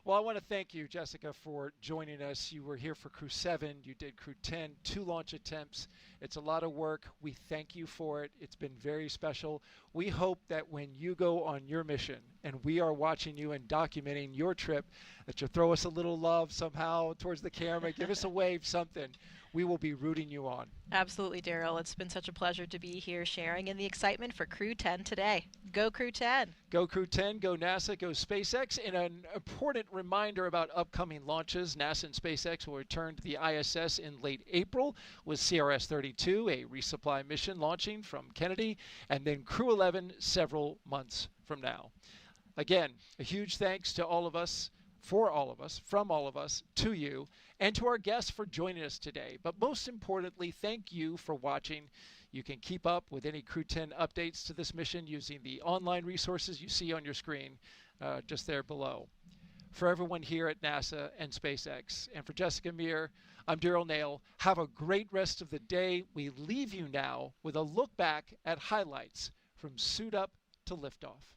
Well, I want to thank you, Jessica, for joining us. You were here for Crew 7. You did Crew 10, 2 launch attempts. It's a lot of work. We thank you for it. It's been very special. We hope that when you go on your mission and we are watching you and documenting your trip, that you'll throw us a little love somehow towards the camera, give us a wave, something. We will be rooting you on. Absolutely, Daryl. It's been such a pleasure to be here sharing in the excitement for Crew 10 today. Go Crew 10. Go Crew 10, go NASA, go SpaceX. And an important reminder about upcoming launches. NASA and SpaceX will return to the ISS in late April with CRS-32, a resupply mission launching from Kennedy, and then Crew 11 several months from now. Again, a huge thanks to all of us, for all of us, from all of us, to you, and to our guests for joining us today. But most importantly, thank you for watching. You can keep up with any Crew 10 updates to this mission using the online resources you see on your screen just there below. For everyone here at NASA and SpaceX, and for Jessica Meir, I'm Daryl Nail. Have a great rest of the day. We leave you now with a look back at highlights from suit up to liftoff.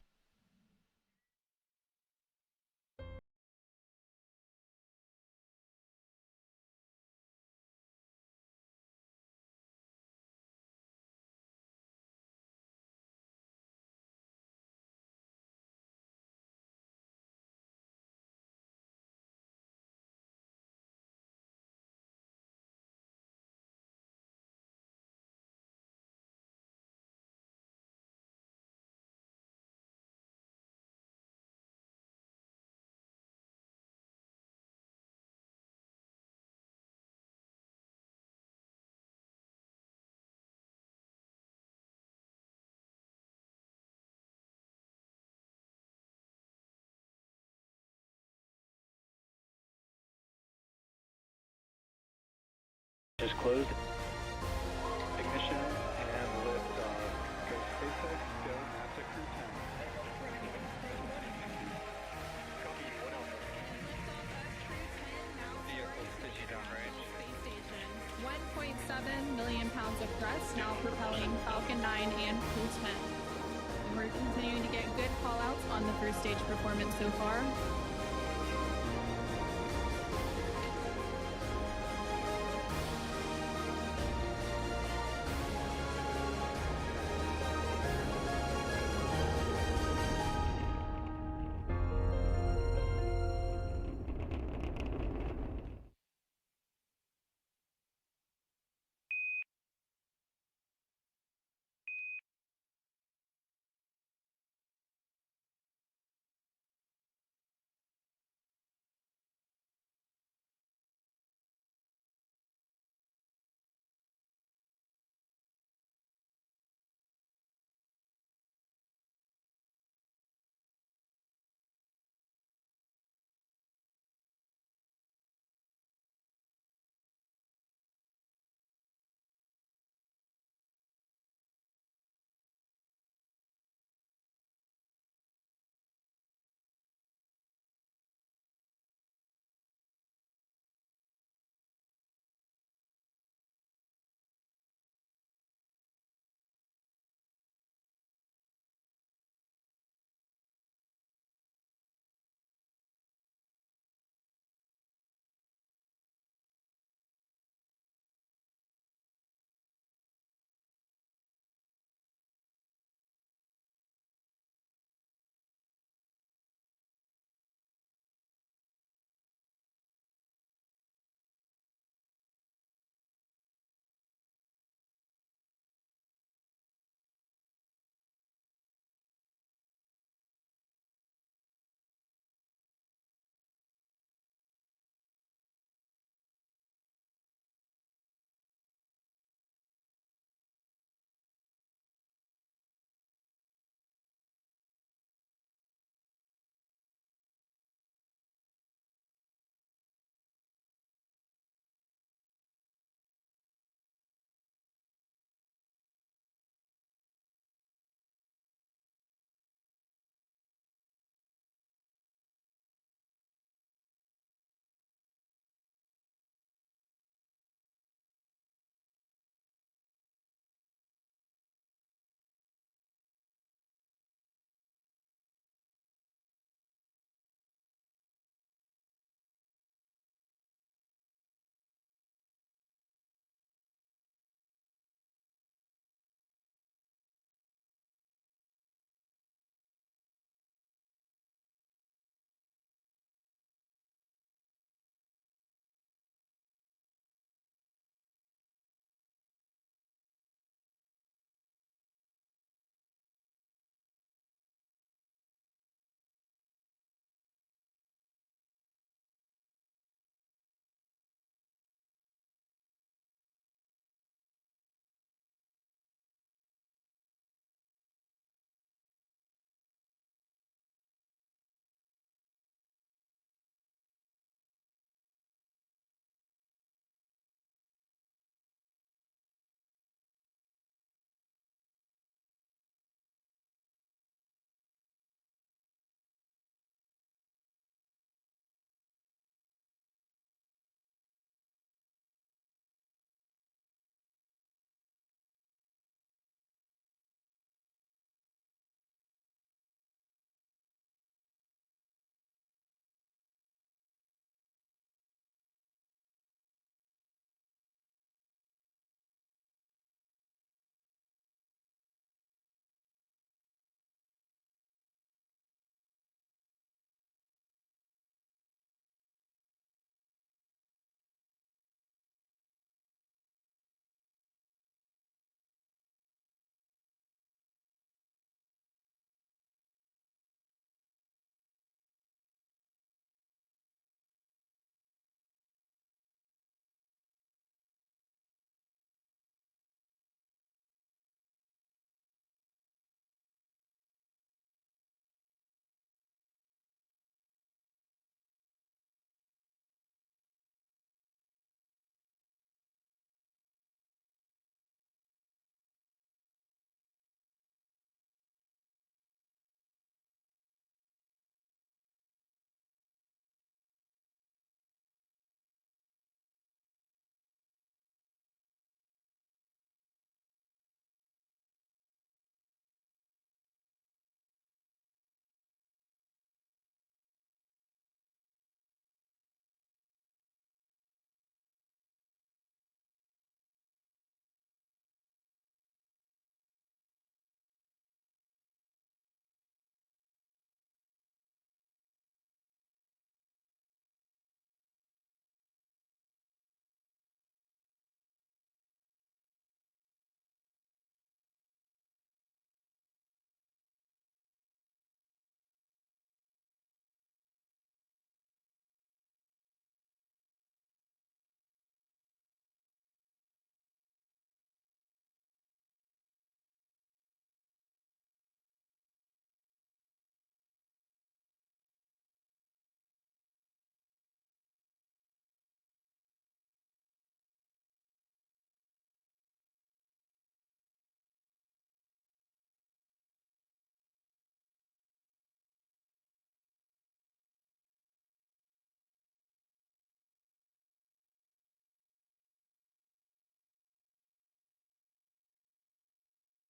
Is closed. Ignition and liftoff. Go SpaceX, go NASA Crew 10. Vehicle pitching downrange. 1.7 million pounds of thrust now propelling Falcon 9 and Crew 10. We're continuing to get good call-outs on the first stage performance so far.